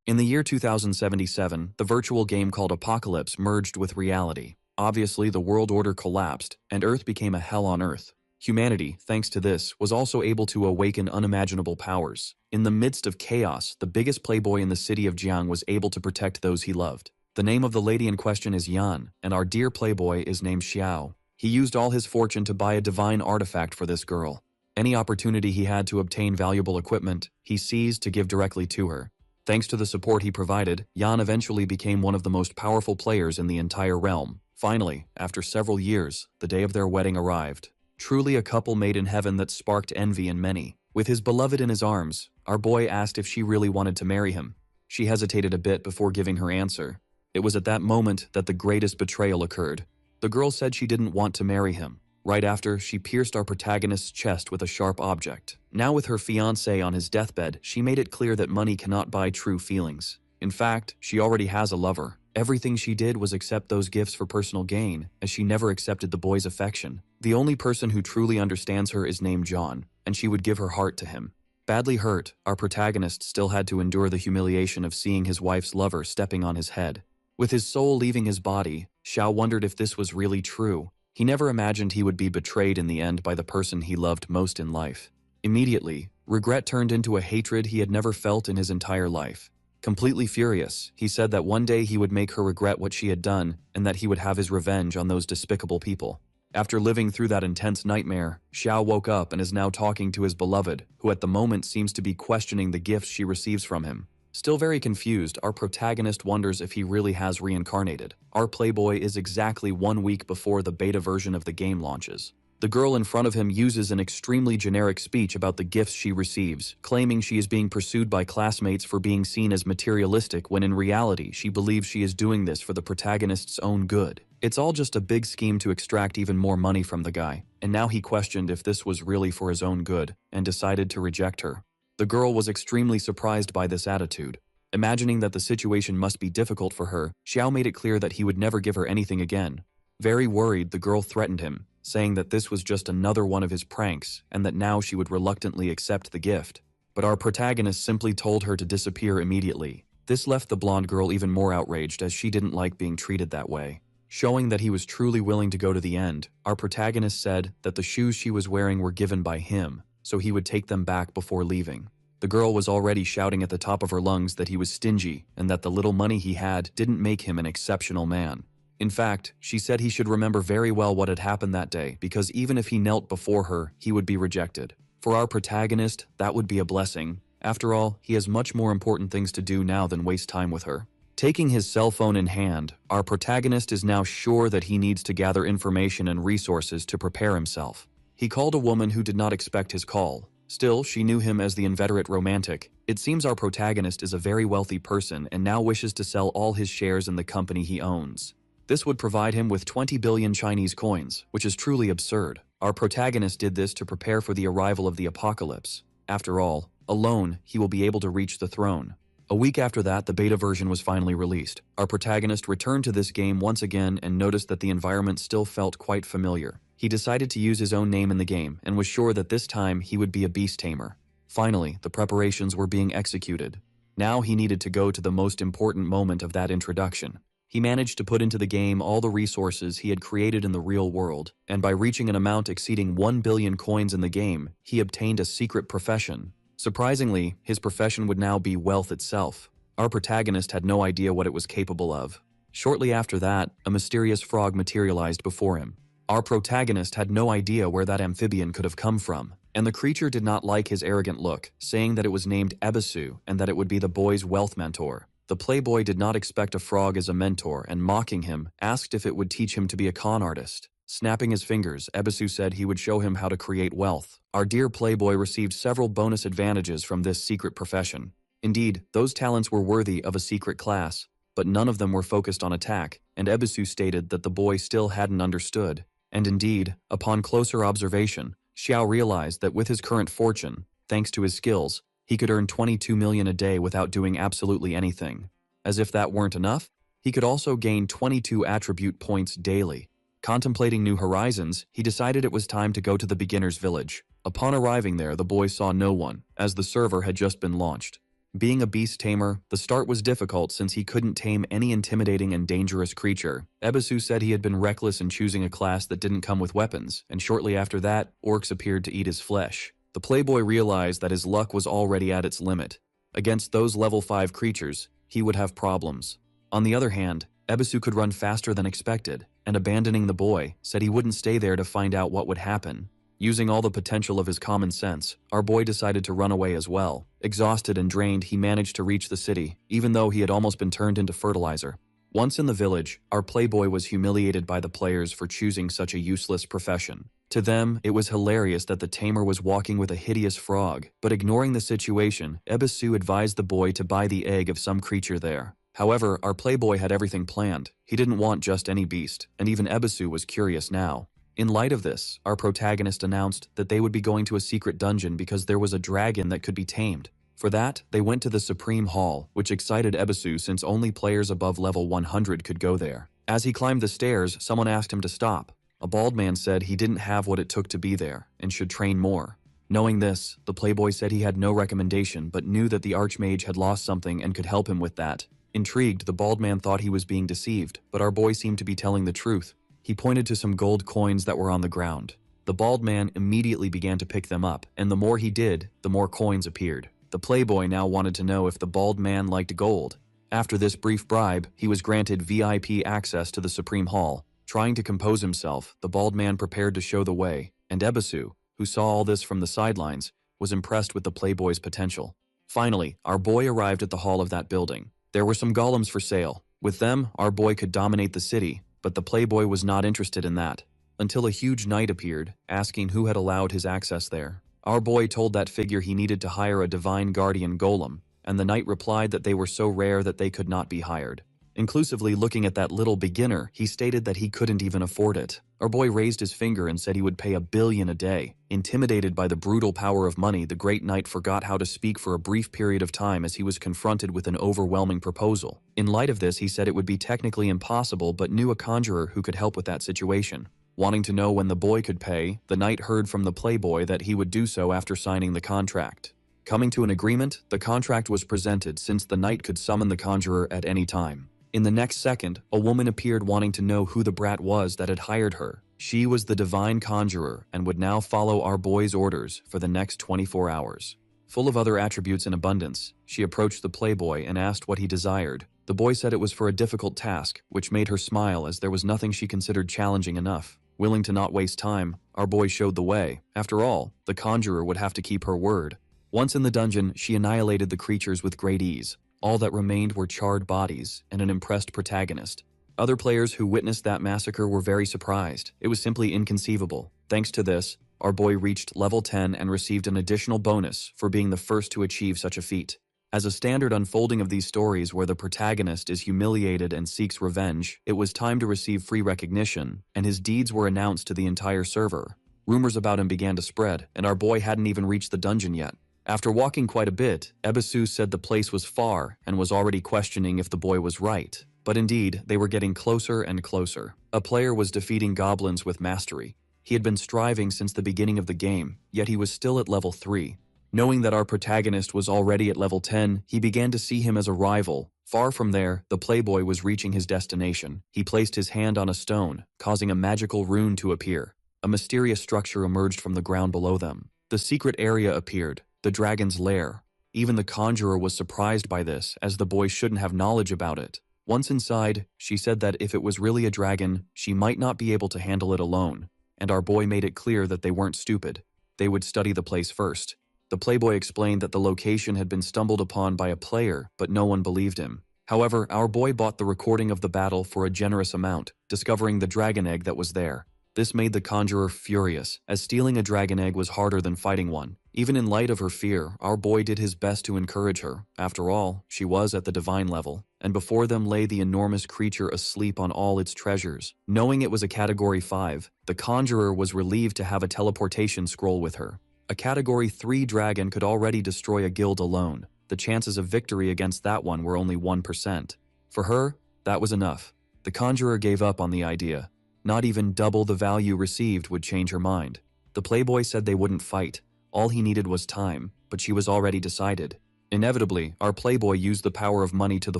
In the year 2077, the virtual game called Apocalypse merged with reality. Obviously, the world order collapsed, and Earth became a hell on Earth. Humanity, thanks to this, was also able to awaken unimaginable powers. In the midst of chaos, the biggest playboy in the city of Jiang was able to protect those he loved. The name of the lady in question is Yan, and our dear playboy is named Xiao. He used all his fortune to buy a divine artifact for this girl. Any opportunity he had to obtain valuable equipment, he seized to give directly to her. Thanks to the support he provided, Yan eventually became one of the most powerful players in the entire realm. Finally, after several years, the day of their wedding arrived. Truly a couple made in heaven that sparked envy in many. With his beloved in his arms, our boy asked if she really wanted to marry him. She hesitated a bit before giving her answer. It was at that moment that the greatest betrayal occurred. The girl said she didn't want to marry him. Right after, she pierced our protagonist's chest with a sharp object. Now with her fiancé on his deathbed, she made it clear that money cannot buy true feelings. In fact, she already has a lover. Everything she did was accept those gifts for personal gain, as she never accepted the boy's affection. The only person who truly understands her is named John, and she would give her heart to him. Badly hurt, our protagonist still had to endure the humiliation of seeing his wife's lover stepping on his head. With his soul leaving his body, Xiao wondered if this was really true. He never imagined he would be betrayed in the end by the person he loved most in life. Immediately, regret turned into a hatred he had never felt in his entire life. Completely furious, he said that one day he would make her regret what she had done and that he would have his revenge on those despicable people. After living through that intense nightmare, Xiao woke up and is now talking to his beloved, who at the moment seems to be questioning the gifts she receives from him. Still very confused, our protagonist wonders if he really has reincarnated. Our playboy is exactly 1 week before the beta version of the game launches. The girl in front of him uses an extremely generic speech about the gifts she receives, claiming she is being pursued by classmates for being seen as materialistic when in reality she believes she is doing this for the protagonist's own good. It's all just a big scheme to extract even more money from the guy, and now he questioned if this was really for his own good, and decided to reject her. The girl was extremely surprised by this attitude. Imagining that the situation must be difficult for her, Xiao made it clear that he would never give her anything again. Very worried, the girl threatened him, saying that this was just another one of his pranks and that now she would reluctantly accept the gift. But our protagonist simply told her to disappear immediately. This left the blonde girl even more outraged as she didn't like being treated that way. Showing that he was truly willing to go to the end, our protagonist said that the shoes she was wearing were given by him, so he would take them back before leaving. The girl was already shouting at the top of her lungs that he was stingy and that the little money he had didn't make him an exceptional man. In fact, she said he should remember very well what had happened that day because even if he knelt before her, he would be rejected. For our protagonist, that would be a blessing. After all, he has much more important things to do now than waste time with her. Taking his cell phone in hand, our protagonist is now sure that he needs to gather information and resources to prepare himself. He called a woman who did not expect his call. Still, she knew him as the inveterate romantic. It seems our protagonist is a very wealthy person and now wishes to sell all his shares in the company he owns. This would provide him with 20 billion Chinese coins, which is truly absurd. Our protagonist did this to prepare for the arrival of the apocalypse. After all, alone, he will be able to reach the throne. A week after that, the beta version was finally released. Our protagonist returned to this game once again and noticed that the environment still felt quite familiar. He decided to use his own name in the game and was sure that this time he would be a beast tamer. Finally, the preparations were being executed. Now he needed to go to the most important moment of that introduction. He managed to put into the game all the resources he had created in the real world, and by reaching an amount exceeding 1 billion coins in the game, he obtained a secret profession. Surprisingly, his profession would now be wealth itself. Our protagonist had no idea what it was capable of. Shortly after that, a mysterious frog materialized before him. Our protagonist had no idea where that amphibian could have come from, and the creature did not like his arrogant look, saying that it was named Ebisu and that it would be the boy's wealth mentor. The playboy did not expect a frog as a mentor and, mocking him, asked if it would teach him to be a con artist. Snapping his fingers, Ebisu said he would show him how to create wealth. Our dear playboy received several bonus advantages from this secret profession. Indeed, those talents were worthy of a secret class, but none of them were focused on attack, and Ebisu stated that the boy still hadn't understood. And indeed, upon closer observation, Xiao realized that with his current fortune, thanks to his skills, he could earn 22 million a day without doing absolutely anything. As if that weren't enough, he could also gain 22 attribute points daily. Contemplating new horizons, he decided it was time to go to the beginner's village. Upon arriving there, the boy saw no one, as the server had just been launched. Being a beast tamer, the start was difficult since he couldn't tame any intimidating and dangerous creature. Ebisu said he had been reckless in choosing a class that didn't come with weapons, and shortly after that, orcs appeared to eat his flesh. The playboy realized that his luck was already at its limit. Against those level 5 creatures, he would have problems. On the other hand, Ebisu could run faster than expected, and abandoning the boy, said he wouldn't stay there to find out what would happen. Using all the potential of his common sense, our boy decided to run away as well. Exhausted and drained, he managed to reach the city, even though he had almost been turned into fertilizer. Once in the village, our playboy was humiliated by the players for choosing such a useless profession. To them, it was hilarious that the tamer was walking with a hideous frog, but ignoring the situation, Ebisu advised the boy to buy the egg of some creature there. However, our playboy had everything planned. He didn't want just any beast, and even Ebisu was curious now. In light of this, our protagonist announced that they would be going to a secret dungeon because there was a dragon that could be tamed. For that, they went to the Supreme Hall, which excited Ebisu since only players above level 100 could go there. As he climbed the stairs, someone asked him to stop. A bald man said he didn't have what it took to be there, and should train more. Knowing this, the playboy said he had no recommendation but knew that the archmage had lost something and could help him with that. Intrigued, the bald man thought he was being deceived, but our boy seemed to be telling the truth. He pointed to some gold coins that were on the ground. The bald man immediately began to pick them up, and the more he did, the more coins appeared. The playboy now wanted to know if the bald man liked gold. After this brief bribe, he was granted VIP access to the Supreme Hall. Trying to compose himself, the bald man prepared to show the way, and Ebisu, who saw all this from the sidelines, was impressed with the playboy's potential. Finally, our boy arrived at the hall of that building. There were some golems for sale. With them, our boy could dominate the city, but the playboy was not interested in that. Until a huge knight appeared, asking who had allowed his access there. Our boy told that figure he needed to hire a divine guardian golem, and the knight replied that they were so rare that they could not be hired. Inclusively looking at that little beginner, he stated that he couldn't even afford it. Our boy raised his finger and said he would pay $1 billion a day. Intimidated by the brutal power of money, the great knight forgot how to speak for a brief period of time as he was confronted with an overwhelming proposal. In light of this, he said it would be technically impossible but knew a conjurer who could help with that situation. Wanting to know when the boy could pay, the knight heard from the playboy that he would do so after signing the contract. Coming to an agreement, the contract was presented since the knight could summon the conjurer at any time. In the next second, a woman appeared wanting to know who the brat was that had hired her. She was the divine conjurer and would now follow our boy's orders for the next 24 hours. Full of other attributes in abundance, she approached the playboy and asked what he desired. The boy said it was for a difficult task, which made her smile as there was nothing she considered challenging enough. Willing to not waste time, our boy showed the way. After all, the conjurer would have to keep her word. Once in the dungeon, she annihilated the creatures with great ease. All that remained were charred bodies and an impressed protagonist. Other players who witnessed that massacre were very surprised. It was simply inconceivable. Thanks to this, our boy reached level 10 and received an additional bonus for being the first to achieve such a feat. As a standard unfolding of these stories where the protagonist is humiliated and seeks revenge, it was time to receive free recognition, and his deeds were announced to the entire server. Rumors about him began to spread, and our boy hadn't even reached the dungeon yet. After walking quite a bit, Ebisu said the place was far and was already questioning if the boy was right. But indeed, they were getting closer and closer. A player was defeating goblins with mastery. He had been striving since the beginning of the game, yet he was still at level 3. Knowing that our protagonist was already at level 10, he began to see him as a rival. Far from there, the playboy was reaching his destination. He placed his hand on a stone, causing a magical rune to appear. A mysterious structure emerged from the ground below them. The secret area appeared. The dragon's lair. Even the conjurer was surprised by this, as the boy shouldn't have knowledge about it. Once inside, she said that if it was really a dragon, she might not be able to handle it alone, and our boy made it clear that they weren't stupid. They would study the place first. The playboy explained that the location had been stumbled upon by a player, but no one believed him. However, our boy bought the recording of the battle for a generous amount, discovering the dragon egg that was there. This made the conjurer furious, as stealing a dragon egg was harder than fighting one. Even in light of her fear, our boy did his best to encourage her. After all, she was at the divine level, and before them lay the enormous creature asleep on all its treasures. Knowing it was a Category 5, the conjurer was relieved to have a teleportation scroll with her. A Category 3 dragon could already destroy a guild alone. The chances of victory against that one were only 1%. For her, that was enough. The conjurer gave up on the idea. Not even double the value received would change her mind. The playboy said they wouldn't fight. All he needed was time, but she was already decided. Inevitably, our playboy used the power of money to the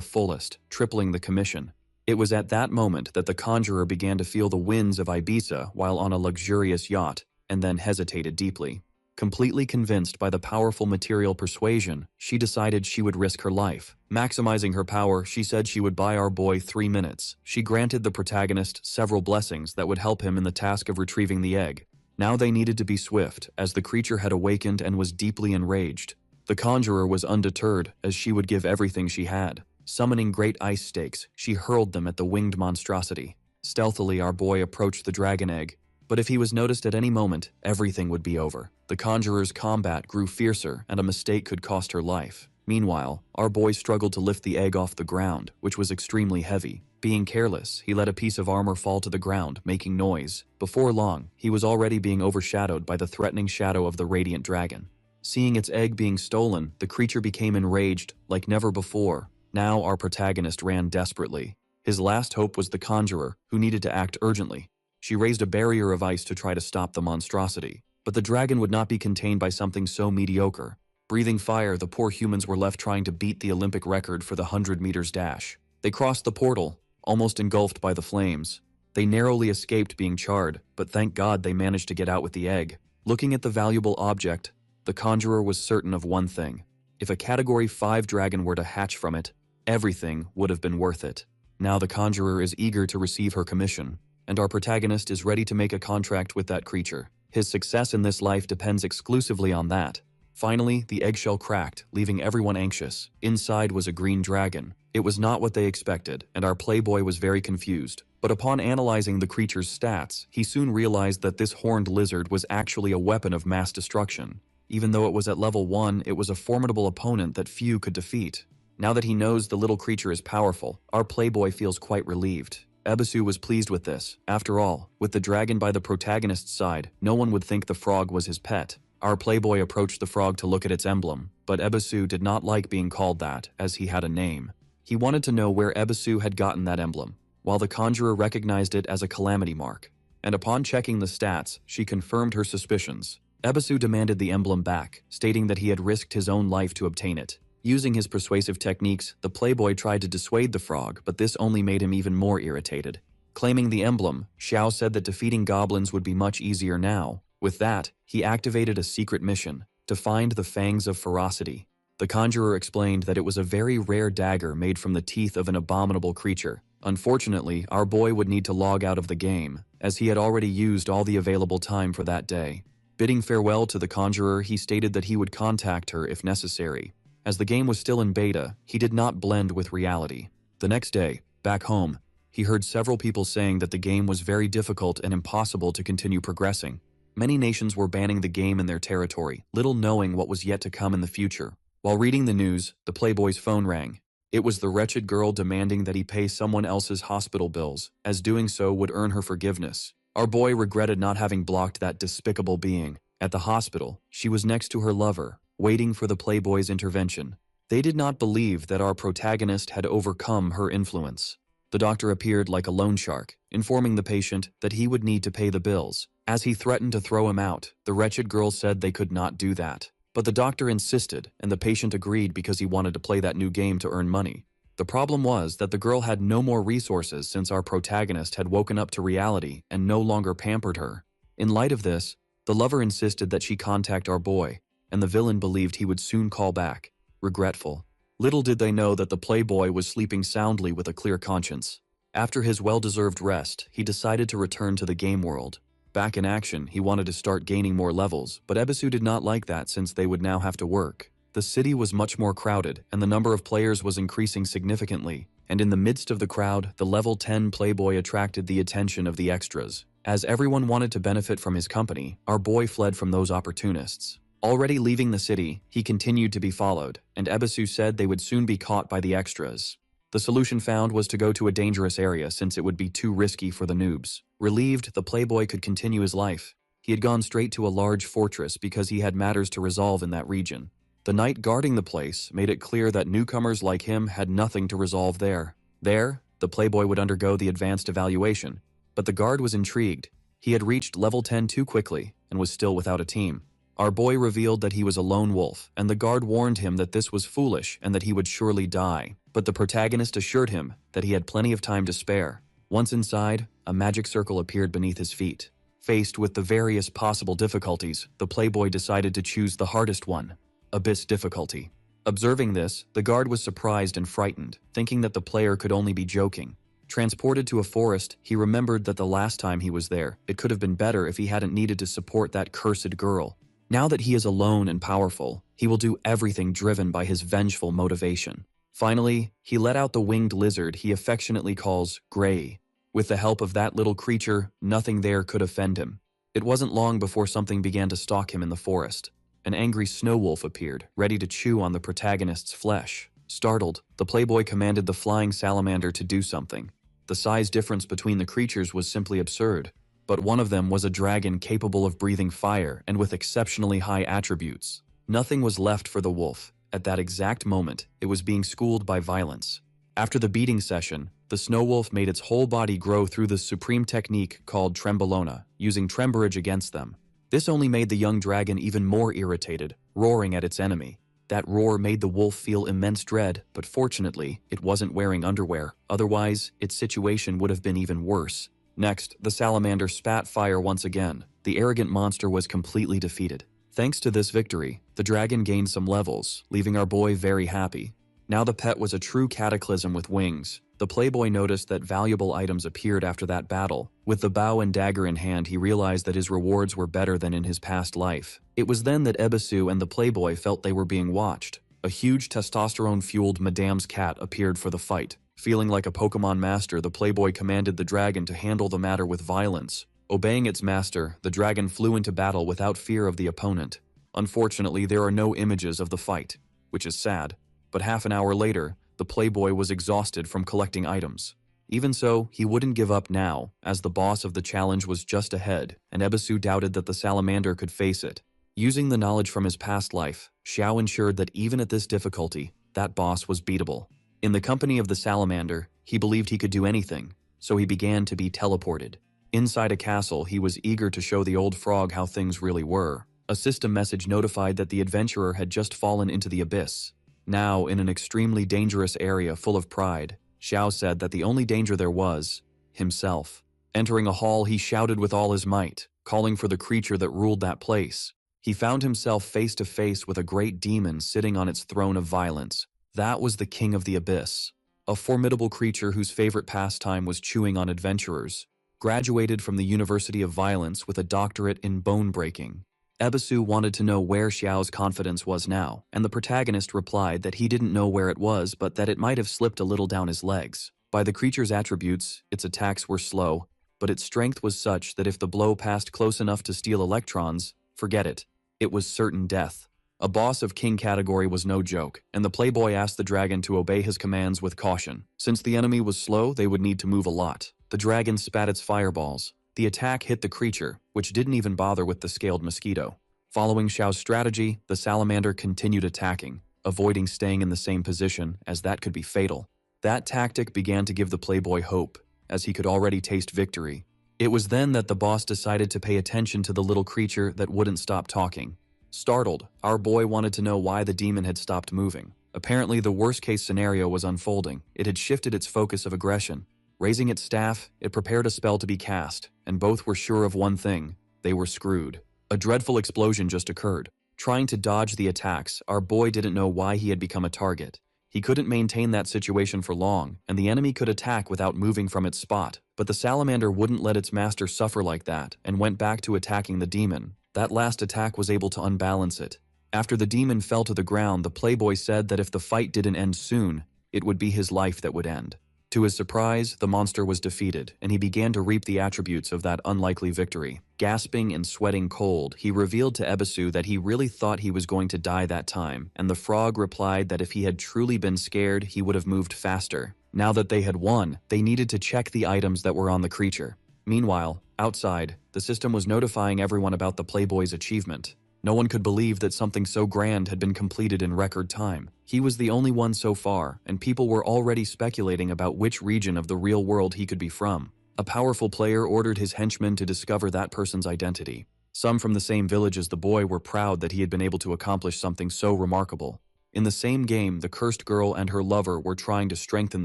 fullest, tripling the commission. It was at that moment that the conjurer began to feel the winds of Ibiza while on a luxurious yacht, and then hesitated deeply. Completely convinced by the powerful material persuasion, she decided she would risk her life. Maximizing her power, she said she would buy our boy 3 minutes. She granted the protagonist several blessings that would help him in the task of retrieving the egg. Now they needed to be swift, as the creature had awakened and was deeply enraged. The conjurer was undeterred, as she would give everything she had. Summoning great ice stakes, she hurled them at the winged monstrosity. Stealthily, our boy approached the dragon egg, but if he was noticed at any moment, everything would be over. The conjurer's combat grew fiercer, and a mistake could cost her life. Meanwhile, our boy struggled to lift the egg off the ground, which was extremely heavy. Being careless, he let a piece of armor fall to the ground, making noise. Before long, he was already being overshadowed by the threatening shadow of the radiant dragon. Seeing its egg being stolen, the creature became enraged like never before. Now our protagonist ran desperately. His last hope was the conjurer, who needed to act urgently. She raised a barrier of ice to try to stop the monstrosity, but the dragon would not be contained by something so mediocre. Breathing fire, the poor humans were left trying to beat the Olympic record for the 100 meters dash. They crossed the portal, almost engulfed by the flames. They narrowly escaped being charred, but thank God they managed to get out with the egg. Looking at the valuable object, the conjurer was certain of one thing. If a Category 5 dragon were to hatch from it, everything would have been worth it. Now the conjurer is eager to receive her commission, and our protagonist is ready to make a contract with that creature. His success in this life depends exclusively on that. Finally, the eggshell cracked, leaving everyone anxious. Inside was a green dragon. It was not what they expected, and our playboy was very confused. But upon analyzing the creature's stats, he soon realized that this horned lizard was actually a weapon of mass destruction. Even though it was at level 1, it was a formidable opponent that few could defeat. Now that he knows the little creature is powerful, our playboy feels quite relieved. Ebisu was pleased with this. After all, with the dragon by the protagonist's side, no one would think the frog was his pet. Our playboy approached the frog to look at its emblem, but Ebisu did not like being called that, as he had a name. He wanted to know where Ebisu had gotten that emblem, while the conjurer recognized it as a calamity mark. And upon checking the stats, she confirmed her suspicions. Ebisu demanded the emblem back, stating that he had risked his own life to obtain it. Using his persuasive techniques, the playboy tried to dissuade the frog, but this only made him even more irritated. Claiming the emblem, Xiao said that defeating goblins would be much easier now. With that, he activated a secret mission, to find the Fangs of Ferocity. The conjurer explained that it was a very rare dagger made from the teeth of an abominable creature. Unfortunately, our boy would need to log out of the game, as he had already used all the available time for that day. Bidding farewell to the conjurer, he stated that he would contact her if necessary. As the game was still in beta, he did not blend with reality. The next day, back home, he heard several people saying that the game was very difficult and impossible to continue progressing. Many nations were banning the game in their territory, little knowing what was yet to come in the future. While reading the news, the playboy's phone rang. It was the wretched girl demanding that he pay someone else's hospital bills, as doing so would earn her forgiveness. Our boy regretted not having blocked that despicable being. At the hospital, she was next to her lover, waiting for the playboy's intervention. They did not believe that our protagonist had overcome her influence. The doctor appeared like a loan shark, informing the patient that he would need to pay the bills. As he threatened to throw him out, the wretched girl said they could not do that. But the doctor insisted, and the patient agreed because he wanted to play that new game to earn money. The problem was that the girl had no more resources since our protagonist had woken up to reality and no longer pampered her. In light of this, the lover insisted that she contact our boy, and the villain believed he would soon call back, regretful. Little did they know that the playboy was sleeping soundly with a clear conscience. After his well-deserved rest, he decided to return to the game world. Back in action, he wanted to start gaining more levels, but Ebisu did not like that since they would now have to work. The city was much more crowded, and the number of players was increasing significantly, and in the midst of the crowd, the level 10 playboy attracted the attention of the extras. As everyone wanted to benefit from his company, our boy fled from those opportunists. Already leaving the city, he continued to be followed, and Ebisu said they would soon be caught by the extras. The solution found was to go to a dangerous area since it would be too risky for the noobs. Relieved, the playboy could continue his life. He had gone straight to a large fortress because he had matters to resolve in that region. The knight guarding the place made it clear that newcomers like him had nothing to resolve there. There, the playboy would undergo the advanced evaluation, but the guard was intrigued. He had reached level 10 too quickly and was still without a team. Our boy revealed that he was a lone wolf, and the guard warned him that this was foolish and that he would surely die. But the protagonist assured him that he had plenty of time to spare. Once inside, a magic circle appeared beneath his feet. Faced with the various possible difficulties, the playboy decided to choose the hardest one, Abyss difficulty. Observing this, the guard was surprised and frightened, thinking that the player could only be joking. Transported to a forest, he remembered that the last time he was there, it could have been better if he hadn't needed to support that cursed girl. Now that he is alone and powerful, he will do everything driven by his vengeful motivation. Finally, he let out the winged lizard he affectionately calls Gray. With the help of that little creature, nothing there could offend him. It wasn't long before something began to stalk him in the forest. An angry snow wolf appeared, ready to chew on the protagonist's flesh. Startled, the playboy commanded the flying salamander to do something. The size difference between the creatures was simply absurd, but one of them was a dragon capable of breathing fire and with exceptionally high attributes. Nothing was left for the wolf. At that exact moment, it was being schooled by violence. After the beating session, the snow wolf made its whole body grow through the supreme technique called Trembolona, using Tremberage against them. This only made the young dragon even more irritated, roaring at its enemy. That roar made the wolf feel immense dread, but fortunately, it wasn't wearing underwear. Otherwise, its situation would have been even worse. Next, the salamander spat fire once again. The arrogant monster was completely defeated. Thanks to this victory, the dragon gained some levels, leaving our boy very happy. Now the pet was a true cataclysm with wings. The playboy noticed that valuable items appeared after that battle. With the bow and dagger in hand, he realized that his rewards were better than in his past life. It was then that Ebisu and the playboy felt they were being watched. A huge testosterone-fueled Madame's cat appeared for the fight. Feeling like a Pokemon master, the playboy commanded the dragon to handle the matter with violence. Obeying its master, the dragon flew into battle without fear of the opponent. Unfortunately, there are no images of the fight, which is sad. But half an hour later, the playboy was exhausted from collecting items. Even so, he wouldn't give up now, as the boss of the challenge was just ahead, and Ebisu doubted that the salamander could face it. Using the knowledge from his past life, Xiao ensured that even at this difficulty, that boss was beatable. In the company of the salamander, he believed he could do anything, so he began to be teleported. Inside a castle, he was eager to show the old frog how things really were. A system message notified that the adventurer had just fallen into the abyss. Now, in an extremely dangerous area full of pride, Xiao said that the only danger there was himself. Entering a hall, he shouted with all his might, calling for the creature that ruled that place. He found himself face to face with a great demon sitting on its throne of violence. That was the king of the abyss, a formidable creature whose favorite pastime was chewing on adventurers. Graduated from the University of Violence with a doctorate in bone breaking. Ebisu wanted to know where Xiao's confidence was now, and the protagonist replied that he didn't know where it was, but that it might have slipped a little down his legs. By the creature's attributes, its attacks were slow, but its strength was such that if the blow passed close enough to steal electrons, forget it. It was certain death. A boss of king category was no joke, and the playboy asked the dragon to obey his commands with caution. Since the enemy was slow, they would need to move a lot. The dragon spat its fireballs. The attack hit the creature, which didn't even bother with the scaled mosquito. Following Xiao's strategy, the salamander continued attacking, avoiding staying in the same position, as that could be fatal. That tactic began to give the playboy hope, as he could already taste victory. It was then that the boss decided to pay attention to the little creature that wouldn't stop talking. Startled, our boy wanted to know why the demon had stopped moving. Apparently, the worst-case scenario was unfolding. It had shifted its focus of aggression. Raising its staff, it prepared a spell to be cast, and both were sure of one thing: they were screwed. A dreadful explosion just occurred. Trying to dodge the attacks, our boy didn't know why he had become a target. He couldn't maintain that situation for long, and the enemy could attack without moving from its spot. But the salamander wouldn't let its master suffer like that, and went back to attacking the demon. That last attack was able to unbalance it. After the demon fell to the ground, the playboy said that if the fight didn't end soon, it would be his life that would end. To his surprise, the monster was defeated, and he began to reap the attributes of that unlikely victory. Gasping and sweating cold, he revealed to Ebisu that he really thought he was going to die that time, and the frog replied that if he had truly been scared, he would have moved faster. Now that they had won, they needed to check the items that were on the creature. Meanwhile, outside, the system was notifying everyone about the playboy's achievement. No one could believe that something so grand had been completed in record time. He was the only one so far, and people were already speculating about which region of the real world he could be from. A powerful player ordered his henchmen to discover that person's identity. Some from the same village as the boy were proud that he had been able to accomplish something so remarkable. In the same game, the cursed girl and her lover were trying to strengthen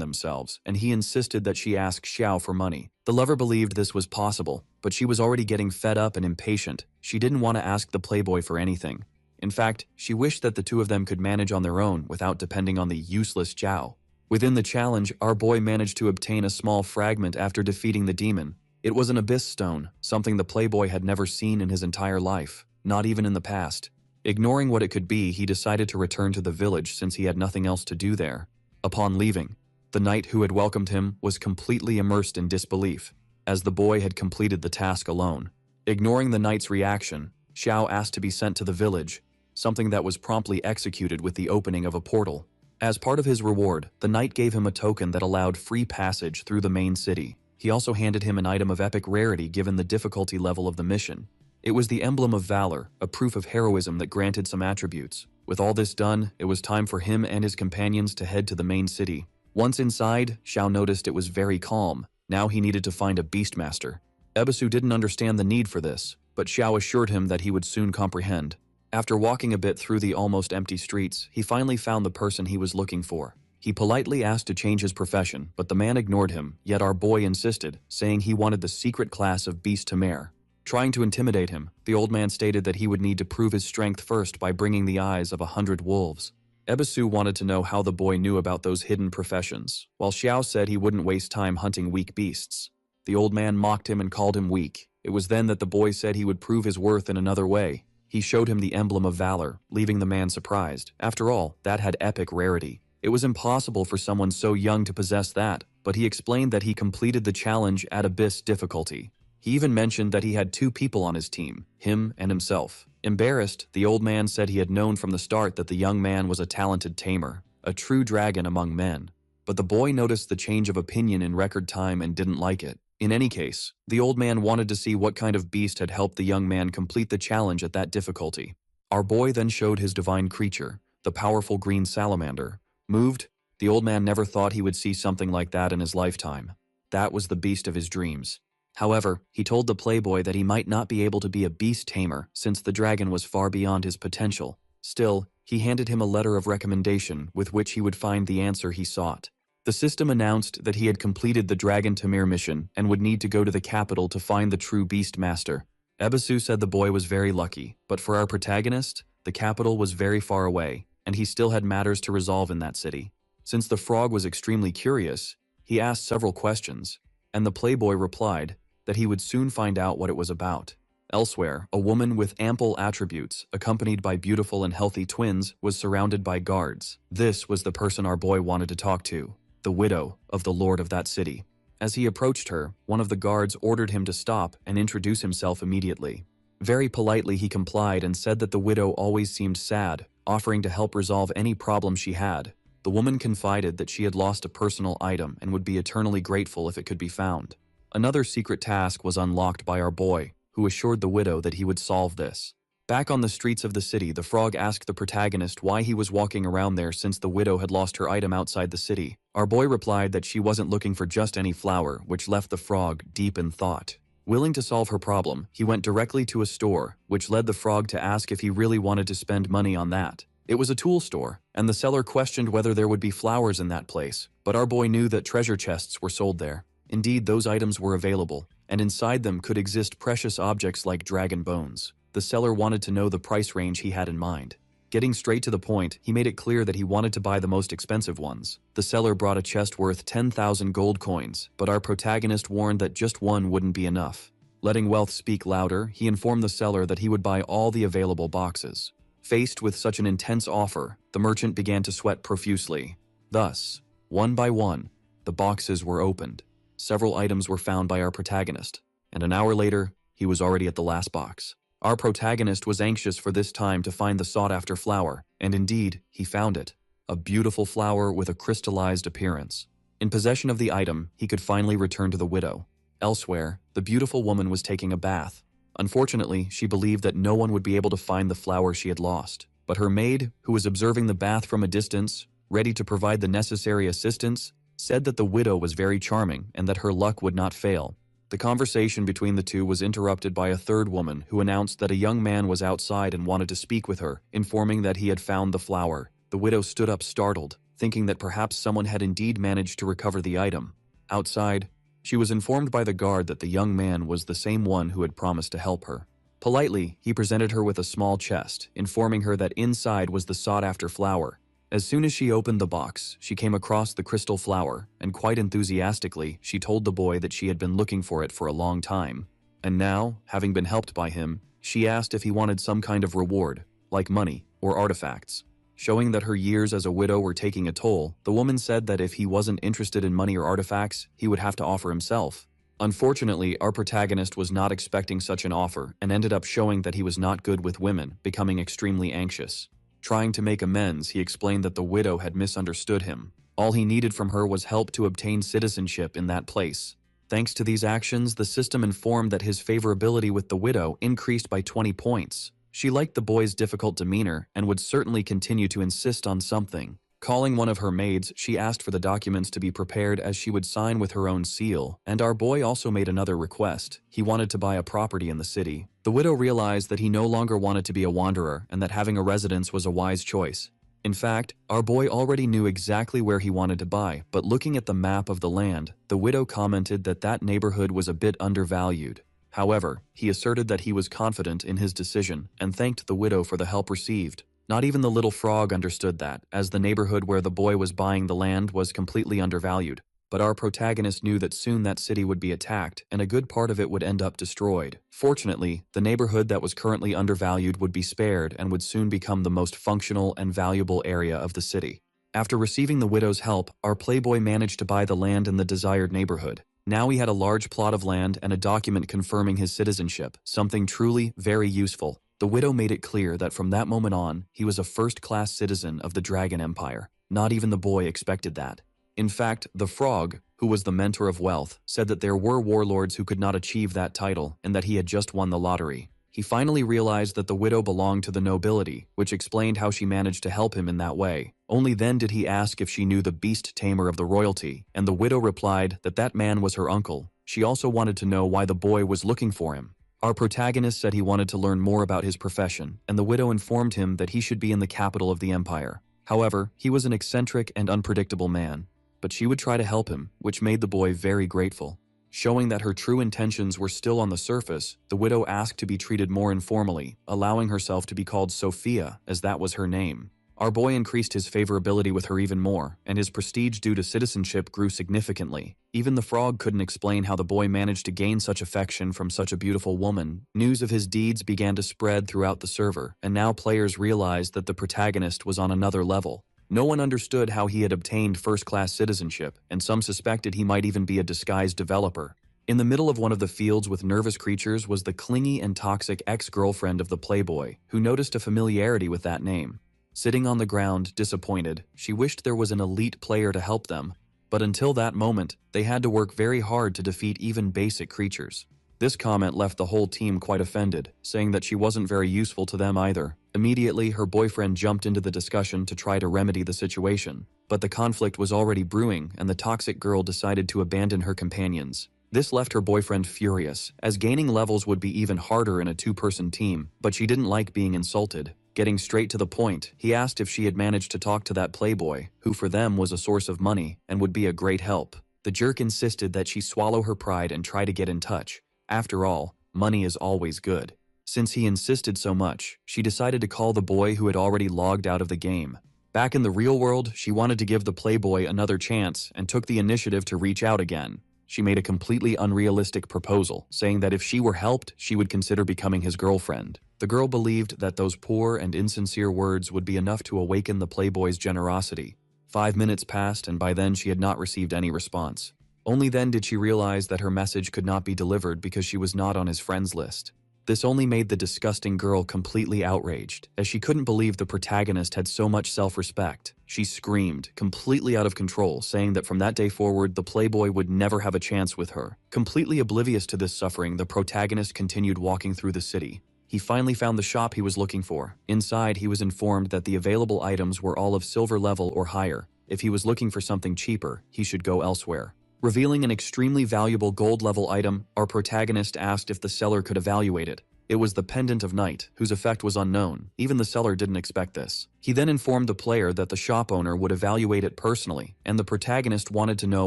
themselves, and he insisted that she ask Xiao for money. The lover believed this was possible, but she was already getting fed up and impatient. She didn't want to ask the playboy for anything. In fact, she wished that the two of them could manage on their own without depending on the useless Xiao. Within the challenge, our boy managed to obtain a small fragment after defeating the demon. It was an abyss stone, something the playboy had never seen in his entire life, not even in the past. Ignoring what it could be, he decided to return to the village since he had nothing else to do there. Upon leaving, the knight who had welcomed him was completely immersed in disbelief, as the boy had completed the task alone. Ignoring the knight's reaction, Xiao asked to be sent to the village, something that was promptly executed with the opening of a portal. As part of his reward, the knight gave him a token that allowed free passage through the main city. He also handed him an item of epic rarity given the difficulty level of the mission. It was the emblem of valor, a proof of heroism that granted some attributes. With all this done, it was time for him and his companions to head to the main city. Once inside, Xiao noticed it was very calm. Now he needed to find a beastmaster. Ebisu didn't understand the need for this, but Xiao assured him that he would soon comprehend. After walking a bit through the almost empty streets, he finally found the person he was looking for. He politely asked to change his profession, but the man ignored him, yet our boy insisted, saying he wanted the secret class of beast Tamer. Trying to intimidate him, the old man stated that he would need to prove his strength first by bringing the eyes of 100 wolves. Ebisu wanted to know how the boy knew about those hidden professions, while Xiao said he wouldn't waste time hunting weak beasts. The old man mocked him and called him weak. It was then that the boy said he would prove his worth in another way. He showed him the emblem of valor, leaving the man surprised. After all, that had epic rarity. It was impossible for someone so young to possess that, but he explained that he completed the challenge at abyss difficulty. He even mentioned that he had 2 people on his team, him and himself. Embarrassed, the old man said he had known from the start that the young man was a talented tamer, a true dragon among men. But the boy noticed the change of opinion in record time and didn't like it. In any case, the old man wanted to see what kind of beast had helped the young man complete the challenge at that difficulty. Our boy then showed his divine creature, the powerful green salamander. Moved, the old man never thought he would see something like that in his lifetime. That was the beast of his dreams. However, he told the playboy that he might not be able to be a beast tamer since the dragon was far beyond his potential. Still, he handed him a letter of recommendation with which he would find the answer he sought. The system announced that he had completed the Dragon Tamer mission and would need to go to the capital to find the true beast master. Ebisu said the boy was very lucky, but for our protagonist, the capital was very far away, and he still had matters to resolve in that city. Since the frog was extremely curious, he asked several questions, and the playboy replied that he would soon find out what it was about. Elsewhere, a woman with ample attributes, accompanied by beautiful and healthy twins, was surrounded by guards. This was the person our boy wanted to talk to, the widow of the lord of that city. As he approached her, one of the guards ordered him to stop and introduce himself immediately. Very politely he complied and said that the widow always seemed sad, offering to help resolve any problem she had. The woman confided that she had lost a personal item and would be eternally grateful if it could be found. Another secret task was unlocked by our boy, who assured the widow that he would solve this. Back on the streets of the city, the frog asked the protagonist why he was walking around there since the widow had lost her item outside the city. Our boy replied that she wasn't looking for just any flower, which left the frog deep in thought. Willing to solve her problem, he went directly to a store, which led the frog to ask if he really wanted to spend money on that. It was a tool store, and the seller questioned whether there would be flowers in that place, but our boy knew that treasure chests were sold there. Indeed, those items were available, and inside them could exist precious objects like dragon bones. The seller wanted to know the price range he had in mind. Getting straight to the point, he made it clear that he wanted to buy the most expensive ones. The seller brought a chest worth 10,000 gold coins, but our protagonist warned that just one wouldn't be enough. Letting wealth speak louder, he informed the seller that he would buy all the available boxes. Faced with such an intense offer, the merchant began to sweat profusely. Thus, one by one, the boxes were opened. Several items were found by our protagonist, and an hour later, he was already at the last box. Our protagonist was anxious for this time to find the sought-after flower, and indeed, he found it. A beautiful flower with a crystallized appearance. In possession of the item, he could finally return to the widow. Elsewhere, the beautiful woman was taking a bath. Unfortunately, she believed that no one would be able to find the flower she had lost. But her maid, who was observing the bath from a distance, ready to provide the necessary assistance, said that the widow was very charming and that her luck would not fail. The conversation between the two was interrupted by a third woman who announced that a young man was outside and wanted to speak with her, informing that he had found the flower. The widow stood up startled, thinking that perhaps someone had indeed managed to recover the item. Outside, she was informed by the guard that the young man was the same one who had promised to help her. Politely, he presented her with a small chest, informing her that inside was the sought-after flower. As soon as she opened the box, she came across the crystal flower, and quite enthusiastically, she told the boy that she had been looking for it for a long time. And now, having been helped by him, she asked if he wanted some kind of reward, like money or artifacts. Showing that her years as a widow were taking a toll, the woman said that if he wasn't interested in money or artifacts, he would have to offer himself. Unfortunately, our protagonist was not expecting such an offer and ended up showing that he was not good with women, becoming extremely anxious. Trying to make amends, he explained that the widow had misunderstood him. All he needed from her was help to obtain citizenship in that place. Thanks to these actions, the system informed that his favorability with the widow increased by 20 points. She liked the boy's difficult demeanor and would certainly continue to insist on something. Calling one of her maids, she asked for the documents to be prepared as she would sign with her own seal, and our boy also made another request. He wanted to buy a property in the city. The widow realized that he no longer wanted to be a wanderer and that having a residence was a wise choice. In fact, our boy already knew exactly where he wanted to buy, but looking at the map of the land, the widow commented that that neighborhood was a bit undervalued. However, he asserted that he was confident in his decision and thanked the widow for the help received. Not even the little frog understood that, as the neighborhood where the boy was buying the land was completely undervalued. But our protagonist knew that soon that city would be attacked and a good part of it would end up destroyed. Fortunately, the neighborhood that was currently undervalued would be spared and would soon become the most functional and valuable area of the city. After receiving the widow's help, our playboy managed to buy the land in the desired neighborhood. Now he had a large plot of land and a document confirming his citizenship, something truly very useful. The widow made it clear that from that moment on, he was a first-class citizen of the Dragon Empire. Not even the boy expected that. In fact, the frog, who was the mentor of wealth, said that there were warlords who could not achieve that title and that he had just won the lottery. He finally realized that the widow belonged to the nobility, which explained how she managed to help him in that way. Only then did he ask if she knew the beast tamer of the royalty, and the widow replied that that man was her uncle. She also wanted to know why the boy was looking for him. Our protagonist said he wanted to learn more about his profession, and the widow informed him that he should be in the capital of the empire. However, he was an eccentric and unpredictable man, but she would try to help him, which made the boy very grateful. Showing that her true intentions were still on the surface, the widow asked to be treated more informally, allowing herself to be called Sophia, as that was her name. Our boy increased his favorability with her even more, and his prestige due to citizenship grew significantly. Even the frog couldn't explain how the boy managed to gain such affection from such a beautiful woman. News of his deeds began to spread throughout the server, and now players realized that the protagonist was on another level. No one understood how he had obtained first-class citizenship, and some suspected he might even be a disguised developer. In the middle of one of the fields with nervous creatures was the clingy and toxic ex-girlfriend of the playboy, who noticed a familiarity with that name. Sitting on the ground, disappointed, she wished there was an elite player to help them, but until that moment, they had to work very hard to defeat even basic creatures. This comment left the whole team quite offended, saying that she wasn't very useful to them either. Immediately, her boyfriend jumped into the discussion to try to remedy the situation, but the conflict was already brewing and the toxic girl decided to abandon her companions. This left her boyfriend furious, as gaining levels would be even harder in a two-person team, but she didn't like being insulted. Getting straight to the point, he asked if she had managed to talk to that playboy, who for them was a source of money and would be a great help. The jerk insisted that she swallow her pride and try to get in touch. After all, money is always good. Since he insisted so much, she decided to call the boy who had already logged out of the game. Back in the real world, she wanted to give the playboy another chance and took the initiative to reach out again. She made a completely unrealistic proposal, saying that if she were helped, she would consider becoming his girlfriend. The girl believed that those poor and insincere words would be enough to awaken the playboy's generosity. 5 minutes passed, and by then she had not received any response. Only then did she realize that her message could not be delivered because she was not on his friends list. This only made the disgusting girl completely outraged, as she couldn't believe the protagonist had so much self-respect. She screamed, completely out of control, saying that from that day forward, the playboy would never have a chance with her. Completely oblivious to this suffering, the protagonist continued walking through the city. He finally found the shop he was looking for. Inside, he was informed that the available items were all of silver level or higher. If he was looking for something cheaper, he should go elsewhere. Revealing an extremely valuable gold-level item, our protagonist asked if the seller could evaluate it. It was the Pendant of Night, whose effect was unknown. Even the seller didn't expect this. He then informed the player that the shop owner would evaluate it personally, and the protagonist wanted to know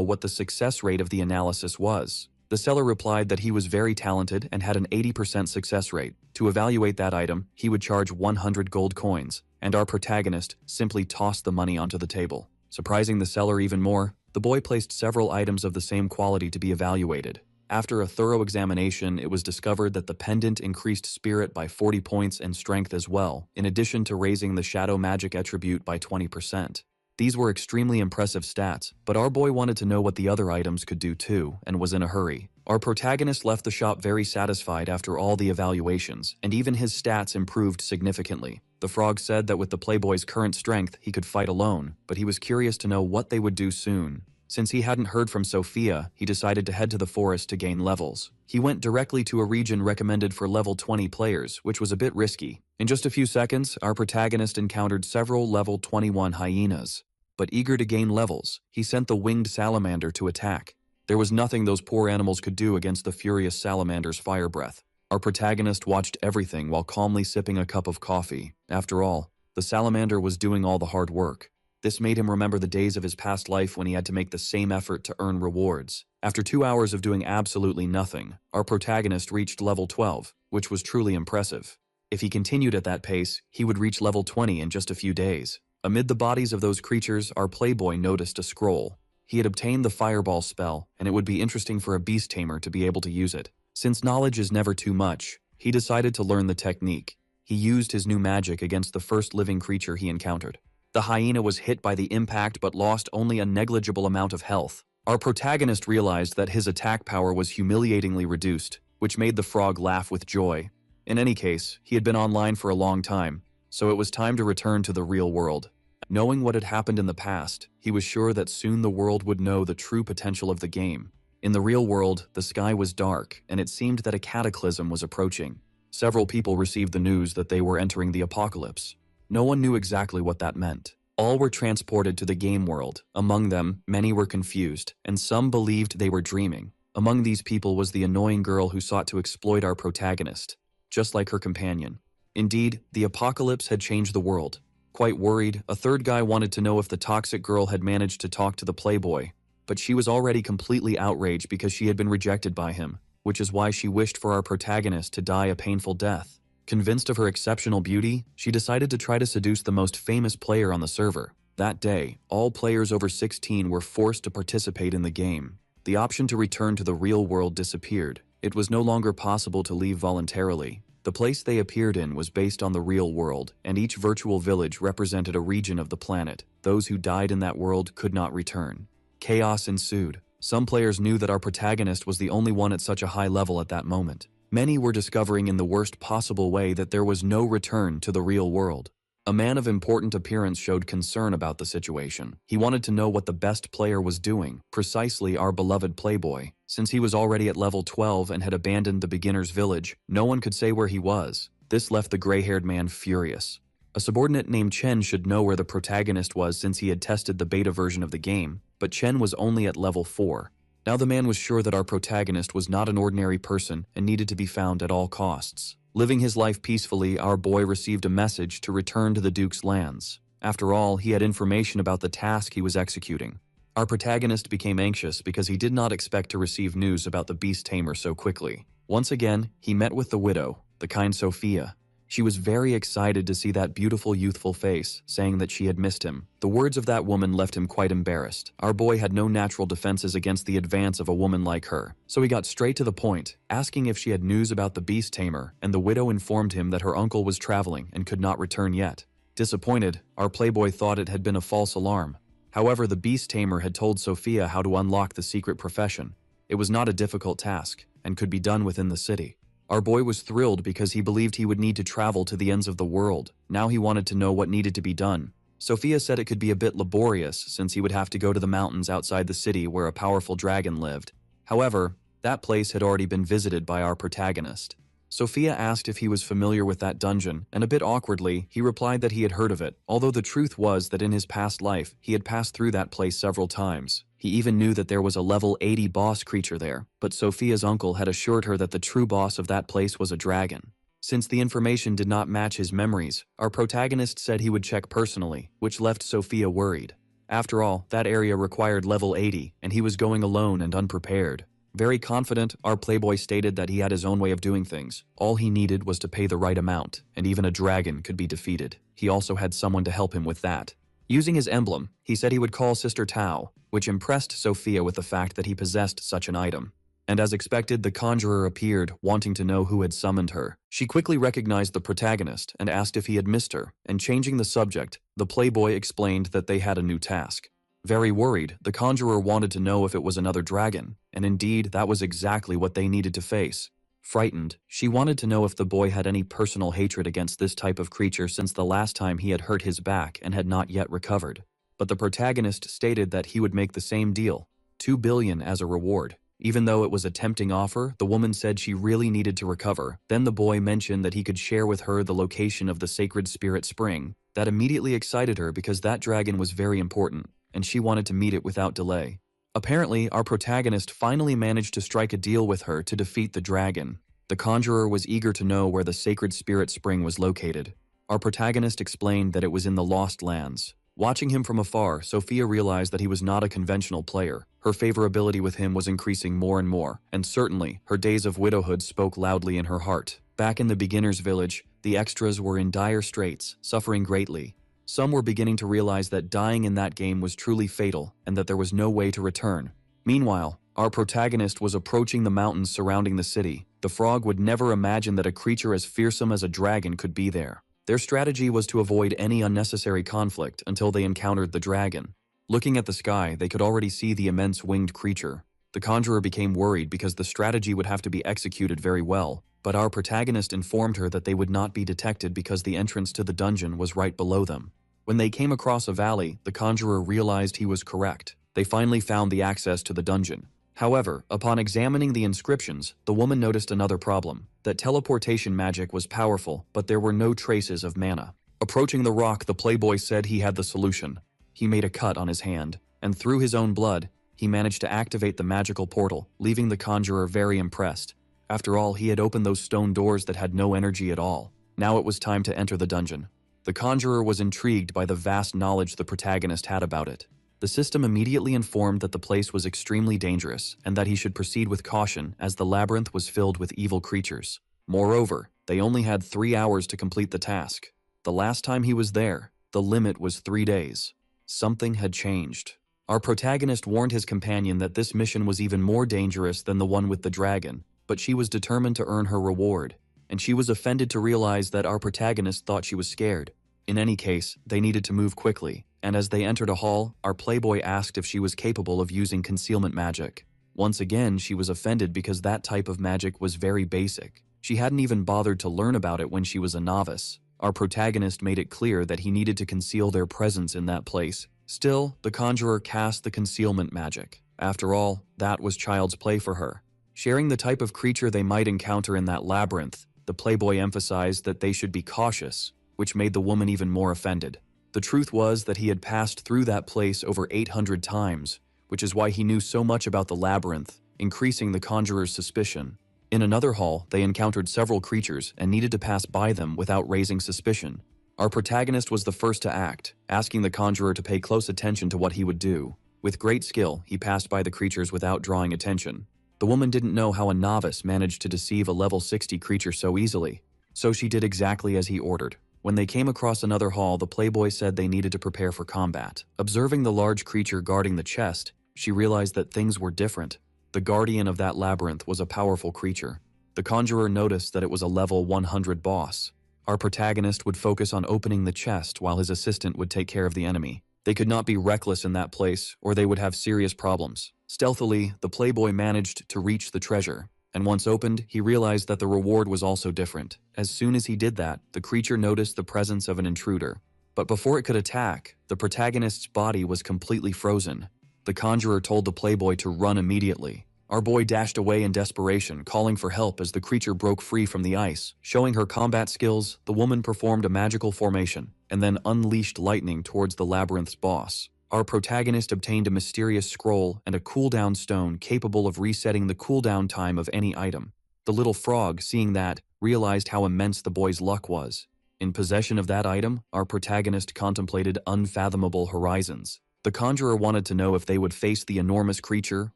what the success rate of the analysis was. The seller replied that he was very talented and had an 80% success rate. To evaluate that item, he would charge 100 gold coins, and our protagonist simply tossed the money onto the table. Surprising the seller even more, the boy placed several items of the same quality to be evaluated. After a thorough examination, it was discovered that the pendant increased spirit by 40 points and strength as well, in addition to raising the shadow magic attribute by 20%. These were extremely impressive stats, but our boy wanted to know what the other items could do too, and was in a hurry. Our protagonist left the shop very satisfied after all the evaluations, and even his stats improved significantly. The frog said that with the playboy's current strength, he could fight alone, but he was curious to know what they would do soon. Since he hadn't heard from Sophia, he decided to head to the forest to gain levels. He went directly to a region recommended for level 20 players, which was a bit risky. In just a few seconds, our protagonist encountered several level 21 hyenas. But eager to gain levels, he sent the winged salamander to attack. There was nothing those poor animals could do against the furious salamander's fire breath. Our protagonist watched everything while calmly sipping a cup of coffee. After all, the salamander was doing all the hard work. This made him remember the days of his past life when he had to make the same effort to earn rewards. After 2 hours of doing absolutely nothing, our protagonist reached level 12, which was truly impressive. If he continued at that pace, he would reach level 20 in just a few days. Amid the bodies of those creatures, our playboy noticed a scroll. He had obtained the fireball spell, and it would be interesting for a beast tamer to be able to use it. Since knowledge is never too much, he decided to learn the technique. He used his new magic against the first living creature he encountered. The hyena was hit by the impact but lost only a negligible amount of health. Our protagonist realized that his attack power was humiliatingly reduced, which made the frog laugh with joy. In any case, he had been online for a long time, so it was time to return to the real world. Knowing what had happened in the past, he was sure that soon the world would know the true potential of the game. In the real world, the sky was dark, and it seemed that a cataclysm was approaching. Several people received the news that they were entering the apocalypse. No one knew exactly what that meant. All were transported to the game world. Among them, many were confused, and some believed they were dreaming. Among these people was the annoying girl who sought to exploit our protagonist, just like her companion. Indeed, the apocalypse had changed the world. Quite worried, a third guy wanted to know if the toxic girl had managed to talk to the playboy, but she was already completely outraged because she had been rejected by him, which is why she wished for our protagonist to die a painful death. Convinced of her exceptional beauty, she decided to try to seduce the most famous player on the server. That day, all players over 16 were forced to participate in the game. The option to return to the real world disappeared. It was no longer possible to leave voluntarily. The place they appeared in was based on the real world, and each virtual village represented a region of the planet. Those who died in that world could not return. Chaos ensued. Some players knew that our protagonist was the only one at such a high level at that moment. Many were discovering in the worst possible way that there was no return to the real world. A man of important appearance showed concern about the situation. He wanted to know what the best player was doing, precisely our beloved playboy. Since he was already at level 12 and had abandoned the beginner's village, no one could say where he was. This left the gray-haired man furious. A subordinate named Chen should know where the protagonist was since he had tested the beta version of the game, but Chen was only at level 4. Now the man was sure that our protagonist was not an ordinary person and needed to be found at all costs. Living his life peacefully, our boy received a message to return to the Duke's lands. After all, he had information about the task he was executing. Our protagonist became anxious because he did not expect to receive news about the beast tamer so quickly. Once again, he met with the widow, the kind Sophia. She was very excited to see that beautiful, youthful face, saying that she had missed him. The words of that woman left him quite embarrassed. Our boy had no natural defenses against the advance of a woman like her, so he got straight to the point, asking if she had news about the beast tamer, and the widow informed him that her uncle was traveling and could not return yet. Disappointed, our playboy thought it had been a false alarm. However, the beast tamer had told Sophia how to unlock the secret profession. It was not a difficult task, and could be done within the city. Our boy was thrilled because he believed he would need to travel to the ends of the world. Now he wanted to know what needed to be done. Sophia said it could be a bit laborious since he would have to go to the mountains outside the city where a powerful dragon lived. However, that place had already been visited by our protagonist. Sophia asked if he was familiar with that dungeon, and a bit awkwardly, he replied that he had heard of it, although the truth was that in his past life, he had passed through that place several times. He even knew that there was a level 80 boss creature there, but Sophia's uncle had assured her that the true boss of that place was a dragon. Since the information did not match his memories, our protagonist said he would check personally, which left Sophia worried. After all, that area required level 80, and he was going alone and unprepared. Very confident, our playboy stated that he had his own way of doing things. All he needed was to pay the right amount, and even a dragon could be defeated. He also had someone to help him with that. Using his emblem, he said he would call Sister Tao, which impressed Sophia with the fact that he possessed such an item. And as expected, the conjurer appeared, wanting to know who had summoned her. She quickly recognized the protagonist and asked if he had missed her, and changing the subject, the playboy explained that they had a new task. Very worried, the conjurer wanted to know if it was another dragon, and indeed, that was exactly what they needed to face. Frightened, she wanted to know if the boy had any personal hatred against this type of creature since the last time he had hurt his back and had not yet recovered. But the protagonist stated that he would make the same deal, 2 billion as a reward. Even though it was a tempting offer, the woman said she really needed to recover. Then the boy mentioned that he could share with her the location of the sacred spirit spring. That immediately excited her because that dragon was very important, and she wanted to meet it without delay. Apparently, our protagonist finally managed to strike a deal with her to defeat the dragon. The conjurer was eager to know where the sacred spirit spring was located. Our protagonist explained that it was in the Lost Lands. Watching him from afar, Sophia realized that he was not a conventional player. Her favorability with him was increasing more and more, and certainly, her days of widowhood spoke loudly in her heart. Back in the beginner's village, the extras were in dire straits, suffering greatly. Some were beginning to realize that dying in that game was truly fatal and that there was no way to return. Meanwhile, our protagonist was approaching the mountains surrounding the city. The frog would never imagine that a creature as fearsome as a dragon could be there. Their strategy was to avoid any unnecessary conflict until they encountered the dragon. Looking at the sky, they could already see the immense winged creature. The conjurer became worried because the strategy would have to be executed very well, but our protagonist informed her that they would not be detected because the entrance to the dungeon was right below them. When they came across a valley, the conjurer realized he was correct. They finally found the access to the dungeon. However, upon examining the inscriptions, the woman noticed another problem, that teleportation magic was powerful, but there were no traces of mana. Approaching the rock, the playboy said he had the solution. He made a cut on his hand, and through his own blood, he managed to activate the magical portal, leaving the conjurer very impressed. After all, he had opened those stone doors that had no energy at all. Now it was time to enter the dungeon. The conjurer was intrigued by the vast knowledge the protagonist had about it. The system immediately informed that the place was extremely dangerous and that he should proceed with caution as the labyrinth was filled with evil creatures. Moreover, they only had 3 hours to complete the task. The last time he was there, the limit was 3 days. Something had changed. Our protagonist warned his companion that this mission was even more dangerous than the one with the dragon, but she was determined to earn her reward, and she was offended to realize that our protagonist thought she was scared. In any case, they needed to move quickly, and as they entered a hall, our playboy asked if she was capable of using concealment magic. Once again, she was offended because that type of magic was very basic. She hadn't even bothered to learn about it when she was a novice. Our protagonist made it clear that he needed to conceal their presence in that place. Still, the conjurer cast the concealment magic. After all, that was child's play for her. Sharing the type of creature they might encounter in that labyrinth, the playboy emphasized that they should be cautious, which made the woman even more offended. The truth was that he had passed through that place over 800 times, which is why he knew so much about the labyrinth, increasing the conjurer's suspicion. In another hall, they encountered several creatures and needed to pass by them without raising suspicion. Our protagonist was the first to act, asking the conjurer to pay close attention to what he would do. With great skill, he passed by the creatures without drawing attention. The woman didn't know how a novice managed to deceive a level 60 creature so easily, so she did exactly as he ordered. When they came across another hall, the playboy said they needed to prepare for combat. Observing the large creature guarding the chest, she realized that things were different. The guardian of that labyrinth was a powerful creature. The conjurer noticed that it was a level 100 boss. Our protagonist would focus on opening the chest while his assistant would take care of the enemy. They could not be reckless in that place, or they would have serious problems. Stealthily, the playboy managed to reach the treasure, and once opened, he realized that the reward was also different. As soon as he did that, the creature noticed the presence of an intruder. But before it could attack, the protagonist's body was completely frozen. The conjurer told the playboy to run immediately. Our boy dashed away in desperation, calling for help as the creature broke free from the ice. Showing her combat skills, the woman performed a magical formation, and then unleashed lightning towards the labyrinth's boss. Our protagonist obtained a mysterious scroll and a cooldown stone capable of resetting the cooldown time of any item. The little frog, seeing that, realized how immense the boy's luck was. In possession of that item, our protagonist contemplated unfathomable horizons. The conjurer wanted to know if they would face the enormous creature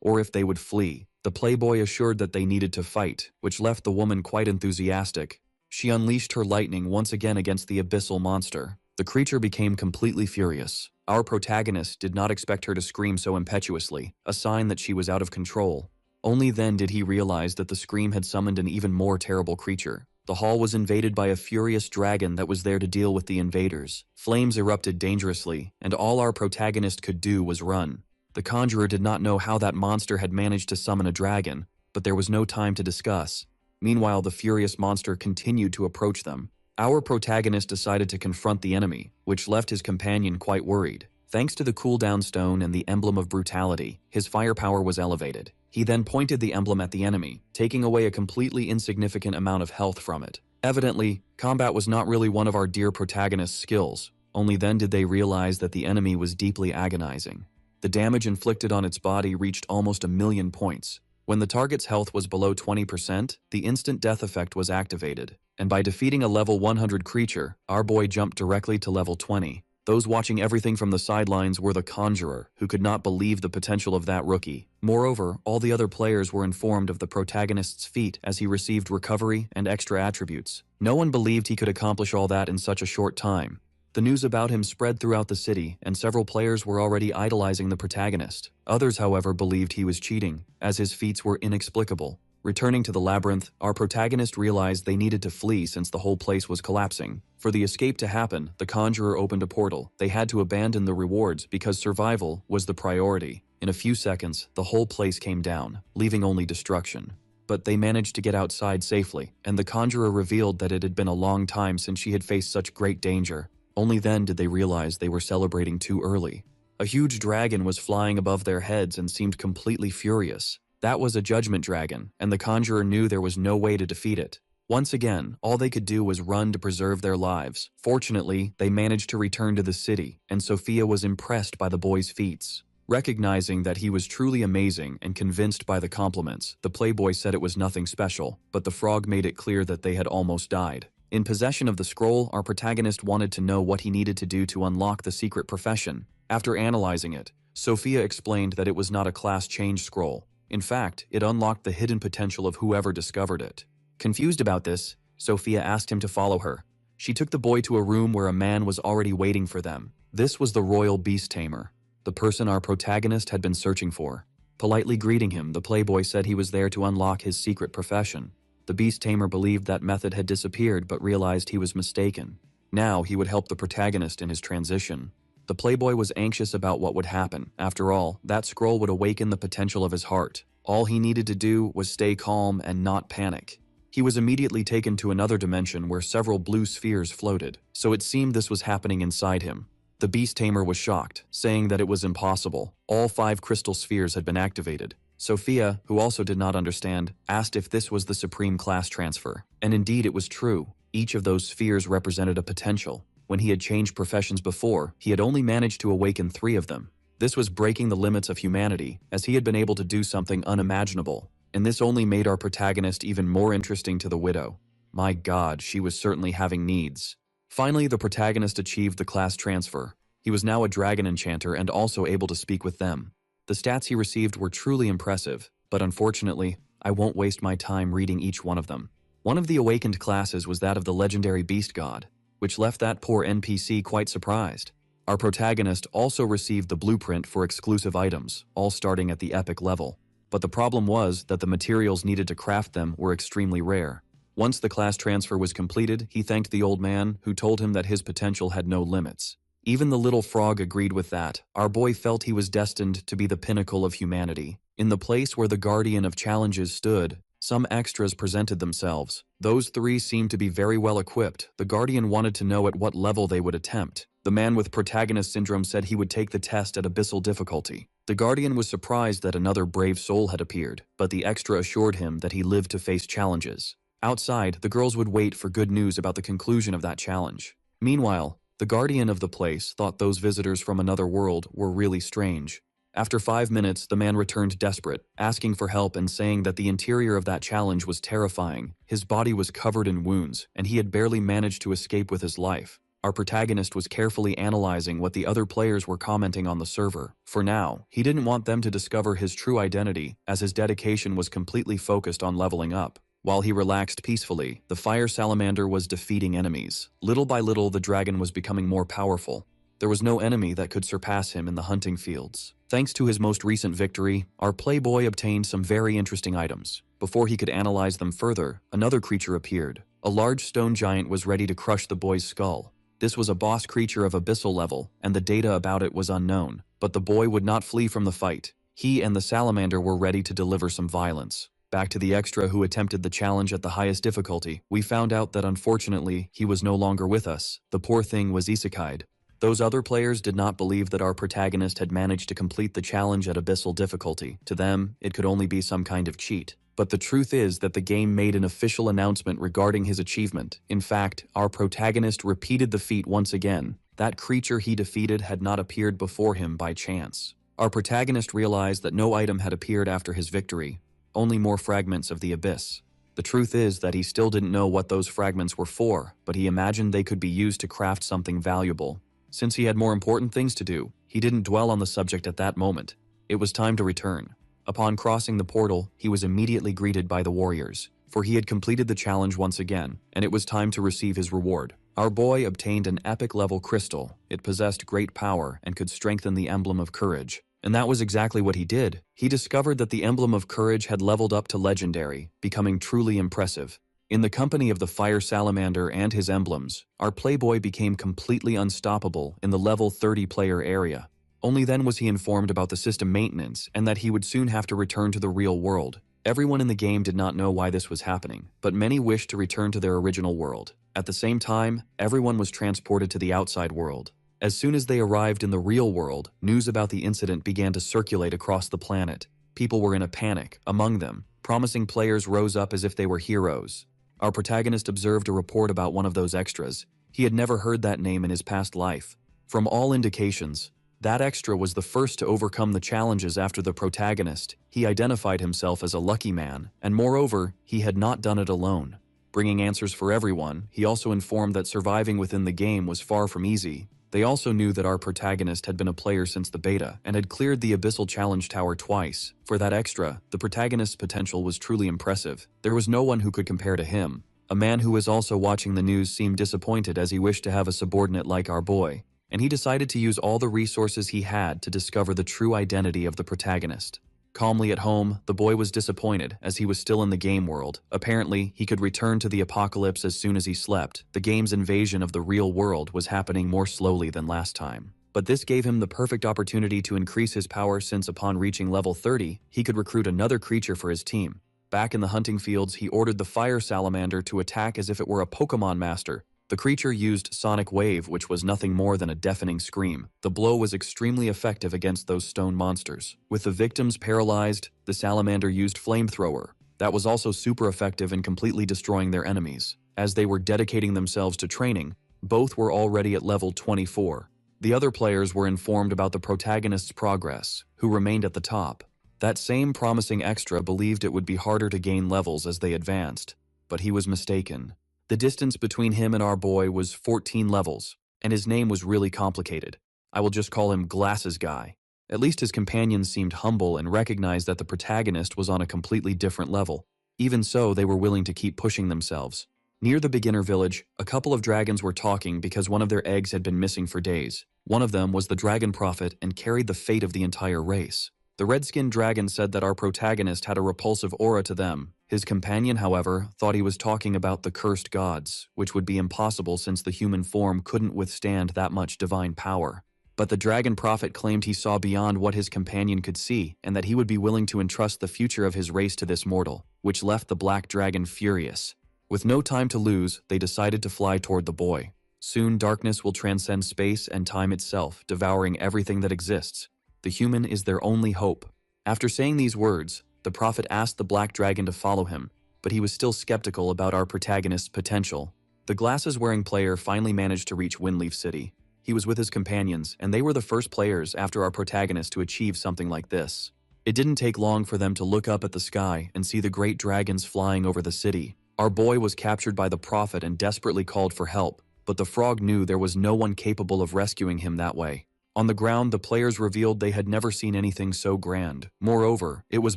or if they would flee. The playboy assured that they needed to fight, which left the woman quite enthusiastic. She unleashed her lightning once again against the abyssal monster. The creature became completely furious. Our protagonist did not expect her to scream so impetuously, a sign that she was out of control. Only then did he realize that the scream had summoned an even more terrible creature. The hall was invaded by a furious dragon that was there to deal with the invaders. Flames erupted dangerously, and all our protagonist could do was run. The conjurer did not know how that monster had managed to summon a dragon, but there was no time to discuss. Meanwhile, the furious monster continued to approach them. Our protagonist decided to confront the enemy, which left his companion quite worried. Thanks to the cooldown stone and the emblem of brutality, his firepower was elevated. He then pointed the emblem at the enemy, taking away a completely insignificant amount of health from it. Evidently, combat was not really one of our dear protagonist's skills. Only then did they realize that the enemy was deeply agonizing. The damage inflicted on its body reached almost 1,000,000 points. When the target's health was below 20%, the instant death effect was activated. And by defeating a level 100 creature, our boy jumped directly to level 20. Those watching everything from the sidelines were the conjurer, who could not believe the potential of that rookie. Moreover, all the other players were informed of the protagonist's feat as he received recovery and extra attributes. No one believed he could accomplish all that in such a short time. The news about him spread throughout the city, and several players were already idolizing the protagonist. Others, however, believed he was cheating, as his feats were inexplicable. Returning to the labyrinth, our protagonist realized they needed to flee since the whole place was collapsing. For the escape to happen, the conjurer opened a portal. They had to abandon the rewards because survival was the priority. In a few seconds, the whole place came down, leaving only destruction. But they managed to get outside safely, and the conjurer revealed that it had been a long time since she had faced such great danger. Only then did they realize they were celebrating too early. A huge dragon was flying above their heads and seemed completely furious. That was a judgment dragon, and the conjurer knew there was no way to defeat it. Once again, all they could do was run to preserve their lives. Fortunately, they managed to return to the city, and Sophia was impressed by the boy's feats. Recognizing that he was truly amazing and convinced by the compliments, the playboy said it was nothing special, but the frog made it clear that they had almost died. In possession of the scroll, our protagonist wanted to know what he needed to do to unlock the secret profession. After analyzing it, Sophia explained that it was not a class change scroll. In fact, it unlocked the hidden potential of whoever discovered it. Confused about this, Sophia asked him to follow her. She took the boy to a room where a man was already waiting for them. This was the royal beast tamer, the person our protagonist had been searching for. Politely greeting him, the playboy said he was there to unlock his secret profession. The beast tamer believed that method had disappeared but realized he was mistaken. Now he would help the protagonist in his transition. The playboy was anxious about what would happen. After all, that scroll would awaken the potential of his heart. All he needed to do was stay calm and not panic. He was immediately taken to another dimension where several blue spheres floated, so it seemed this was happening inside him. The beast tamer was shocked, saying that it was impossible. All 5 crystal spheres had been activated. Sophia, who also did not understand, asked if this was the supreme class transfer. And indeed it was true. Each of those spheres represented a potential. When he had changed professions before, he had only managed to awaken 3 of them. This was breaking the limits of humanity, as he had been able to do something unimaginable. And this only made our protagonist even more interesting to the widow. My God, she was certainly having needs. Finally, the protagonist achieved the class transfer. He was now a dragon enchanter and also able to speak with them. The stats he received were truly impressive, but unfortunately, I won't waste my time reading each one of them. One of the awakened classes was that of the legendary beast god, which left that poor NPC quite surprised. Our protagonist also received the blueprint for exclusive items, all starting at the epic level. But the problem was that the materials needed to craft them were extremely rare. Once the class transfer was completed, he thanked the old man, who told him that his potential had no limits. Even the little frog agreed with that. Our boy felt he was destined to be the pinnacle of humanity. In the place where the guardian of challenges stood, Some extras presented themselves. Those 3 seemed to be very well equipped. The Guardian wanted to know at what level they would attempt. The man with protagonist syndrome said he would take the test at abyssal difficulty. The Guardian was surprised that another brave soul had appeared, but the extra assured him that he lived to face challenges. Outside, the girls would wait for good news about the conclusion of that challenge. Meanwhile, the Guardian of the place thought those visitors from another world were really strange. After 5 minutes, the man returned desperate, asking for help and saying that the interior of that challenge was terrifying. His body was covered in wounds, and he had barely managed to escape with his life. Our protagonist was carefully analyzing what the other players were commenting on the server. For now, he didn't want them to discover his true identity, as his dedication was completely focused on leveling up. While he relaxed peacefully, the fire salamander was defeating enemies. Little by little, the dragon was becoming more powerful. There was no enemy that could surpass him in the hunting fields. Thanks to his most recent victory, our playboy obtained some very interesting items. Before he could analyze them further, another creature appeared. A large stone giant was ready to crush the boy's skull. This was a boss creature of abyssal level, and the data about it was unknown. But the boy would not flee from the fight. He and the salamander were ready to deliver some violence. Back to the extra who attempted the challenge at the highest difficulty, we found out that unfortunately, he was no longer with us. The poor thing was isekai'd. Those other players did not believe that our protagonist had managed to complete the challenge at abyssal difficulty. To them, it could only be some kind of cheat. But the truth is that the game made an official announcement regarding his achievement. In fact, our protagonist repeated the feat once again. That creature he defeated had not appeared before him by chance. Our protagonist realized that no item had appeared after his victory, only more fragments of the abyss. The truth is that he still didn't know what those fragments were for, but he imagined they could be used to craft something valuable. Since he had more important things to do, he didn't dwell on the subject at that moment. It was time to return. Upon crossing the portal, he was immediately greeted by the warriors, for he had completed the challenge once again, and it was time to receive his reward. Our boy obtained an epic-level crystal. It possessed great power and could strengthen the emblem of courage. And that was exactly what he did. He discovered that the emblem of courage had leveled up to legendary, becoming truly impressive. In the company of the fire salamander and his emblems, our playboy became completely unstoppable in the level 30 player area. Only then was he informed about the system maintenance and that he would soon have to return to the real world. Everyone in the game did not know why this was happening, but many wished to return to their original world. At the same time, everyone was transported to the outside world. As soon as they arrived in the real world, news about the incident began to circulate across the planet. People were in a panic. Among them, promising players rose up as if they were heroes. Our protagonist observed a report about one of those extras. He had never heard that name in his past life. From all indications, that extra was the first to overcome the challenges after the protagonist. He identified himself as a lucky man, and moreover, he had not done it alone. Bringing answers for everyone, he also informed that surviving within the game was far from easy. They also knew that our protagonist had been a player since the beta and had cleared the Abyssal Challenge Tower twice. For that extra, the protagonist's potential was truly impressive. There was no one who could compare to him. A man who was also watching the news seemed disappointed as he wished to have a subordinate like our boy, and he decided to use all the resources he had to discover the true identity of the protagonist. Calmly at home, the boy was disappointed as he was still in the game world. Apparently, he could return to the apocalypse as soon as he slept. The game's invasion of the real world was happening more slowly than last time. But this gave him the perfect opportunity to increase his power since upon reaching level 30, he could recruit another creature for his team. Back in the hunting fields, he ordered the fire salamander to attack as if it were a Pokemon master. The creature used Sonic Wave, which was nothing more than a deafening scream. The blow was extremely effective against those stone monsters. With the victims paralyzed, the salamander used Flamethrower. That was also super effective in completely destroying their enemies. As they were dedicating themselves to training, both were already at level 24. The other players were informed about the protagonist's progress, who remained at the top. That same promising extra believed it would be harder to gain levels as they advanced, but he was mistaken. The distance between him and our boy was 14 levels, and his name was really complicated. I will just call him Glasses Guy. At least his companions seemed humble and recognized that the protagonist was on a completely different level. Even so, they were willing to keep pushing themselves. Near the beginner village, a couple of dragons were talking because one of their eggs had been missing for days. One of them was the dragon prophet and carried the fate of the entire race. The red-skinned dragon said that our protagonist had a repulsive aura to them. His companion, however, thought he was talking about the cursed gods, which would be impossible since the human form couldn't withstand that much divine power. But the dragon prophet claimed he saw beyond what his companion could see and that he would be willing to entrust the future of his race to this mortal, which left the black dragon furious. With no time to lose, they decided to fly toward the boy. Soon darkness will transcend space and time itself, devouring everything that exists. The human is their only hope. After saying these words, the prophet asked the black dragon to follow him, but he was still skeptical about our protagonist's potential. The glasses-wearing player finally managed to reach Windleaf City. He was with his companions, and they were the first players after our protagonist to achieve something like this. It didn't take long for them to look up at the sky and see the great dragons flying over the city. Our boy was captured by the prophet and desperately called for help, but the frog knew there was no one capable of rescuing him that way. On the ground, the players revealed they had never seen anything so grand. Moreover, it was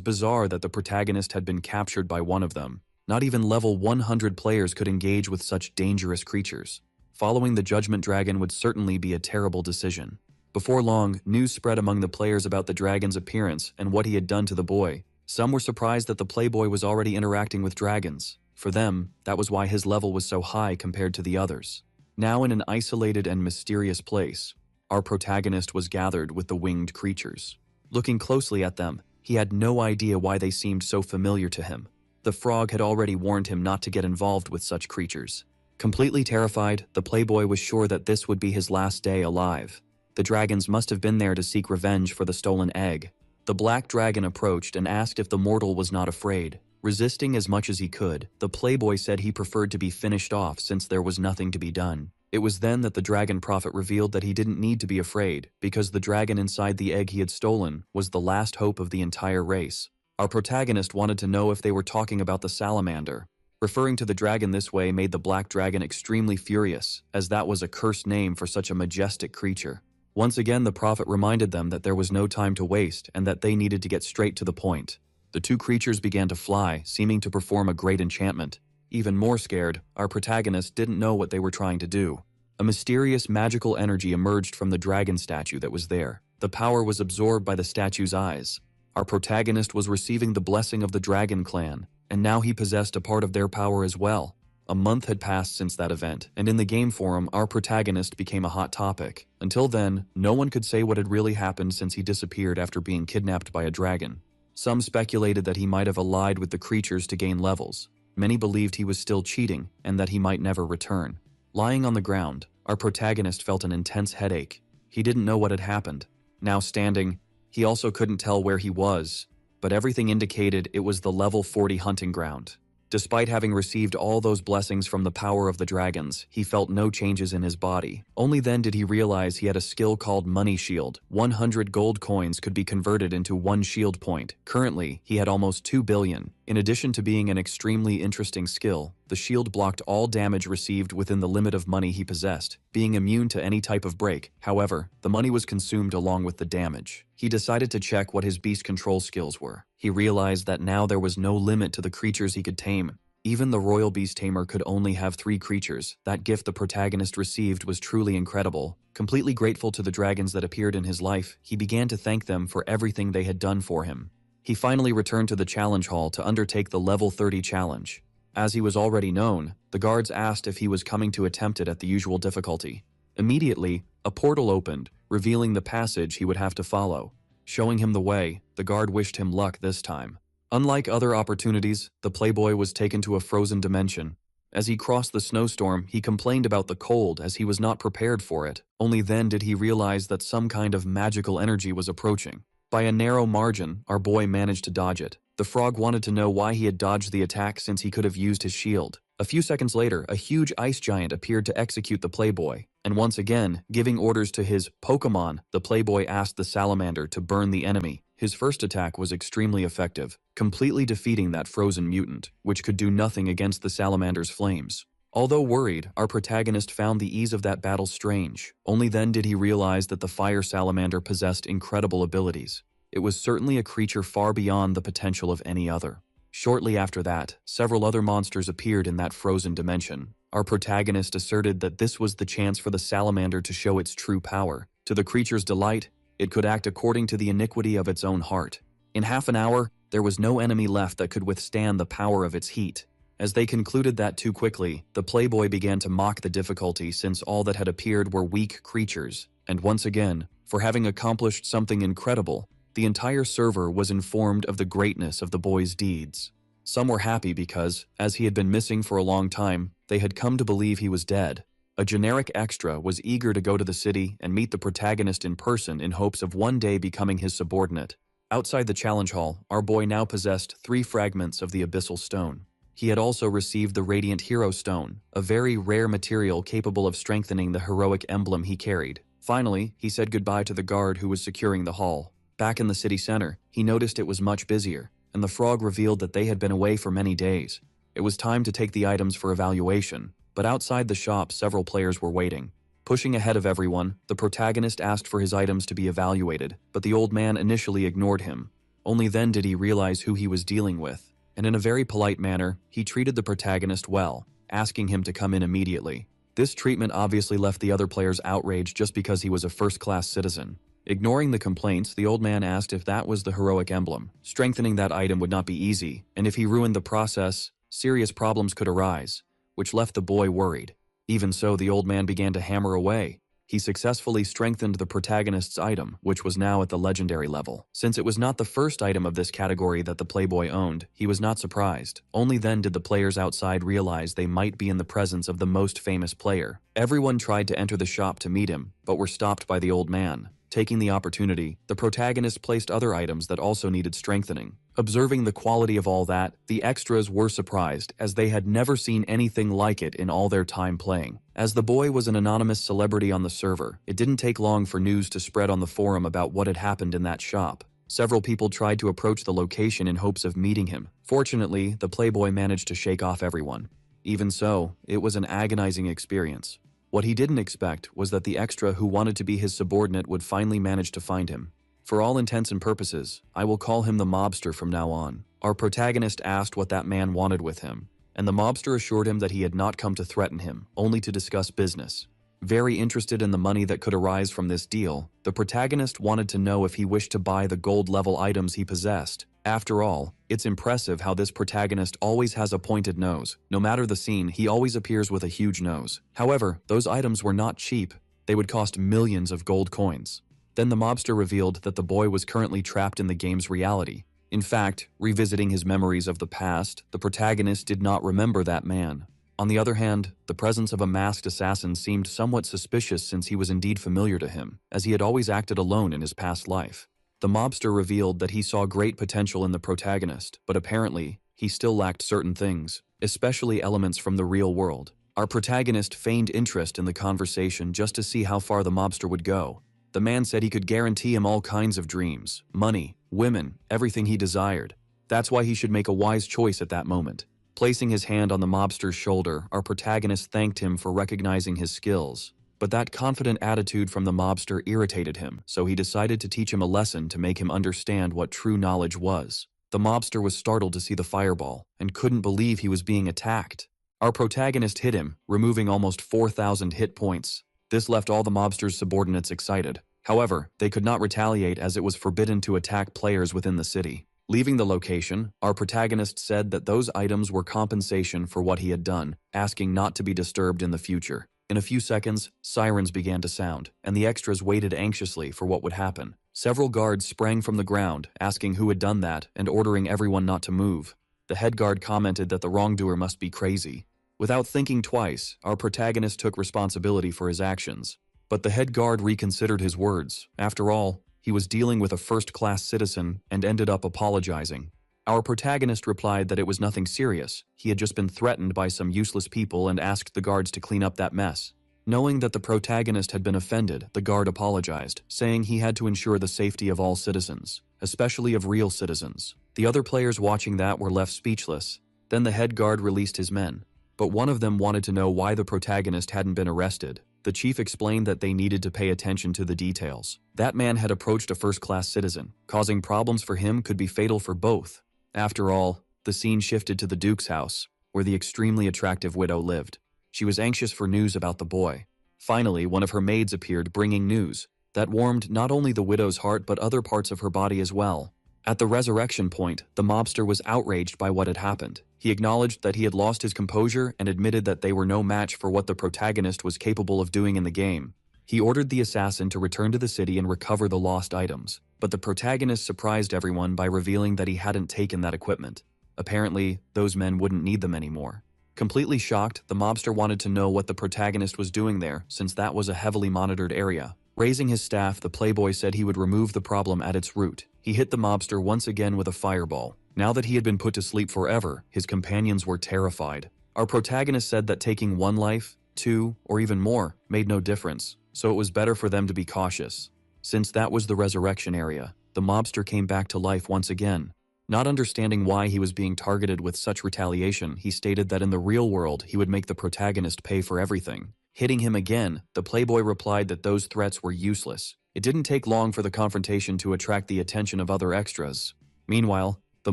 bizarre that the protagonist had been captured by one of them. Not even level 100 players could engage with such dangerous creatures. Following the Judgment Dragon would certainly be a terrible decision. Before long, news spread among the players about the dragon's appearance and what he had done to the boy. Some were surprised that the playboy was already interacting with dragons. For them, that was why his level was so high compared to the others. Now in an isolated and mysterious place, our protagonist was gathered with the winged creatures. Looking closely at them, he had no idea why they seemed so familiar to him. The frog had already warned him not to get involved with such creatures. Completely terrified, the playboy was sure that this would be his last day alive. The dragons must have been there to seek revenge for the stolen egg. The black dragon approached and asked if the mortal was not afraid. Resisting as much as he could, the playboy said he preferred to be finished off since there was nothing to be done. It was then that the dragon prophet revealed that he didn't need to be afraid, because the dragon inside the egg he had stolen was the last hope of the entire race. Our protagonist wanted to know if they were talking about the salamander. Referring to the dragon this way made the black dragon extremely furious, as that was a cursed name for such a majestic creature. Once again, the prophet reminded them that there was no time to waste and that they needed to get straight to the point. The two creatures began to fly, seeming to perform a great enchantment. Even more scared, our protagonist didn't know what they were trying to do. A mysterious magical energy emerged from the dragon statue that was there. The power was absorbed by the statue's eyes. Our protagonist was receiving the blessing of the dragon clan, and now he possessed a part of their power as well. A month had passed since that event, and in the game forum, our protagonist became a hot topic. Until then, no one could say what had really happened since he disappeared after being kidnapped by a dragon. Some speculated that he might have allied with the creatures to gain levels. Many believed he was still cheating, and that he might never return. Lying on the ground, our protagonist felt an intense headache. He didn't know what had happened. Now standing, he also couldn't tell where he was, but everything indicated it was the level 40 hunting ground. Despite having received all those blessings from the power of the dragons, he felt no changes in his body. Only then did he realize he had a skill called Money Shield. 100 gold coins could be converted into 1 shield point. Currently, he had almost 2 billion. In addition to being an extremely interesting skill, the shield blocked all damage received within the limit of money he possessed, being immune to any type of break. However, the money was consumed along with the damage. He decided to check what his beast control skills were. He realized that now there was no limit to the creatures he could tame. Even the royal beast tamer could only have 3 creatures. That gift the protagonist received was truly incredible. Completely grateful to the dragons that appeared in his life, he began to thank them for everything they had done for him. He finally returned to the challenge hall to undertake the level 30 challenge. As he was already known, the guards asked if he was coming to attempt it at the usual difficulty. Immediately, a portal opened, revealing the passage he would have to follow. Showing him the way, the guard wished him luck this time. Unlike other opportunities, the playboy was taken to a frozen dimension. As he crossed the snowstorm, he complained about the cold as he was not prepared for it. Only then did he realize that some kind of magical energy was approaching. By a narrow margin, our boy managed to dodge it. The frog wanted to know why he had dodged the attack since he could have used his shield. A few seconds later, a huge ice giant appeared to execute the playboy. And once again, giving orders to his Pokemon, the playboy asked the salamander to burn the enemy. His first attack was extremely effective, completely defeating that frozen mutant, which could do nothing against the salamander's flames. Although worried, our protagonist found the ease of that battle strange. Only then did he realize that the fire salamander possessed incredible abilities. It was certainly a creature far beyond the potential of any other. Shortly after that, several other monsters appeared in that frozen dimension. Our protagonist asserted that this was the chance for the salamander to show its true power. To the creature's delight, it could act according to the iniquity of its own heart. In half an hour, there was no enemy left that could withstand the power of its heat. As they concluded that too quickly, the playboy began to mock the difficulty since all that had appeared were weak creatures. And once again, For having accomplished something incredible, the entire server was informed of the greatness of the boy's deeds. Some were happy because, as he had been missing for a long time, they had come to believe he was dead. A generic extra was eager to go to the city and meet the protagonist in person in hopes of one day becoming his subordinate. Outside the challenge hall, our boy now possessed 3 fragments of the Abyssal Stone. He had also received the Radiant Hero Stone, a very rare material capable of strengthening the heroic emblem he carried. Finally, he said goodbye to the guard who was securing the hall. Back in the city center, he noticed it was much busier, and the frog revealed that they had been away for many days. It was time to take the items for evaluation, but outside the shop several players were waiting. Pushing ahead of everyone, the protagonist asked for his items to be evaluated, but the old man initially ignored him. Only then did he realize who he was dealing with, and in a very polite manner, he treated the protagonist well, asking him to come in immediately. This treatment obviously left the other players outraged just because he was a first-class citizen. Ignoring the complaints, the old man asked if that was the heroic emblem. Strengthening that item would not be easy, and if he ruined the process, serious problems could arise, which left the boy worried. Even so, the old man began to hammer away. He successfully strengthened the protagonist's item, which was now at the legendary level. Since it was not the first item of this category that the playboy owned, he was not surprised. Only then did the players outside realize they might be in the presence of the most famous player. Everyone tried to enter the shop to meet him, but were stopped by the old man. Taking the opportunity, the protagonist placed other items that also needed strengthening. Observing the quality of all that, the extras were surprised, as they had never seen anything like it in all their time playing. As the boy was an anonymous celebrity on the server, it didn't take long for news to spread on the forum about what had happened in that shop. Several people tried to approach the location in hopes of meeting him. Fortunately, the playboy managed to shake off everyone. Even so, it was an agonizing experience. What he didn't expect was that the extra who wanted to be his subordinate would finally manage to find him. For all intents and purposes, I will call him the mobster from now on. Our protagonist asked what that man wanted with him, and the mobster assured him that he had not come to threaten him, only to discuss business. Very interested in the money that could arise from this deal, the protagonist wanted to know if he wished to buy the gold-level items he possessed. After all, it's impressive how this protagonist always has a pointed nose. No matter the scene, he always appears with a huge nose. However, those items were not cheap. They would cost millions of gold coins. Then the mobster revealed that the boy was currently trapped in the game's reality. In fact, revisiting his memories of the past, the protagonist did not remember that man. On the other hand, the presence of a masked assassin seemed somewhat suspicious since he was indeed familiar to him, as he had always acted alone in his past life. The mobster revealed that he saw great potential in the protagonist, but apparently, he still lacked certain things, especially elements from the real world. Our protagonist feigned interest in the conversation just to see how far the mobster would go. The man said he could guarantee him all kinds of dreams, money, women, everything he desired. That's why he should make a wise choice at that moment. Placing his hand on the mobster's shoulder, our protagonist thanked him for recognizing his skills. But that confident attitude from the mobster irritated him, so he decided to teach him a lesson to make him understand what true knowledge was. The mobster was startled to see the fireball, and couldn't believe he was being attacked. Our protagonist hit him, removing almost 4,000 hit points. This left all the mobster's subordinates excited. However, they could not retaliate as it was forbidden to attack players within the city. Leaving the location, our protagonist said that those items were compensation for what he had done, asking not to be disturbed in the future. In a few seconds, sirens began to sound, and the extras waited anxiously for what would happen. Several guards sprang from the ground, asking who had done that and ordering everyone not to move. The head guard commented that the wrongdoer must be crazy. Without thinking twice, our protagonist took responsibility for his actions. But the head guard reconsidered his words. After all, he was dealing with a first-class citizen and ended up apologizing. Our protagonist replied that it was nothing serious. He had just been threatened by some useless people and asked the guards to clean up that mess. Knowing that the protagonist had been offended, the guard apologized, saying he had to ensure the safety of all citizens, especially of real citizens. The other players watching that were left speechless. Then the head guard released his men. But one of them wanted to know why the protagonist hadn't been arrested. The chief explained that they needed to pay attention to the details. That man had approached a first-class citizen. Causing problems for him could be fatal for both. After all, the scene shifted to the Duke's house, where the extremely attractive widow lived. She was anxious for news about the boy. Finally, one of her maids appeared bringing news that warmed not only the widow's heart but other parts of her body as well. At the resurrection point, the mobster was outraged by what had happened. He acknowledged that he had lost his composure and admitted that they were no match for what the protagonist was capable of doing in the game. He ordered the assassin to return to the city and recover the lost items, but the protagonist surprised everyone by revealing that he hadn't taken that equipment. Apparently, those men wouldn't need them anymore. Completely shocked, the mobster wanted to know what the protagonist was doing there, since that was a heavily monitored area. Raising his staff, the playboy said he would remove the problem at its root. He hit the mobster once again with a fireball. Now that he had been put to sleep forever, his companions were terrified. Our protagonist said that taking one life, two, or even more, made no difference, so it was better for them to be cautious. Since that was the resurrection area, the mobster came back to life once again. Not understanding why he was being targeted with such retaliation, he stated that in the real world he would make the protagonist pay for everything. Hitting him again, the playboy replied that those threats were useless. It didn't take long for the confrontation to attract the attention of other extras. Meanwhile, the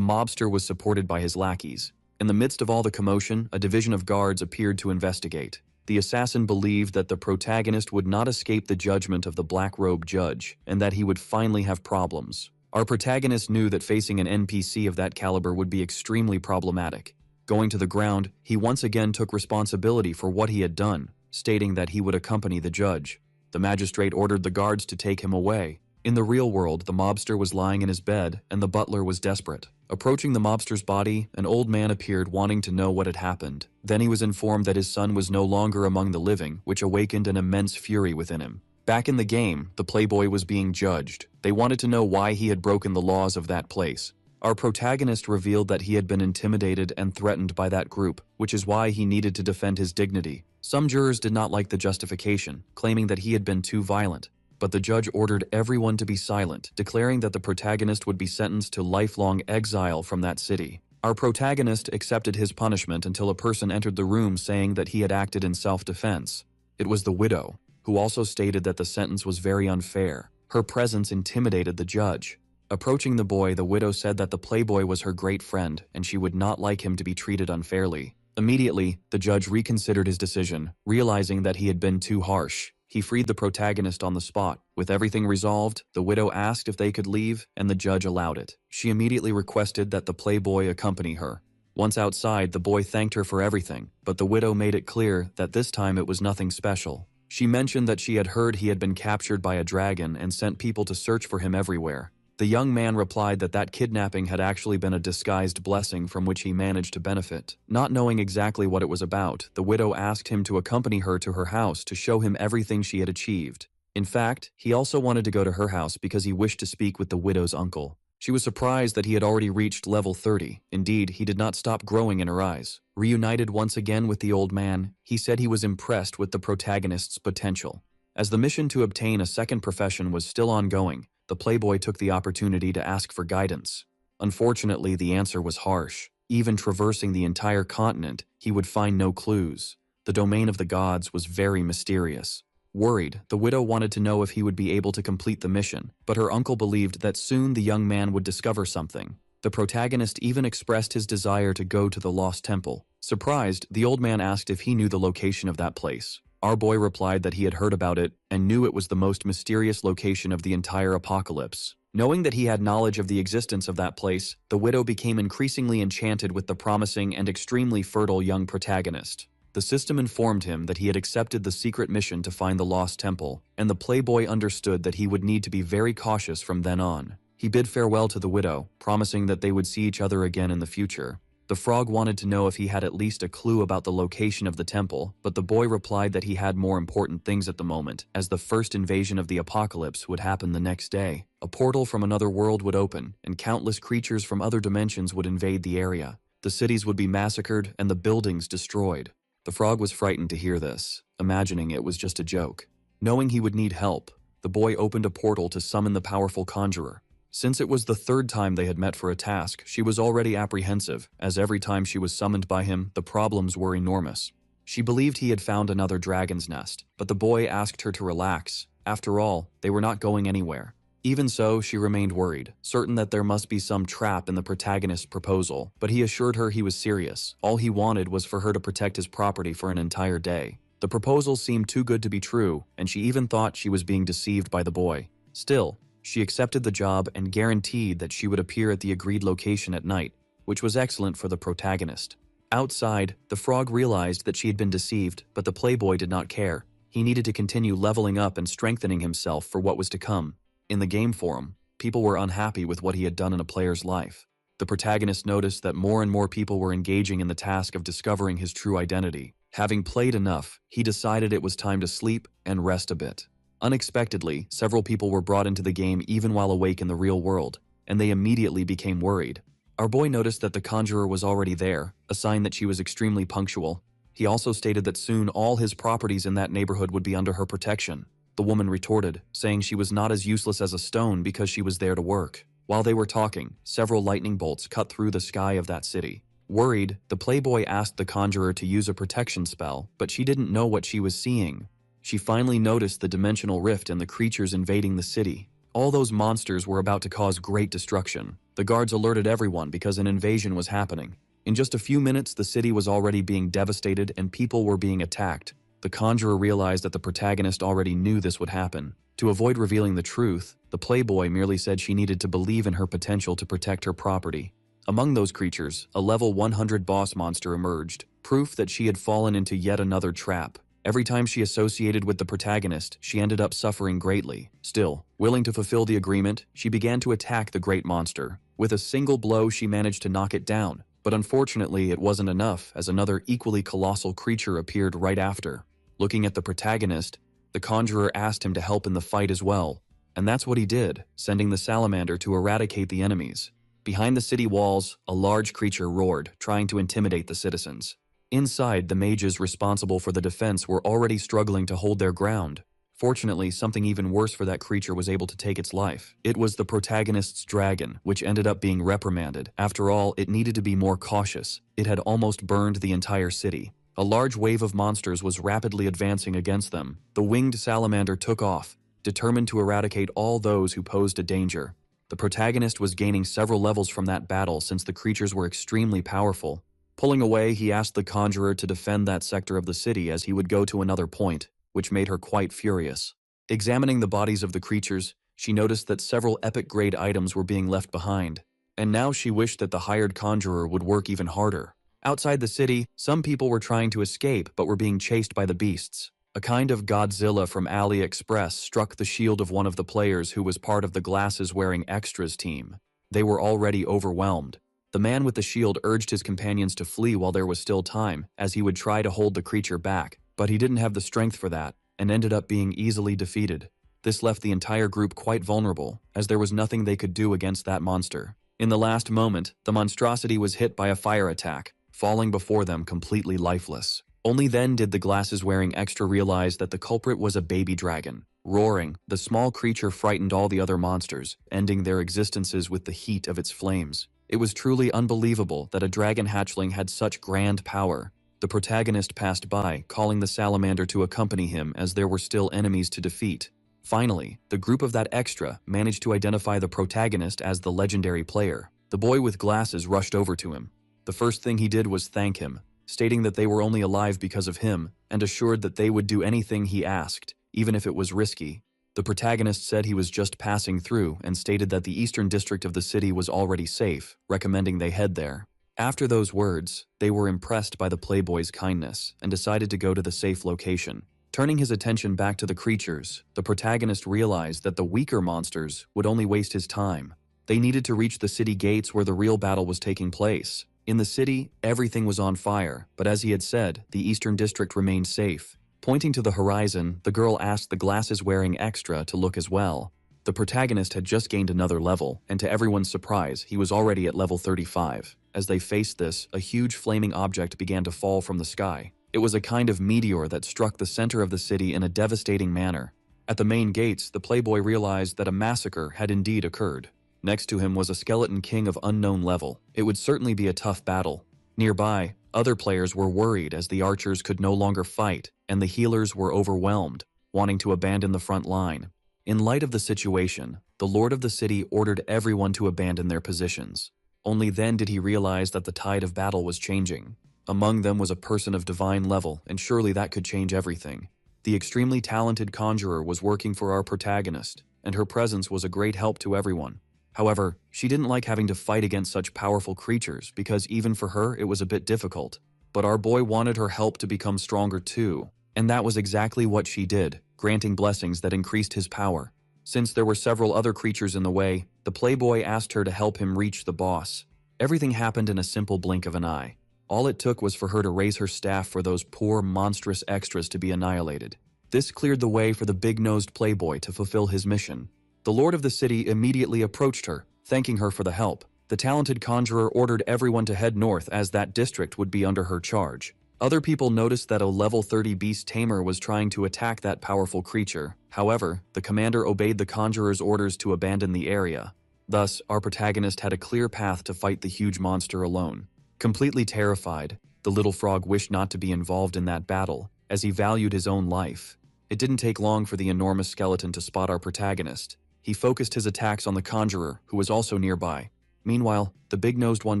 mobster was supported by his lackeys. In the midst of all the commotion, a division of guards appeared to investigate. The assassin believed that the protagonist would not escape the judgment of the black-robed judge, and that he would finally have problems. Our protagonist knew that facing an NPC of that caliber would be extremely problematic. Going to the ground, he once again took responsibility for what he had done, stating that he would accompany the judge. The magistrate ordered the guards to take him away. In the real world, the mobster was lying in his bed, and the butler was desperate. Approaching the mobster's body, an old man appeared wanting to know what had happened. Then he was informed that his son was no longer among the living, which awakened an immense fury within him. Back in the game, the playboy was being judged. They wanted to know why he had broken the laws of that place. Our protagonist revealed that he had been intimidated and threatened by that group, which is why he needed to defend his dignity. Some jurors did not like the justification, claiming that he had been too violent. But the judge ordered everyone to be silent, declaring that the protagonist would be sentenced to lifelong exile from that city. Our protagonist accepted his punishment until a person entered the room saying that he had acted in self-defense. It was the widow, who also stated that the sentence was very unfair. Her presence intimidated the judge. Approaching the boy, the widow said that the playboy was her great friend and she would not like him to be treated unfairly. Immediately, the judge reconsidered his decision, realizing that he had been too harsh. He freed the protagonist on the spot. With everything resolved, the widow asked if they could leave, and the judge allowed it. She immediately requested that the playboy accompany her. Once outside, the boy thanked her for everything, but the widow made it clear that this time it was nothing special. She mentioned that she had heard he had been captured by a dragon and sent people to search for him everywhere. The young man replied that that kidnapping had actually been a disguised blessing from which he managed to benefit. Not knowing exactly what it was about, the widow asked him to accompany her to her house to show him everything she had achieved. In fact, he also wanted to go to her house because he wished to speak with the widow's uncle. She was surprised that he had already reached level 30. Indeed, he did not stop growing in her eyes. Reunited once again with the old man, he said he was impressed with the protagonist's potential. As the mission to obtain a second profession was still ongoing, the playboy took the opportunity to ask for guidance. Unfortunately, the answer was harsh. Even traversing the entire continent, he would find no clues. The domain of the gods was very mysterious. Worried, the widow wanted to know if he would be able to complete the mission, but her uncle believed that soon the young man would discover something. The protagonist even expressed his desire to go to the Lost Temple. Surprised, the old man asked if he knew the location of that place. Our boy replied that he had heard about it and knew it was the most mysterious location of the entire apocalypse. Knowing that he had knowledge of the existence of that place, the widow became increasingly enchanted with the promising and extremely fertile young protagonist. The system informed him that he had accepted the secret mission to find the Lost Temple, and the playboy understood that he would need to be very cautious from then on. He bid farewell to the widow, promising that they would see each other again in the future. The frog wanted to know if he had at least a clue about the location of the temple, but the boy replied that he had more important things at the moment, as the first invasion of the apocalypse would happen the next day. A portal from another world would open, and countless creatures from other dimensions would invade the area. The cities would be massacred and the buildings destroyed. The frog was frightened to hear this, imagining it was just a joke. Knowing he would need help, the boy opened a portal to summon the powerful conjurer. Since it was the third time they had met for a task, she was already apprehensive, as every time she was summoned by him, the problems were enormous. She believed he had found another dragon's nest, but the boy asked her to relax. After all, they were not going anywhere. Even so, she remained worried, certain that there must be some trap in the protagonist's proposal, but he assured her he was serious. All he wanted was for her to protect his property for an entire day. The proposal seemed too good to be true, and she even thought she was being deceived by the boy. Still, she accepted the job and guaranteed that she would appear at the agreed location at night, which was excellent for the protagonist. Outside, the frog realized that she had been deceived, but the playboy did not care. He needed to continue leveling up and strengthening himself for what was to come. In the game forum, people were unhappy with what he had done in a player's life. The protagonist noticed that more and more people were engaging in the task of discovering his true identity. Having played enough, he decided it was time to sleep and rest a bit. Unexpectedly, several people were brought into the game even while awake in the real world, and they immediately became worried. Our boy noticed that the conjurer was already there, a sign that she was extremely punctual. He also stated that soon all his properties in that neighborhood would be under her protection. The woman retorted, saying she was not as useless as a stone because she was there to work. While they were talking, several lightning bolts cut through the sky of that city. Worried, the playboy asked the conjurer to use a protection spell, but she didn't know what she was seeing. She finally noticed the dimensional rift and the creatures invading the city. All those monsters were about to cause great destruction. The guards alerted everyone because an invasion was happening. In just a few minutes, the city was already being devastated and people were being attacked. The conjurer realized that the protagonist already knew this would happen. To avoid revealing the truth, the playboy merely said she needed to believe in her potential to protect her property. Among those creatures, a level 100 boss monster emerged, proof that she had fallen into yet another trap. Every time she associated with the protagonist, she ended up suffering greatly. Still, willing to fulfill the agreement, she began to attack the great monster. With a single blow, she managed to knock it down, but unfortunately it wasn't enough as another equally colossal creature appeared right after. Looking at the protagonist, the conjurer asked him to help in the fight as well, and that's what he did, sending the salamander to eradicate the enemies. Behind the city walls, a large creature roared, trying to intimidate the citizens. Inside, the mages responsible for the defense were already struggling to hold their ground. Fortunately, something even worse for that creature was able to take its life. It was the protagonist's dragon, which ended up being reprimanded. After all, it needed to be more cautious. It had almost burned the entire city. A large wave of monsters was rapidly advancing against them. The winged salamander took off, determined to eradicate all those who posed a danger. The protagonist was gaining several levels from that battle since the creatures were extremely powerful. Pulling away, he asked the conjurer to defend that sector of the city as he would go to another point, which made her quite furious. Examining the bodies of the creatures, she noticed that several epic-grade items were being left behind, and now she wished that the hired conjurer would work even harder. Outside the city, some people were trying to escape but were being chased by the beasts. A kind of Godzilla from AliExpress struck the shield of one of the players who was part of the glasses-wearing extras team. They were already overwhelmed. The man with the shield urged his companions to flee while there was still time, as he would try to hold the creature back, but he didn't have the strength for that, and ended up being easily defeated. This left the entire group quite vulnerable, as there was nothing they could do against that monster. In the last moment, the monstrosity was hit by a fire attack, falling before them completely lifeless. Only then did the glasses-wearing extra realize that the culprit was a baby dragon. Roaring, the small creature frightened all the other monsters, ending their existences with the heat of its flames. It was truly unbelievable that a dragon hatchling had such grand power. The protagonist passed by, calling the salamander to accompany him as there were still enemies to defeat. Finally, the group of that extra managed to identify the protagonist as the legendary player. The boy with glasses rushed over to him. The first thing he did was thank him, stating that they were only alive because of him, and assured that they would do anything he asked, even if it was risky. The protagonist said he was just passing through and stated that the eastern district of the city was already safe, recommending they head there. After those words, they were impressed by the playboy's kindness and decided to go to the safe location. Turning his attention back to the creatures, the protagonist realized that the weaker monsters would only waste his time. They needed to reach the city gates where the real battle was taking place. In the city, everything was on fire, but as he had said, the eastern district remained safe. Pointing to the horizon, the girl asked the glasses-wearing extra to look as well. The protagonist had just gained another level, and to everyone's surprise, he was already at level 35. As they faced this, a huge flaming object began to fall from the sky. It was a kind of meteor that struck the center of the city in a devastating manner. At the main gates, the playboy realized that a massacre had indeed occurred. Next to him was a skeleton king of unknown level. It would certainly be a tough battle. Nearby, other players were worried as the archers could no longer fight, and the healers were overwhelmed, wanting to abandon the front line. In light of the situation, the lord of the city ordered everyone to abandon their positions. Only then did he realize that the tide of battle was changing. Among them was a person of divine level, and surely that could change everything. The extremely talented conjurer was working for our protagonist, and her presence was a great help to everyone. However, she didn't like having to fight against such powerful creatures because even for her it was a bit difficult. But our boy wanted her help to become stronger too. And that was exactly what she did, granting blessings that increased his power. Since there were several other creatures in the way, the playboy asked her to help him reach the boss. Everything happened in a simple blink of an eye. All it took was for her to raise her staff for those poor, monstrous extras to be annihilated. This cleared the way for the big-nosed playboy to fulfill his mission. The lord of the city immediately approached her, thanking her for the help. The talented conjurer ordered everyone to head north as that district would be under her charge. Other people noticed that a level 30 beast Tamer was trying to attack that powerful creature. However, the commander obeyed the conjurer's orders to abandon the area. Thus, our protagonist had a clear path to fight the huge monster alone. Completely terrified, the little frog wished not to be involved in that battle, as he valued his own life. It didn't take long for the enormous skeleton to spot our protagonist. He focused his attacks on the conjurer, who was also nearby. Meanwhile, the big-nosed one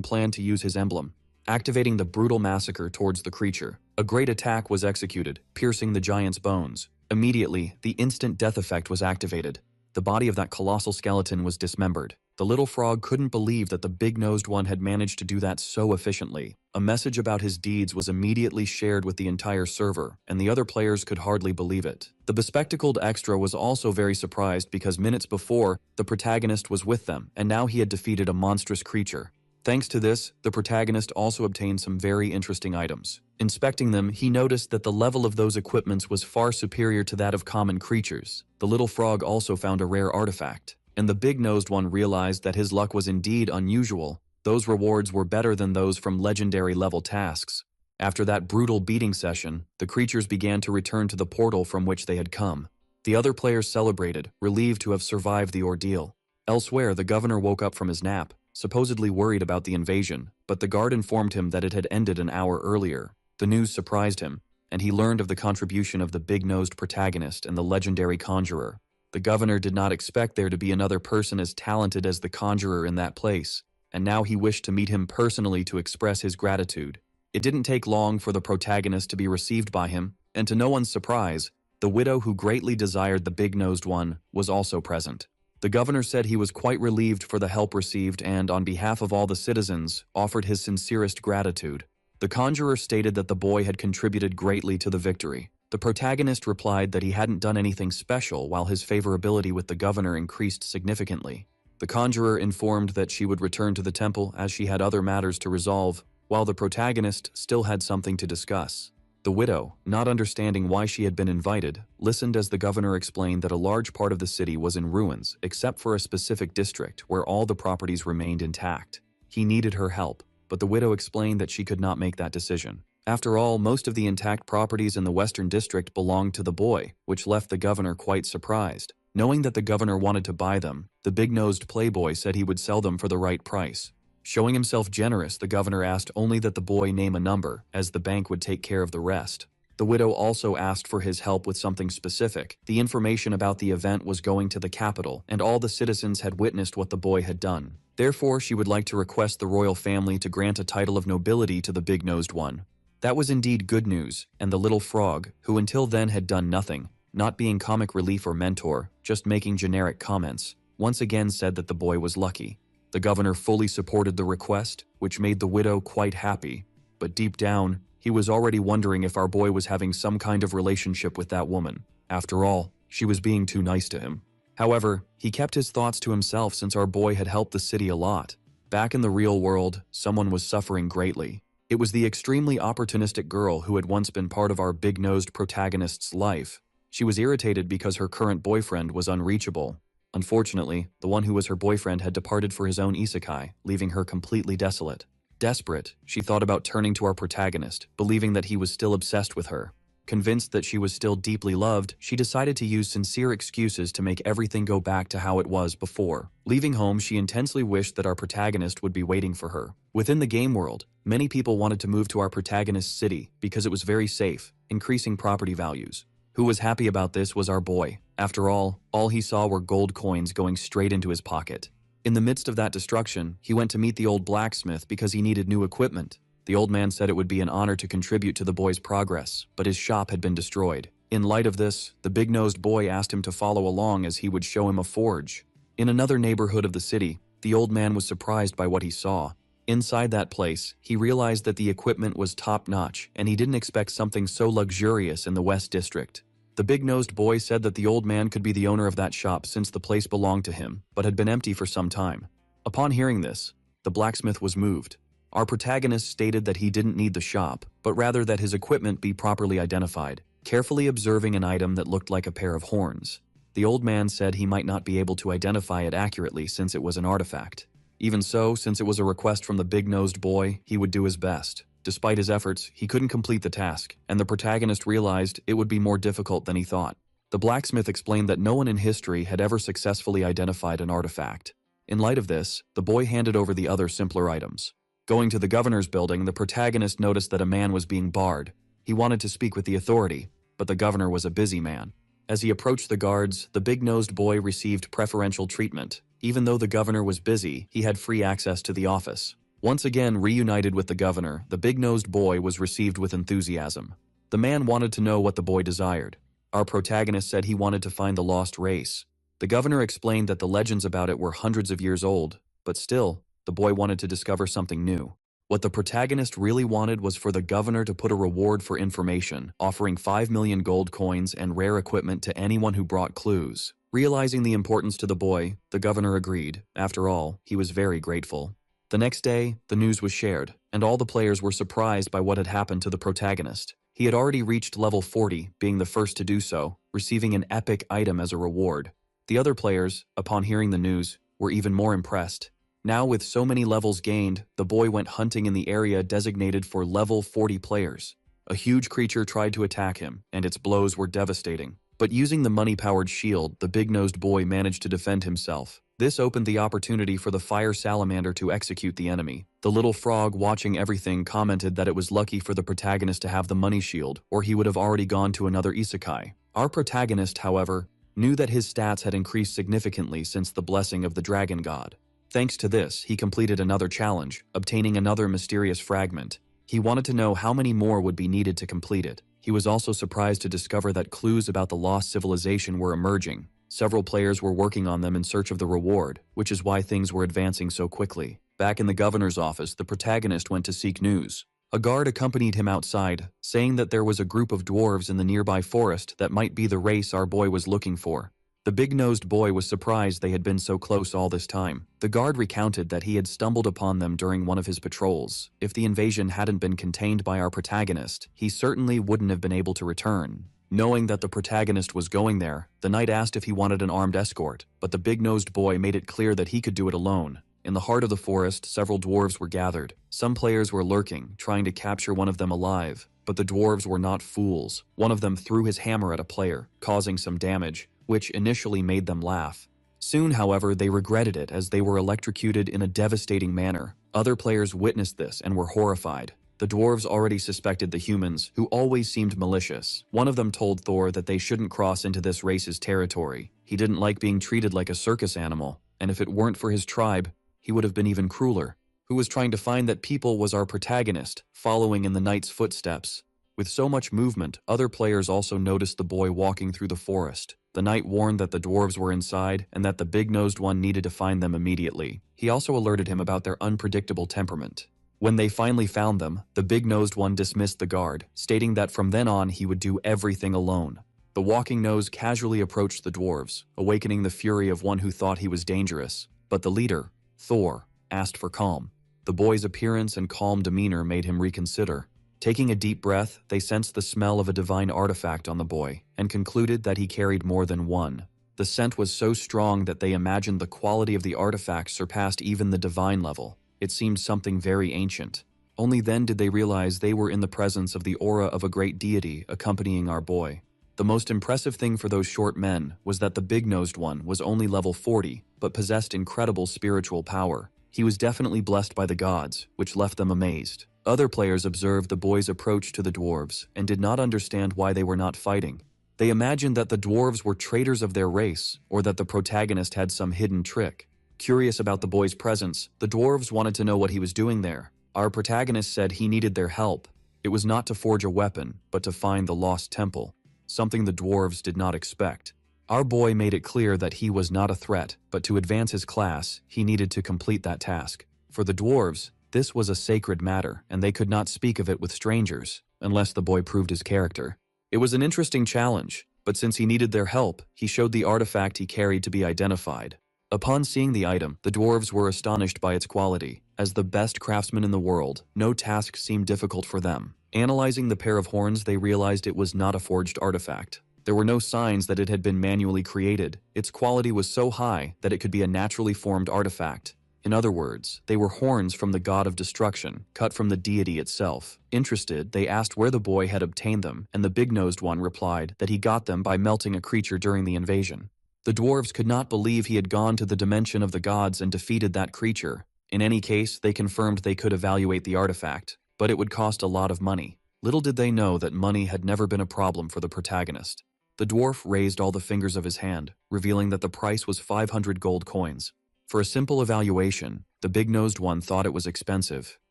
planned to use his emblem, activating the brutal massacre towards the creature. A great attack was executed, piercing the giant's bones. Immediately, the instant death effect was activated. The body of that colossal skeleton was dismembered. The little frog couldn't believe that the big-nosed one had managed to do that so efficiently. A message about his deeds was immediately shared with the entire server, and the other players could hardly believe it. The bespectacled extra was also very surprised because minutes before, the protagonist was with them, and now he had defeated a monstrous creature. Thanks to this, the protagonist also obtained some very interesting items. Inspecting them, he noticed that the level of those equipments was far superior to that of common creatures. The little frog also found a rare artifact, and the big-nosed one realized that his luck was indeed unusual. Those rewards were better than those from legendary-level tasks. After that brutal beating session, the creatures began to return to the portal from which they had come. The other players celebrated, relieved to have survived the ordeal. Elsewhere, the governor woke up from his nap, supposedly worried about the invasion, but the guard informed him that it had ended an hour earlier. The news surprised him, and he learned of the contribution of the big-nosed protagonist and the legendary conjurer. The governor did not expect there to be another person as talented as the conjurer in that place, and now he wished to meet him personally to express his gratitude. It didn't take long for the protagonist to be received by him, and to no one's surprise, the widow who greatly desired the big-nosed one was also present. The governor said he was quite relieved for the help received and, on behalf of all the citizens, offered his sincerest gratitude. The conjurer stated that the boy had contributed greatly to the victory. The protagonist replied that he hadn't done anything special while his favorability with the governor increased significantly. The conjurer informed that she would return to the temple as she had other matters to resolve, while the protagonist still had something to discuss. The widow, not understanding why she had been invited, listened as the governor explained that a large part of the city was in ruins, except for a specific district where all the properties remained intact. He needed her help, but the widow explained that she could not make that decision. After all, most of the intact properties in the western district belonged to the boy, which left the governor quite surprised. Knowing that the governor wanted to buy them, the big-nosed playboy said he would sell them for the right price. Showing himself generous, the governor asked only that the boy name a number, as the bank would take care of the rest. The widow also asked for his help with something specific. The information about the event was going to the capital, and all the citizens had witnessed what the boy had done. Therefore, she would like to request the royal family to grant a title of nobility to the big-nosed one. That was indeed good news, and the little frog, who until then had done nothing, not being comic relief or mentor, just making generic comments, once again said that the boy was lucky. The governor fully supported the request, which made the widow quite happy, but deep down, he was already wondering if our boy was having some kind of relationship with that woman. After all, she was being too nice to him. However, he kept his thoughts to himself since our boy had helped the city a lot. Back in the real world, someone was suffering greatly. It was the extremely opportunistic girl who had once been part of our big-nosed protagonist's life. She was irritated because her current boyfriend was unreachable. Unfortunately, the one who was her boyfriend had departed for his own isekai, leaving her completely desolate. Desperate, she thought about turning to our protagonist, believing that he was still obsessed with her. Convinced that she was still deeply loved, she decided to use sincere excuses to make everything go back to how it was before. Leaving home, she intensely wished that our protagonist would be waiting for her. Within the game world, many people wanted to move to our protagonist's city because it was very safe, increasing property values. Who was happy about this was our boy. After all he saw were gold coins going straight into his pocket. In the midst of that destruction, he went to meet the old blacksmith because he needed new equipment. The old man said it would be an honor to contribute to the boy's progress, but his shop had been destroyed. In light of this, the big-nosed boy asked him to follow along as he would show him a forge. In another neighborhood of the city, the old man was surprised by what he saw. Inside that place, he realized that the equipment was top-notch, and he didn't expect something so luxurious in the West District. The big-nosed boy said that the old man could be the owner of that shop since the place belonged to him, but had been empty for some time. Upon hearing this, the blacksmith was moved. Our protagonist stated that he didn't need the shop, but rather that his equipment be properly identified, carefully observing an item that looked like a pair of horns. The old man said he might not be able to identify it accurately since it was an artifact. Even so, since it was a request from the big-nosed boy, he would do his best. Despite his efforts, he couldn't complete the task, and the protagonist realized it would be more difficult than he thought. The blacksmith explained that no one in history had ever successfully identified an artifact. In light of this, the boy handed over the other simpler items. Going to the governor's building, the protagonist noticed that a man was being barred. He wanted to speak with the authority, but the governor was a busy man. As he approached the guards, the big-nosed boy received preferential treatment. Even though the governor was busy, he had free access to the office. Once again reunited with the governor, the big-nosed boy was received with enthusiasm. The man wanted to know what the boy desired. Our protagonist said he wanted to find the lost race. The governor explained that the legends about it were hundreds of years old, but still, the boy wanted to discover something new. What the protagonist really wanted was for the governor to put a reward for information, offering 5 million gold coins and rare equipment to anyone who brought clues. Realizing the importance to the boy, the governor agreed. After all, he was very grateful. The next day, the news was shared, and all the players were surprised by what had happened to the protagonist. He had already reached level 40, being the first to do so, receiving an epic item as a reward. The other players, upon hearing the news, were even more impressed. Now with so many levels gained, the boy went hunting in the area designated for level 40 players. A huge creature tried to attack him, and its blows were devastating. But using the money-powered shield, the big-nosed boy managed to defend himself. This opened the opportunity for the fire salamander to execute the enemy. The little frog watching everything commented that it was lucky for the protagonist to have the money shield, or he would have already gone to another isekai. Our protagonist, however, knew that his stats had increased significantly since the blessing of the dragon god. Thanks to this, he completed another challenge, obtaining another mysterious fragment. He wanted to know how many more would be needed to complete it. He was also surprised to discover that clues about the lost civilization were emerging. Several players were working on them in search of the reward, which is why things were advancing so quickly. Back in the governor's office, the protagonist went to seek news. A guard accompanied him outside, saying that there was a group of dwarves in the nearby forest that might be the race our boy was looking for. The big-nosed boy was surprised they had been so close all this time. The guard recounted that he had stumbled upon them during one of his patrols. If the invasion hadn't been contained by our protagonist, he certainly wouldn't have been able to return. Knowing that the protagonist was going there, the knight asked if he wanted an armed escort, but the big-nosed boy made it clear that he could do it alone. In the heart of the forest, several dwarves were gathered. Some players were lurking, trying to capture one of them alive, but the dwarves were not fools. One of them threw his hammer at a player, causing some damage, which initially made them laugh. Soon, however, they regretted it as they were electrocuted in a devastating manner. Other players witnessed this and were horrified. The dwarves already suspected the humans, who always seemed malicious. One of them told Thor that they shouldn't cross into this race's territory. He didn't like being treated like a circus animal, and if it weren't for his tribe, he would have been even crueler. Who was trying to find that people was our protagonist, following in the knight's footsteps. With so much movement, other players also noticed the boy walking through the forest. The knight warned that the dwarves were inside and that the big-nosed one needed to find them immediately. He also alerted him about their unpredictable temperament. When they finally found them, the big-nosed one dismissed the guard, stating that from then on he would do everything alone. The walking nose casually approached the dwarves, awakening the fury of one who thought he was dangerous. But the leader, Thor, asked for calm. The boy's appearance and calm demeanor made him reconsider. Taking a deep breath, they sensed the smell of a divine artifact on the boy, and concluded that he carried more than one. The scent was so strong that they imagined the quality of the artifact surpassed even the divine level. It seemed something very ancient. Only then did they realize they were in the presence of the aura of a great deity accompanying our boy. The most impressive thing for those short men was that the big-nosed one was only level 40, but possessed incredible spiritual power. He was definitely blessed by the gods, which left them amazed. Other players observed the boy's approach to the dwarves and did not understand why they were not fighting. They imagined that the dwarves were traitors of their race, or that the protagonist had some hidden trick. Curious about the boy's presence, the dwarves wanted to know what he was doing there. Our protagonist said he needed their help. It was not to forge a weapon, but to find the lost temple, something the dwarves did not expect. Our boy made it clear that he was not a threat, but to advance his class, he needed to complete that task. For the dwarves, This was a sacred matter, and they could not speak of it with strangers, unless the boy proved his character. It was an interesting challenge, but since he needed their help, he showed the artifact he carried to be identified. Upon seeing the item, the dwarves were astonished by its quality. As the best craftsmen in the world, no task seemed difficult for them. Analyzing the pair of horns, they realized it was not a forged artifact. There were no signs that it had been manually created. Its quality was so high that it could be a naturally formed artifact. In other words, they were horns from the god of destruction, cut from the deity itself. Interested, they asked where the boy had obtained them, and the big-nosed one replied that he got them by melting a creature during the invasion. The dwarves could not believe he had gone to the dimension of the gods and defeated that creature. In any case, they confirmed they could evaluate the artifact, but it would cost a lot of money. Little did they know that money had never been a problem for the protagonist. The dwarf raised all the fingers of his hand, revealing that the price was 500 gold coins. For a simple evaluation, the big-nosed one thought it was expensive.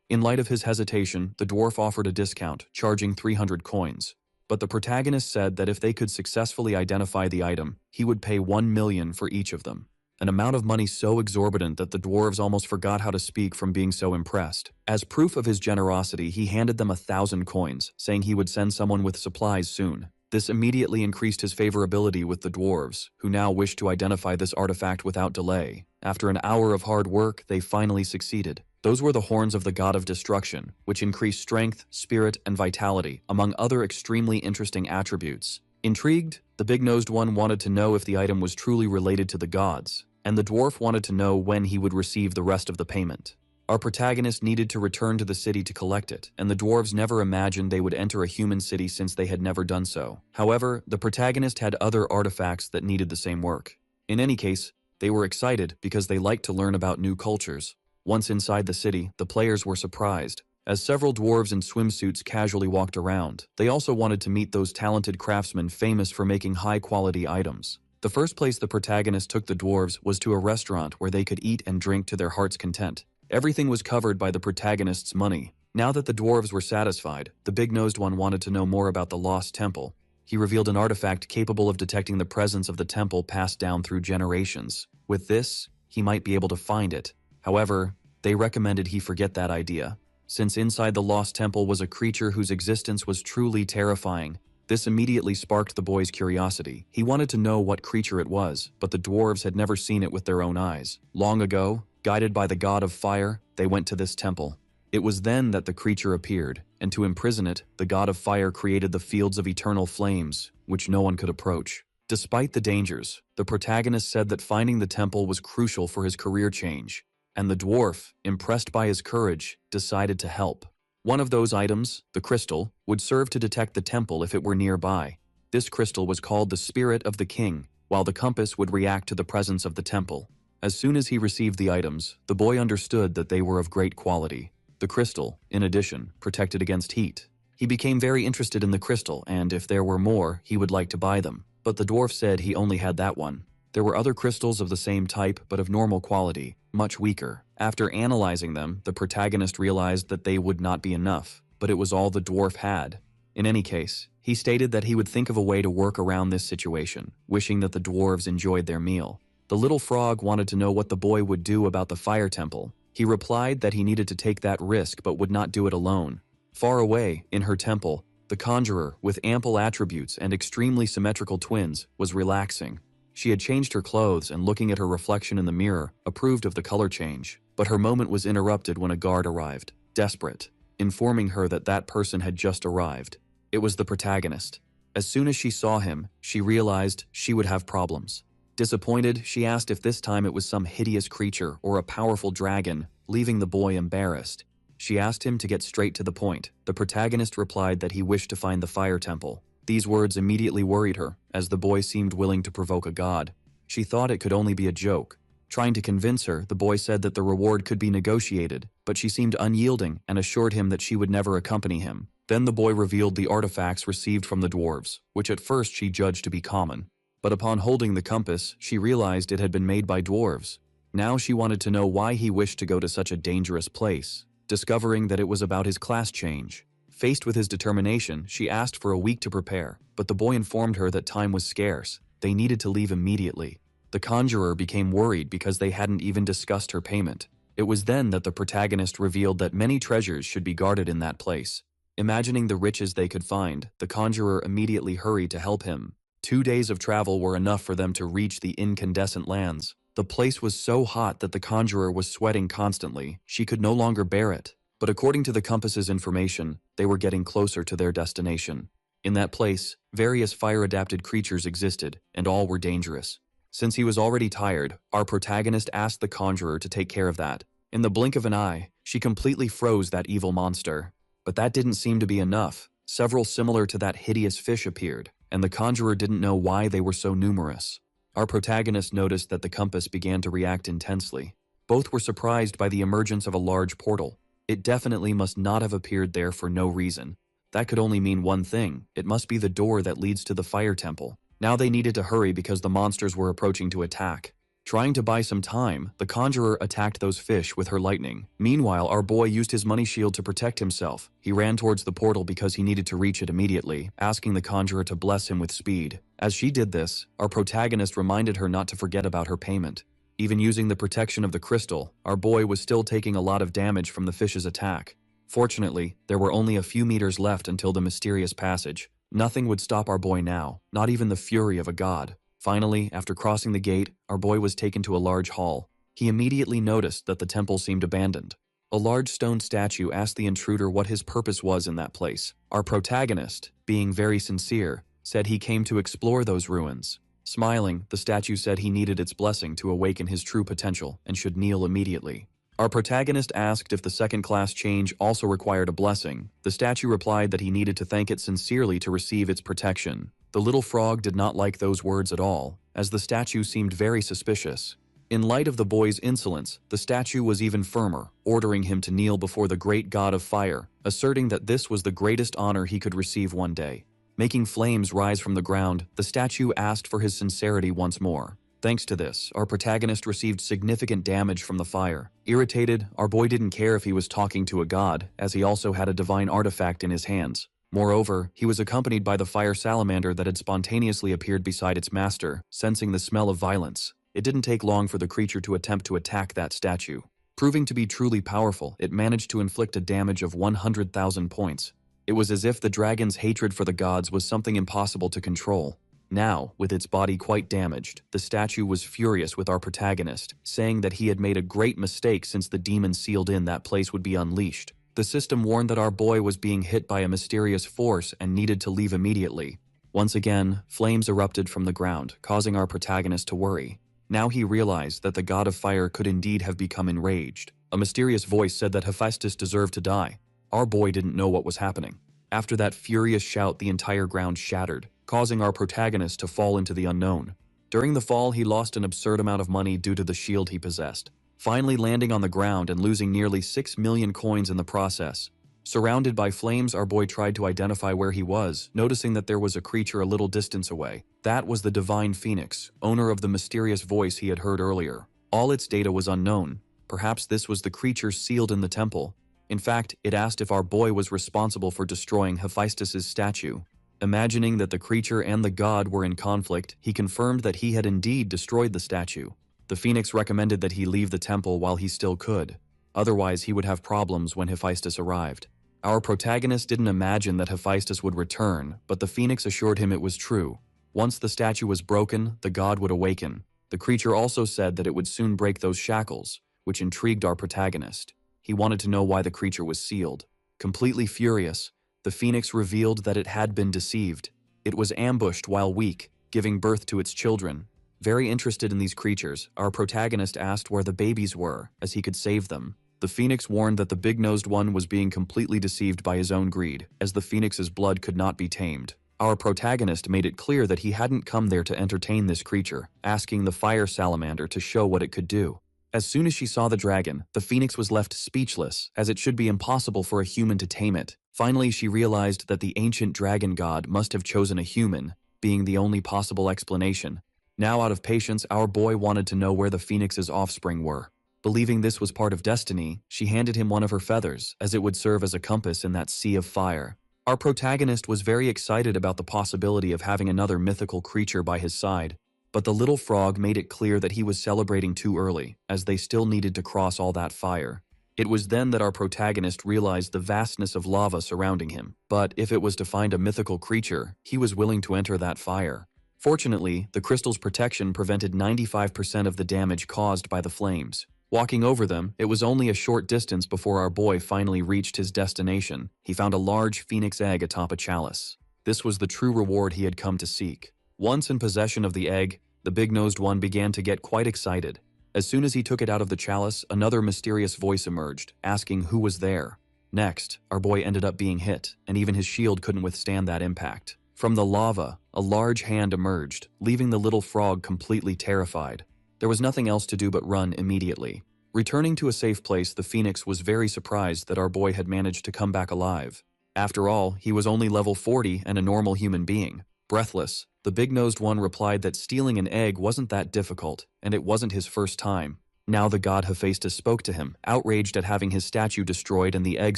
In light of his hesitation, the dwarf offered a discount, charging 300 coins. But the protagonist said that if they could successfully identify the item, he would pay 1 million for each of them. An amount of money so exorbitant that the dwarves almost forgot how to speak from being so impressed. As proof of his generosity, he handed them 1,000 coins, saying he would send someone with supplies soon. This immediately increased his favorability with the dwarves, who now wished to identify this artifact without delay. After an hour of hard work, they finally succeeded. Those were the horns of the god of destruction, which increased strength, spirit, and vitality, among other extremely interesting attributes. Intrigued, the big-nosed one wanted to know if the item was truly related to the gods, and the dwarf wanted to know when he would receive the rest of the payment. Our protagonist needed to return to the city to collect it, and the dwarves never imagined they would enter a human city since they had never done so. However, the protagonist had other artifacts that needed the same work. In any case, they were excited because they liked to learn about new cultures. Once inside the city, the players were surprised, as several dwarves in swimsuits casually walked around. They also wanted to meet those talented craftsmen famous for making high-quality items. The first place the protagonist took the dwarves was to a restaurant where they could eat and drink to their heart's content. Everything was covered by the protagonist's money. Now that the dwarves were satisfied, the big-nosed one wanted to know more about the lost temple. He revealed an artifact capable of detecting the presence of the temple passed down through generations. With this, he might be able to find it. However, they recommended he forget that idea, since inside the lost temple was a creature whose existence was truly terrifying. This immediately sparked the boy's curiosity. He wanted to know what creature it was, but the dwarves had never seen it with their own eyes. Long ago, guided by the god of fire, they went to this temple. It was then that the creature appeared, and to imprison it, the god of fire created the fields of eternal flames, which no one could approach. Despite the dangers, the protagonist said that finding the temple was crucial for his career change, and the dwarf, impressed by his courage, decided to help. One of those items, the crystal, would serve to detect the temple if it were nearby. This crystal was called the Spirit of the King, while the compass would react to the presence of the temple. As soon as he received the items, the boy understood that they were of great quality. The crystal, in addition, protected against heat. He became very interested in the crystal, and if there were more, he would like to buy them. But the dwarf said he only had that one. There were other crystals of the same type, but of normal quality, much weaker. After analyzing them, the protagonist realized that they would not be enough, but it was all the dwarf had. In any case, he stated that he would think of a way to work around this situation, wishing that the dwarves enjoyed their meal. The little frog wanted to know what the boy would do about the fire temple. He replied that he needed to take that risk but would not do it alone. Far away, in her temple, the conjurer, with ample attributes and extremely symmetrical twins, was relaxing. She had changed her clothes and, looking at her reflection in the mirror, approved of the color change. But her moment was interrupted when a guard arrived, desperate, informing her that that person had just arrived. It was the protagonist. As soon as she saw him, she realized she would have problems. Disappointed, she asked if this time it was some hideous creature or a powerful dragon, leaving the boy embarrassed. She asked him to get straight to the point. The protagonist replied that he wished to find the fire temple. These words immediately worried her, as the boy seemed willing to provoke a god. She thought it could only be a joke. Trying to convince her, the boy said that the reward could be negotiated, but she seemed unyielding and assured him that she would never accompany him. Then the boy revealed the artifacts received from the dwarves, which at first she judged to be common. But upon holding the compass, she realized it had been made by dwarves. Now she wanted to know why he wished to go to such a dangerous place, discovering that it was about his class change. Faced with his determination, she asked for a week to prepare, but the boy informed her that time was scarce. They needed to leave immediately. The conjurer became worried because they hadn't even discussed her payment. It was then that the protagonist revealed that many treasures should be guarded in that place. Imagining the riches they could find, the conjurer immediately hurried to help him. 2 days of travel were enough for them to reach the incandescent lands. The place was so hot that the conjurer was sweating constantly. She could no longer bear it. But according to the compass's information, they were getting closer to their destination. In that place, various fire-adapted creatures existed, and all were dangerous. Since he was already tired, our protagonist asked the conjurer to take care of that. In the blink of an eye, she completely froze that evil monster. But that didn't seem to be enough. Several similar to that hideous fish appeared, and the conjurer didn't know why they were so numerous. Our protagonist noticed that the compass began to react intensely. Both were surprised by the emergence of a large portal. It definitely must not have appeared there for no reason. That could only mean one thing. It must be the door that leads to the fire temple. Now they needed to hurry because the monsters were approaching to attack. Trying to buy some time, the conjurer attacked those fish with her lightning. Meanwhile, our boy used his money shield to protect himself. He ran towards the portal because he needed to reach it immediately, asking the conjurer to bless him with speed. As she did this, our protagonist reminded her not to forget about her payment. Even using the protection of the crystal, our boy was still taking a lot of damage from the fish's attack. Fortunately, there were only a few meters left until the mysterious passage. Nothing would stop our boy now, not even the fury of a god. Finally, after crossing the gate, our boy was taken to a large hall. He immediately noticed that the temple seemed abandoned. A large stone statue asked the intruder what his purpose was in that place. Our protagonist, being very sincere, said he came to explore those ruins. Smiling, the statue said he needed its blessing to awaken his true potential and should kneel immediately. Our protagonist asked if the second-class change also required a blessing. The statue replied that he needed to thank it sincerely to receive its protection. The little frog did not like those words at all, as the statue seemed very suspicious. In light of the boy's insolence, the statue was even firmer, ordering him to kneel before the great god of fire, asserting that this was the greatest honor he could receive one day. Making flames rise from the ground, the statue asked for his sincerity once more. Thanks to this, our protagonist received significant damage from the fire. Irritated, our boy didn't care if he was talking to a god, as he also had a divine artifact in his hands. Moreover, he was accompanied by the fire salamander that had spontaneously appeared beside its master, sensing the smell of violence. It didn't take long for the creature to attempt to attack that statue. Proving to be truly powerful, it managed to inflict a damage of 100,000 points. It was as if the dragon's hatred for the gods was something impossible to control. Now, with its body quite damaged, the statue was furious with our protagonist, saying that he had made a great mistake since the demon sealed in that place would be unleashed. The system warned that our boy was being hit by a mysterious force and needed to leave immediately. Once again, flames erupted from the ground, causing our protagonist to worry. Now he realized that the god of fire could indeed have become enraged. A mysterious voice said that Hephaestus deserved to die. Our boy didn't know what was happening. After that furious shout, the entire ground shattered, causing our protagonist to fall into the unknown. During the fall, he lost an absurd amount of money due to the shield he possessed, finally landing on the ground and losing nearly 6 million coins in the process. Surrounded by flames, our boy tried to identify where he was, noticing that there was a creature a little distance away. That was the divine phoenix, owner of the mysterious voice he had heard earlier. All its data was unknown. Perhaps this was the creature sealed in the temple. In fact, it asked if our boy was responsible for destroying Hephaestus's statue. Imagining that the creature and the god were in conflict, he confirmed that he had indeed destroyed the statue. The phoenix recommended that he leave the temple while he still could. Otherwise, he would have problems when Hephaestus arrived. Our protagonist didn't imagine that Hephaestus would return, but the phoenix assured him it was true. Once the statue was broken, the god would awaken. The creature also said that it would soon break those shackles, which intrigued our protagonist. He wanted to know why the creature was sealed. Completely furious, the phoenix revealed that it had been deceived. It was ambushed while weak, giving birth to its children. Very interested in these creatures, our protagonist asked where the babies were, as he could save them. The phoenix warned that the big-nosed one was being completely deceived by his own greed, as the phoenix's blood could not be tamed. Our protagonist made it clear that he hadn't come there to entertain this creature, asking the fire salamander to show what it could do. As soon as she saw the dragon, the phoenix was left speechless, as it should be impossible for a human to tame it. Finally, she realized that the ancient dragon god must have chosen a human, being the only possible explanation. Now, out of patience, our boy wanted to know where the phoenix's offspring were. Believing this was part of destiny, she handed him one of her feathers, as it would serve as a compass in that sea of fire. Our protagonist was very excited about the possibility of having another mythical creature by his side. But the little frog made it clear that he was celebrating too early, as they still needed to cross all that fire. It was then that our protagonist realized the vastness of lava surrounding him, but if it was to find a mythical creature, he was willing to enter that fire. Fortunately, the crystal's protection prevented 95% of the damage caused by the flames. Walking over them, it was only a short distance before our boy finally reached his destination. He found a large phoenix egg atop a chalice. This was the true reward he had come to seek. Once in possession of the egg, the big-nosed one began to get quite excited. As soon as he took it out of the chalice, another mysterious voice emerged, asking who was there. Next, our boy ended up being hit, and even his shield couldn't withstand that impact. From the lava, a large hand emerged, leaving the little frog completely terrified. There was nothing else to do but run immediately. Returning to a safe place, the phoenix was very surprised that our boy had managed to come back alive. After all, he was only level 40 and a normal human being. Breathless, the big-nosed one replied that stealing an egg wasn't that difficult, and it wasn't his first time. Now the god Hephaestus spoke to him, outraged at having his statue destroyed and the egg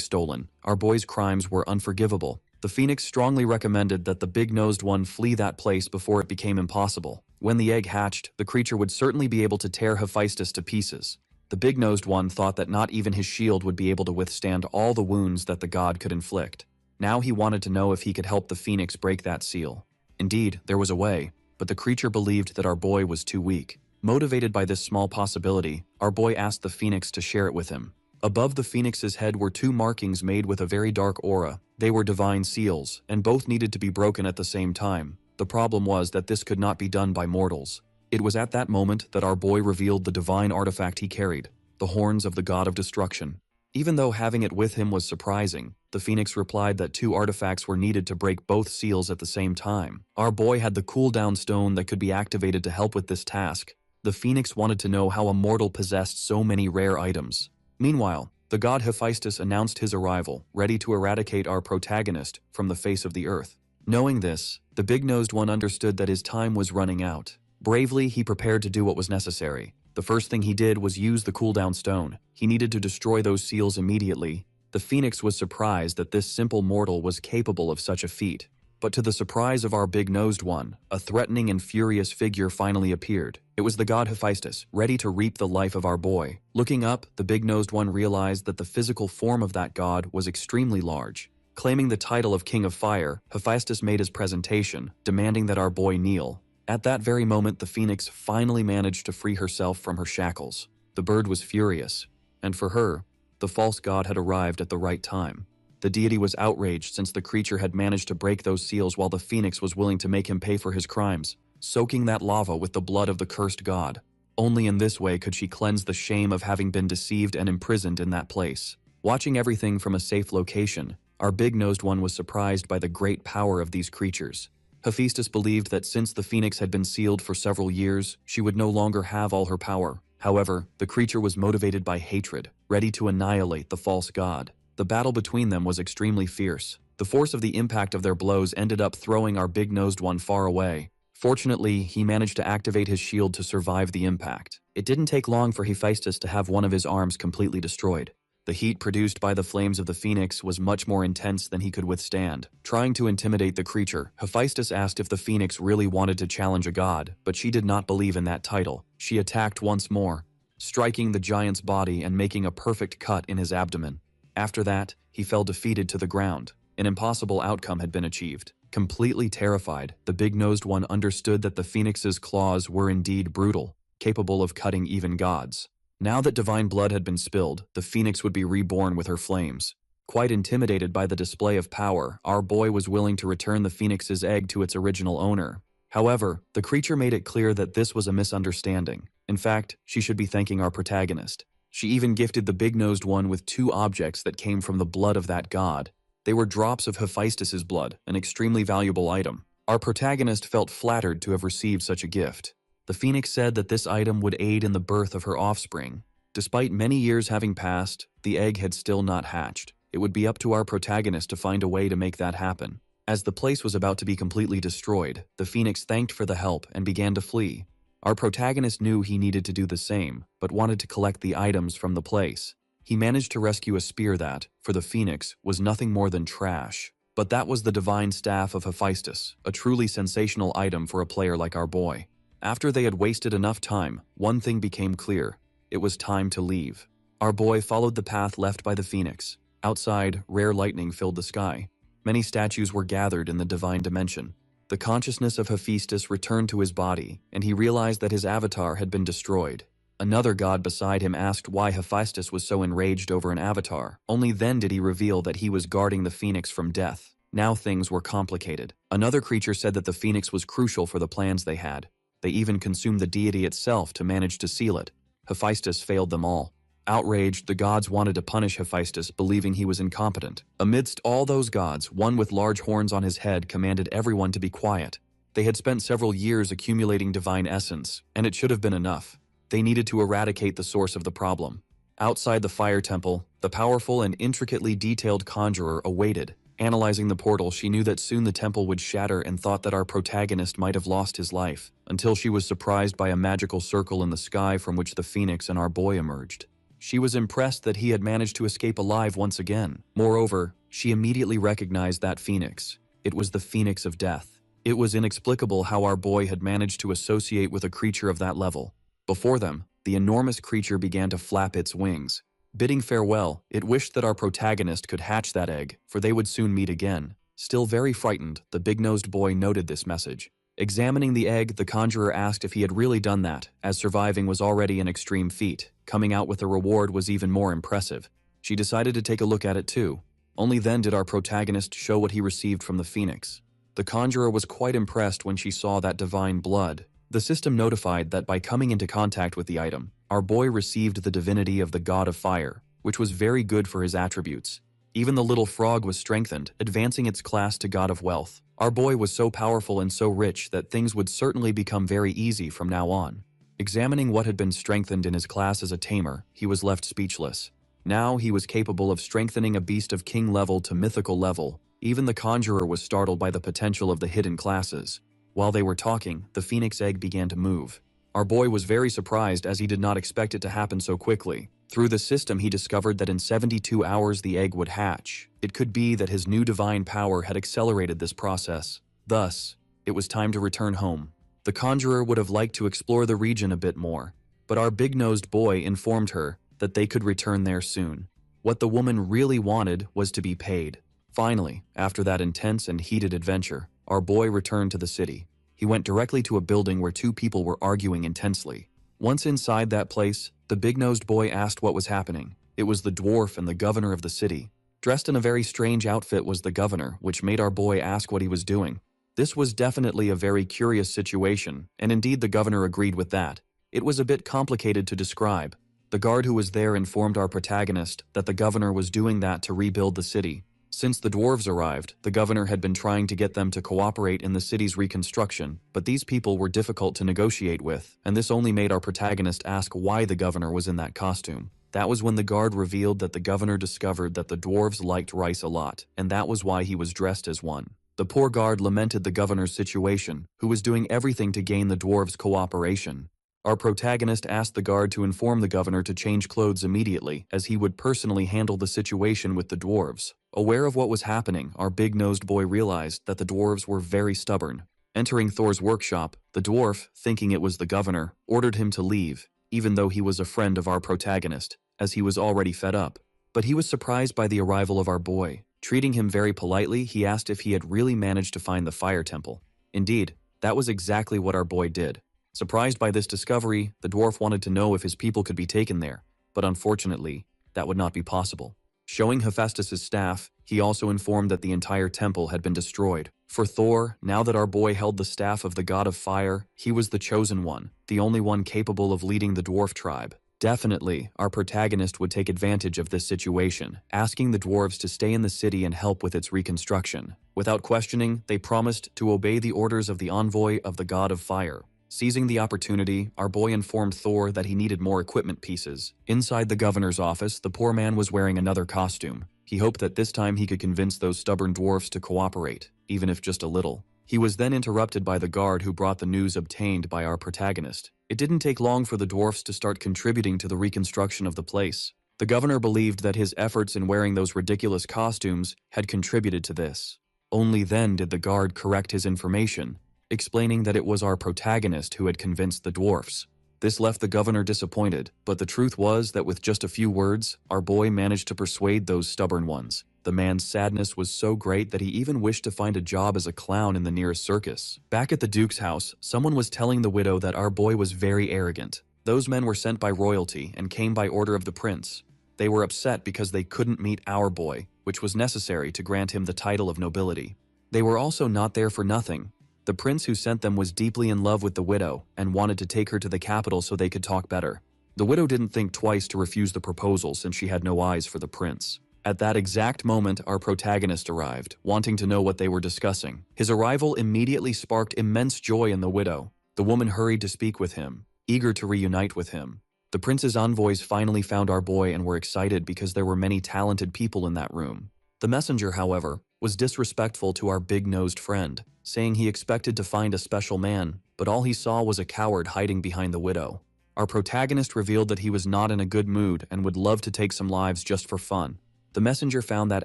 stolen. Our boy's crimes were unforgivable. The phoenix strongly recommended that the big-nosed one flee that place before it became impossible. When the egg hatched, the creature would certainly be able to tear Hephaestus to pieces. The big-nosed one thought that not even his shield would be able to withstand all the wounds that the god could inflict. Now he wanted to know if he could help the phoenix break that seal. Indeed, there was a way, but the creature believed that our boy was too weak. Motivated by this small possibility, our boy asked the phoenix to share it with him. Above the phoenix's head were two markings made with a very dark aura. They were divine seals, and both needed to be broken at the same time. The problem was that this could not be done by mortals. It was at that moment that our boy revealed the divine artifact he carried, the horns of the god of destruction. Even though having it with him was surprising, the phoenix replied that two artifacts were needed to break both seals at the same time. Our boy had the cooldown stone that could be activated to help with this task. The phoenix wanted to know how a mortal possessed so many rare items. Meanwhile, the god Hephaestus announced his arrival, ready to eradicate our protagonist from the face of the earth. Knowing this, the big-nosed one understood that his time was running out. Bravely, he prepared to do what was necessary. The first thing he did was use the cooldown stone. He needed to destroy those seals immediately. The phoenix was surprised that this simple mortal was capable of such a feat. But to the surprise of our big-nosed one, a threatening and furious figure finally appeared. It was the god Hephaestus, ready to reap the life of our boy. Looking up, the big-nosed one realized that the physical form of that god was extremely large. Claiming the title of King of Fire, Hephaestus made his presentation, demanding that our boy kneel. At that very moment, the phoenix finally managed to free herself from her shackles. The bird was furious, and for her, the false god had arrived at the right time. The deity was outraged since the creature had managed to break those seals while the phoenix was willing to make him pay for his crimes, soaking that lava with the blood of the cursed god. Only in this way could she cleanse the shame of having been deceived and imprisoned in that place. Watching everything from a safe location, our big-nosed one was surprised by the great power of these creatures. Hephaestus believed that since the phoenix had been sealed for several years, she would no longer have all her power. However, the creature was motivated by hatred, ready to annihilate the false god. The battle between them was extremely fierce. The force of the impact of their blows ended up throwing our big-nosed one far away. Fortunately, he managed to activate his shield to survive the impact. It didn't take long for Hephaestus to have one of his arms completely destroyed. The heat produced by the flames of the phoenix was much more intense than he could withstand. Trying to intimidate the creature, Hephaestus asked if the phoenix really wanted to challenge a god, but she did not believe in that title. She attacked once more, striking the giant's body and making a perfect cut in his abdomen. After that, he fell defeated to the ground. An impossible outcome had been achieved. Completely terrified, the big-nosed one understood that the phoenix's claws were indeed brutal, capable of cutting even gods. Now that divine blood had been spilled, the phoenix would be reborn with her flames. Quite intimidated by the display of power, our boy was willing to return the phoenix's egg to its original owner. However, the creature made it clear that this was a misunderstanding. In fact, she should be thanking our protagonist. She even gifted the big-nosed one with two objects that came from the blood of that god. They were drops of Hephaestus's blood, an extremely valuable item. Our protagonist felt flattered to have received such a gift. The phoenix said that this item would aid in the birth of her offspring. Despite many years having passed, the egg had still not hatched. It would be up to our protagonist to find a way to make that happen. As the place was about to be completely destroyed, the phoenix thanked for the help and began to flee. Our protagonist knew he needed to do the same, but wanted to collect the items from the place. He managed to rescue a spear that, for the phoenix, was nothing more than trash. But that was the divine staff of Hephaestus, a truly sensational item for a player like our boy. After they had wasted enough time, one thing became clear. It was time to leave. Our boy followed the path left by the phoenix. Outside, rare lightning filled the sky. Many statues were gathered in the divine dimension. The consciousness of Hephaestus returned to his body, and he realized that his avatar had been destroyed. Another god beside him asked why Hephaestus was so enraged over an avatar. Only then did he reveal that he was guarding the phoenix from death. Now things were complicated. Another creature said that the phoenix was crucial for the plans they had. They even consumed the deity itself to manage to seal it. Hephaestus failed them all. Outraged, the gods wanted to punish Hephaestus, believing he was incompetent. Amidst all those gods, one with large horns on his head commanded everyone to be quiet. They had spent several years accumulating divine essence, and it should have been enough. They needed to eradicate the source of the problem. Outside the fire temple, the powerful and intricately detailed conjurer awaited. Analyzing the portal, she knew that soon the temple would shatter and thought that our protagonist might have lost his life, until she was surprised by a magical circle in the sky from which the phoenix and our boy emerged. She was impressed that he had managed to escape alive once again. Moreover, she immediately recognized that phoenix. It was the phoenix of death. It was inexplicable how our boy had managed to associate with a creature of that level. Before them, the enormous creature began to flap its wings. Bidding farewell, it wished that our protagonist could hatch that egg, for they would soon meet again. Still very frightened, the big-nosed boy noted this message. Examining the egg, the conjurer asked if he had really done that, as surviving was already an extreme feat. Coming out with a reward was even more impressive. She decided to take a look at it too. Only then did our protagonist show what he received from the phoenix. The conjurer was quite impressed when she saw that divine blood. The system notified that by coming into contact with the item, our boy received the divinity of the god of fire, which was very good for his attributes. Even the little frog was strengthened, advancing its class to god of wealth. Our boy was so powerful and so rich that things would certainly become very easy from now on. Examining what had been strengthened in his class as a tamer, he was left speechless. Now he was capable of strengthening a beast of king level to mythical level. Even the conjurer was startled by the potential of the hidden classes. While they were talking, the phoenix egg began to move. Our boy was very surprised as he did not expect it to happen so quickly. Through the system, he discovered that in 72 hours the egg would hatch. It could be that his new divine power had accelerated this process. Thus, it was time to return home. The conjurer would have liked to explore the region a bit more, but our big-nosed boy informed her that they could return there soon. What the woman really wanted was to be paid. Finally, after that intense and heated adventure, our boy returned to the city. He went directly to a building where two people were arguing intensely. Once inside that place, the big-nosed boy asked what was happening. It was the dwarf and the governor of the city. Dressed in a very strange outfit was the governor, which made our boy ask what he was doing. This was definitely a very curious situation, and indeed the governor agreed with that. It was a bit complicated to describe. The guard who was there informed our protagonist that the governor was doing that to rebuild the city. Since the dwarves arrived, the governor had been trying to get them to cooperate in the city's reconstruction, but these people were difficult to negotiate with, and this only made our protagonist ask why the governor was in that costume. That was when the guard revealed that the governor discovered that the dwarves liked rice a lot, and that was why he was dressed as one. The poor guard lamented the governor's situation, who was doing everything to gain the dwarves' cooperation. Our protagonist asked the guard to inform the governor to change clothes immediately, as he would personally handle the situation with the dwarves. Aware of what was happening, our big-nosed boy realized that the dwarves were very stubborn. Entering Thor's workshop, the dwarf, thinking it was the governor, ordered him to leave, even though he was a friend of our protagonist, as he was already fed up. But he was surprised by the arrival of our boy. Treating him very politely, he asked if he had really managed to find the fire temple. Indeed, that was exactly what our boy did. Surprised by this discovery, the dwarf wanted to know if his people could be taken there, but unfortunately, that would not be possible. Showing Hephaestus' staff, he also informed that the entire temple had been destroyed. For Thor, now that our boy held the staff of the god of fire, he was the chosen one, the only one capable of leading the dwarf tribe. Definitely, our protagonist would take advantage of this situation, asking the dwarves to stay in the city and help with its reconstruction. Without questioning, they promised to obey the orders of the envoy of the god of fire. Seizing the opportunity, our boy informed Thor that he needed more equipment pieces. Inside the governor's office, the poor man was wearing another costume. He hoped that this time he could convince those stubborn dwarfs to cooperate, even if just a little. He was then interrupted by the guard who brought the news obtained by our protagonist. It didn't take long for the dwarfs to start contributing to the reconstruction of the place. The governor believed that his efforts in wearing those ridiculous costumes had contributed to this. Only then did the guard correct his information. explaining that it was our protagonist who had convinced the dwarfs. This left the governor disappointed, but the truth was that with just a few words, our boy managed to persuade those stubborn ones. The man's sadness was so great that he even wished to find a job as a clown in the nearest circus. Back at the Duke's house, someone was telling the widow that our boy was very arrogant. Those men were sent by royalty and came by order of the prince. They were upset because they couldn't meet our boy, which was necessary to grant him the title of nobility. They were also not there for nothing. The prince who sent them was deeply in love with the widow and wanted to take her to the capital so they could talk better. The widow didn't think twice to refuse the proposal since she had no eyes for the prince. At that exact moment, our protagonist arrived, wanting to know what they were discussing. His arrival immediately sparked immense joy in the widow. The woman hurried to speak with him, eager to reunite with him. The prince's envoys finally found our boy and were excited because there were many talented people in that room. The messenger, however, was disrespectful to our big-nosed friend, saying he expected to find a special man, but all he saw was a coward hiding behind the widow. Our protagonist revealed that he was not in a good mood and would love to take some lives just for fun. The messenger found that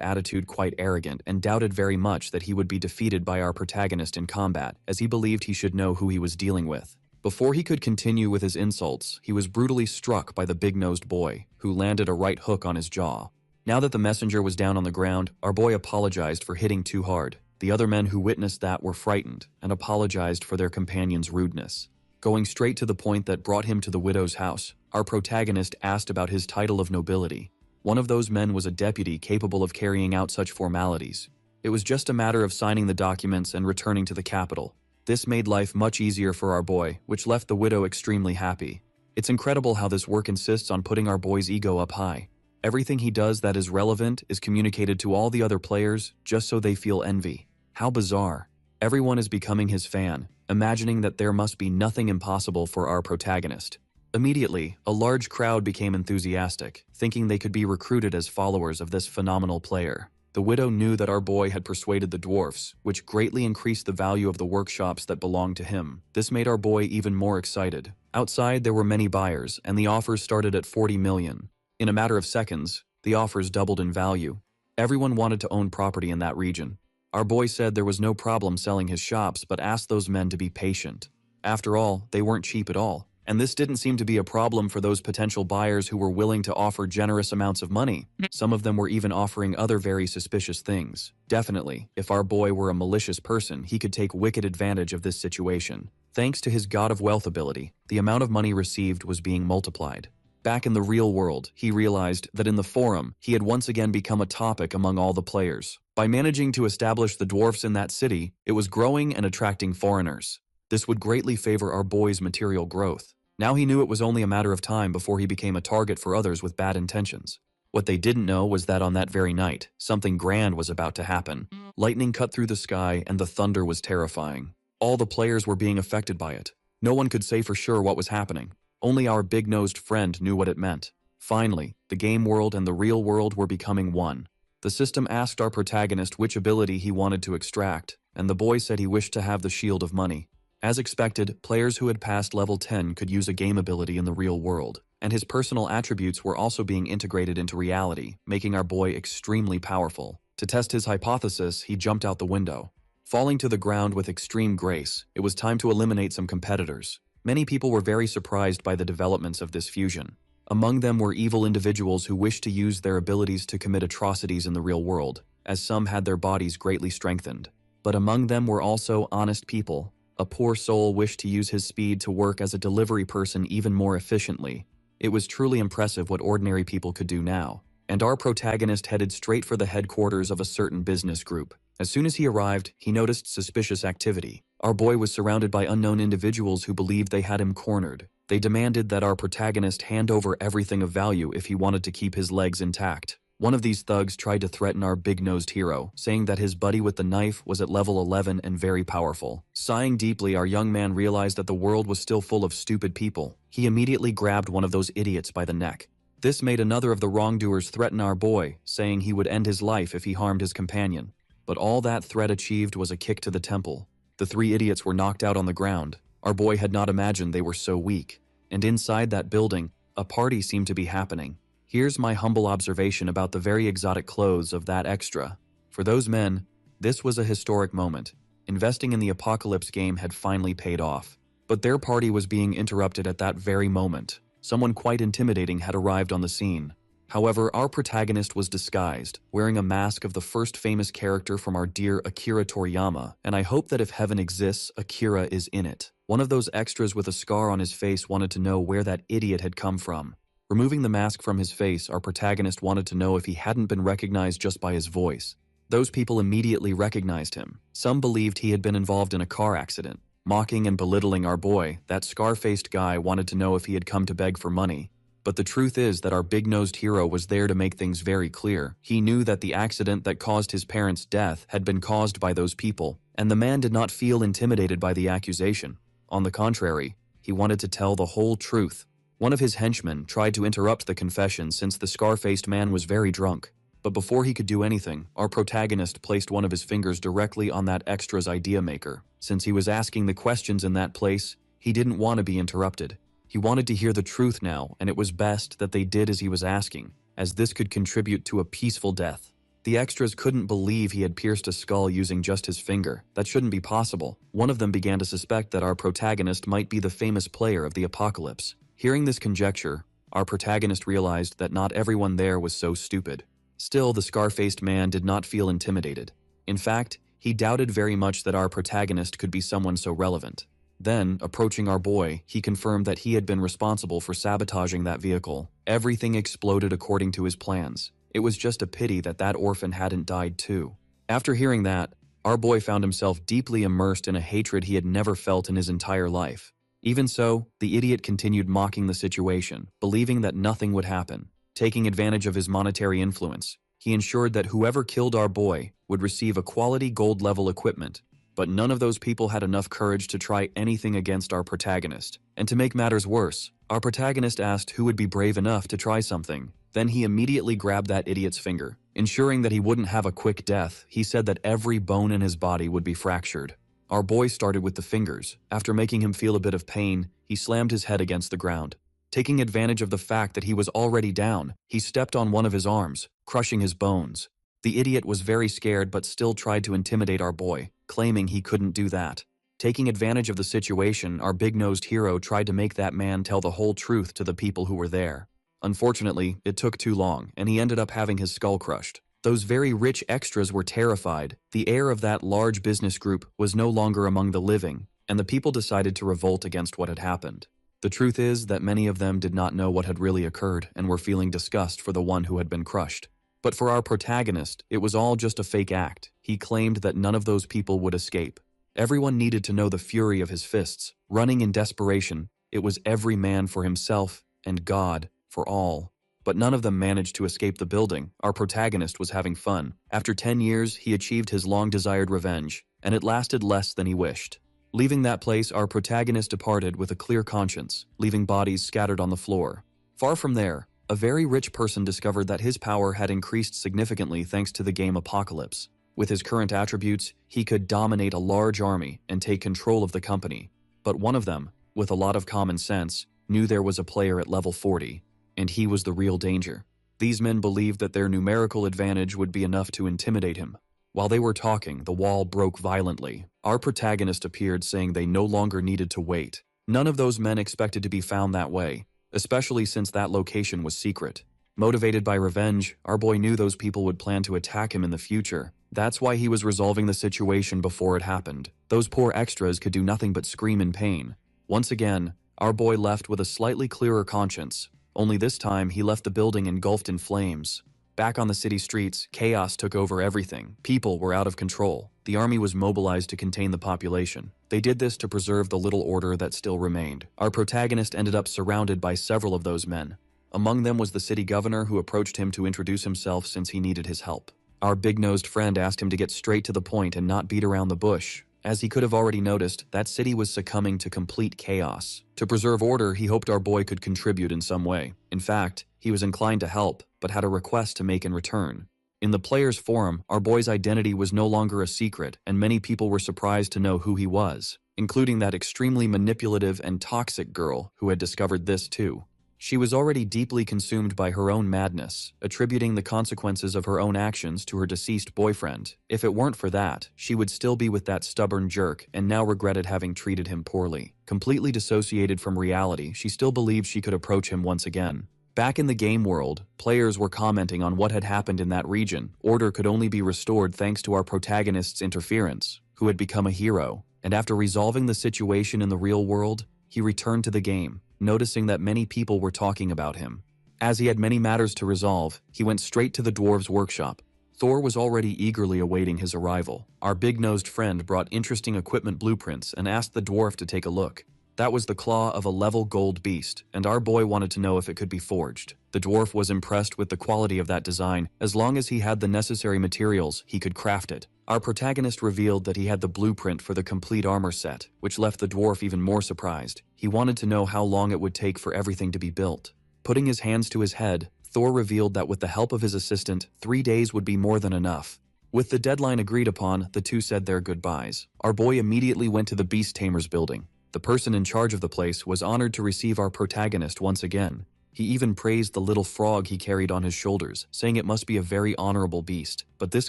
attitude quite arrogant and doubted very much that he would be defeated by our protagonist in combat, as he believed he should know who he was dealing with. Before he could continue with his insults, he was brutally struck by the big-nosed boy, who landed a right hook on his jaw. Now that the messenger was down on the ground, our boy apologized for hitting too hard. The other men who witnessed that were frightened and apologized for their companion's rudeness. Going straight to the point that brought him to the widow's house, our protagonist asked about his title of nobility. One of those men was a deputy capable of carrying out such formalities. It was just a matter of signing the documents and returning to the capital. This made life much easier for our boy, which left the widow extremely happy. It's incredible how this work insists on putting our boy's ego up high. Everything he does that is relevant is communicated to all the other players just so they feel envy. How bizarre. Everyone is becoming his fan, imagining that there must be nothing impossible for our protagonist. Immediately, a large crowd became enthusiastic, thinking they could be recruited as followers of this phenomenal player. The widow knew that our boy had persuaded the dwarfs, which greatly increased the value of the workshops that belonged to him. This made our boy even more excited. Outside, there were many buyers, and the offers started at 40 million. In a matter of seconds, the offers doubled in value. Everyone wanted to own property in that region. Our boy said there was no problem selling his shops, but asked those men to be patient. After all, they weren't cheap at all. And this didn't seem to be a problem for those potential buyers who were willing to offer generous amounts of money. Some of them were even offering other very suspicious things. Definitely, if our boy were a malicious person, he could take wicked advantage of this situation. Thanks to his God of Wealth ability, the amount of money received was being multiplied. Back in the real world, he realized that in the forum, he had once again become a topic among all the players. By managing to establish the dwarfs in that city, it was growing and attracting foreigners. This would greatly favor our boy's material growth. Now he knew it was only a matter of time before he became a target for others with bad intentions. What they didn't know was that on that very night, something grand was about to happen. Lightning cut through the sky and the thunder was terrifying. All the players were being affected by it. No one could say for sure what was happening. Only our big-nosed friend knew what it meant. Finally, the game world and the real world were becoming one. The system asked our protagonist which ability he wanted to extract, and the boy said he wished to have the Shield of Money. As expected, players who had passed level 10 could use a game ability in the real world, and his personal attributes were also being integrated into reality, making our boy extremely powerful. To test his hypothesis, he jumped out the window. Falling to the ground with extreme grace, it was time to eliminate some competitors. Many people were very surprised by the developments of this fusion. Among them were evil individuals who wished to use their abilities to commit atrocities in the real world, as some had their bodies greatly strengthened. But among them were also honest people. A poor soul wished to use his speed to work as a delivery person even more efficiently. It was truly impressive what ordinary people could do now. And our protagonist headed straight for the headquarters of a certain business group. As soon as he arrived, he noticed suspicious activity. Our boy was surrounded by unknown individuals who believed they had him cornered. They demanded that our protagonist hand over everything of value if he wanted to keep his legs intact. One of these thugs tried to threaten our big-nosed hero, saying that his buddy with the knife was at level 11 and very powerful. Sighing deeply, our young man realized that the world was still full of stupid people. He immediately grabbed one of those idiots by the neck. This made another of the wrongdoers threaten our boy, saying he would end his life if he harmed his companion. But all that threat achieved was a kick to the temple. The three idiots were knocked out on the ground. Our boy had not imagined they were so weak. And inside that building, a party seemed to be happening. Here's my humble observation about the very exotic clothes of that extra. For those men, this was a historic moment. Investing in the Apocalypse game had finally paid off. But their party was being interrupted at that very moment. Someone quite intimidating had arrived on the scene. However, our protagonist was disguised, wearing a mask of the first famous character from our dear Akira Toriyama, and I hope that if heaven exists, Akira is in it. One of those extras with a scar on his face wanted to know where that idiot had come from. Removing the mask from his face, our protagonist wanted to know if he hadn't been recognized just by his voice. Those people immediately recognized him. Some believed he had been involved in a car accident. Mocking and belittling our boy, that scar-faced guy wanted to know if he had come to beg for money. But the truth is that our big-nosed hero was there to make things very clear. He knew that the accident that caused his parents' death had been caused by those people, and the man did not feel intimidated by the accusation. On the contrary, he wanted to tell the whole truth. One of his henchmen tried to interrupt the confession since the scar-faced man was very drunk. But before he could do anything, our protagonist placed one of his fingers directly on that extra's idea maker. Since he was asking the questions in that place, he didn't want to be interrupted. He wanted to hear the truth now, and it was best that they did as he was asking, as this could contribute to a peaceful death. The extras couldn't believe he had pierced a skull using just his finger. That shouldn't be possible. One of them began to suspect that our protagonist might be the famous player of the Apocalypse. Hearing this conjecture, our protagonist realized that not everyone there was so stupid. Still, the scar-faced man did not feel intimidated. In fact, he doubted very much that our protagonist could be someone so relevant. Then, approaching our boy, he confirmed that he had been responsible for sabotaging that vehicle. Everything exploded according to his plans. It was just a pity that that orphan hadn't died too. After hearing that, our boy found himself deeply immersed in a hatred he had never felt in his entire life. Even so, the idiot continued mocking the situation, believing that nothing would happen. Taking advantage of his monetary influence, he ensured that whoever killed our boy would receive a quality gold-level equipment. But none of those people had enough courage to try anything against our protagonist. And to make matters worse, our protagonist asked who would be brave enough to try something. Then he immediately grabbed that idiot's finger. Ensuring that he wouldn't have a quick death, he said that every bone in his body would be fractured. Our boy started with the fingers. After making him feel a bit of pain, he slammed his head against the ground. Taking advantage of the fact that he was already down, he stepped on one of his arms, crushing his bones. The idiot was very scared but still tried to intimidate our boy, claiming he couldn't do that. Taking advantage of the situation, our big-nosed hero tried to make that man tell the whole truth to the people who were there. Unfortunately, it took too long, and he ended up having his skull crushed. Those very rich extras were terrified. The heir of that large business group was no longer among the living, and the people decided to revolt against what had happened. The truth is that many of them did not know what had really occurred and were feeling disgust for the one who had been crushed. But for our protagonist, it was all just a fake act. He claimed that none of those people would escape. Everyone needed to know the fury of his fists. Running in desperation, it was every man for himself and God for all. But none of them managed to escape the building. Our protagonist was having fun. After 10 years, he achieved his long-desired revenge, and it lasted less than he wished. Leaving that place, our protagonist departed with a clear conscience, leaving bodies scattered on the floor. Far from there, a very rich person discovered that his power had increased significantly thanks to the game Apocalypse. With his current attributes, he could dominate a large army and take control of the company. But one of them, with a lot of common sense, knew there was a player at level 40, and he was the real danger. These men believed that their numerical advantage would be enough to intimidate him. While they were talking, the wall broke violently. Our protagonist appeared, saying they no longer needed to wait. None of those men expected to be found that way, especially since that location was secret. Motivated by revenge, our boy knew those people would plan to attack him in the future. That's why he was resolving the situation before it happened. Those poor extras could do nothing but scream in pain. Once again, our boy left with a slightly clearer conscience. Only this time, he left the building engulfed in flames. Back on the city streets, chaos took over everything. People were out of control. The army was mobilized to contain the population. They did this to preserve the little order that still remained. Our protagonist ended up surrounded by several of those men. Among them was the city governor, who approached him to introduce himself since he needed his help. Our big-nosed friend asked him to get straight to the point and not beat around the bush. As he could have already noticed, that city was succumbing to complete chaos. To preserve order, he hoped our boy could contribute in some way. In fact, he was inclined to help, but had a request to make in return. In the players' forum, our boy's identity was no longer a secret, and many people were surprised to know who he was, including that extremely manipulative and toxic girl who had discovered this too. She was already deeply consumed by her own madness, attributing the consequences of her own actions to her deceased boyfriend. If it weren't for that, she would still be with that stubborn jerk and now regretted having treated him poorly. Completely dissociated from reality, she still believed she could approach him once again. Back in the game world, players were commenting on what had happened in that region. Order could only be restored thanks to our protagonist's interference, who had become a hero. And after resolving the situation in the real world, he returned to the game, noticing that many people were talking about him. As he had many matters to resolve, he went straight to the dwarves' workshop. Thor was already eagerly awaiting his arrival. Our big-nosed friend brought interesting equipment blueprints and asked the dwarf to take a look. That was the claw of a level gold beast, and our boy wanted to know if it could be forged. The dwarf was impressed with the quality of that design. As long as he had the necessary materials, he could craft it. Our protagonist revealed that he had the blueprint for the complete armor set, which left the dwarf even more surprised. He wanted to know how long it would take for everything to be built. Putting his hands to his head, Thor revealed that with the help of his assistant, 3 days would be more than enough. With the deadline agreed upon, the two said their goodbyes. Our boy immediately went to the Beast Tamer's building. The person in charge of the place was honored to receive our protagonist once again. He even praised the little frog he carried on his shoulders, saying it must be a very honorable beast. But this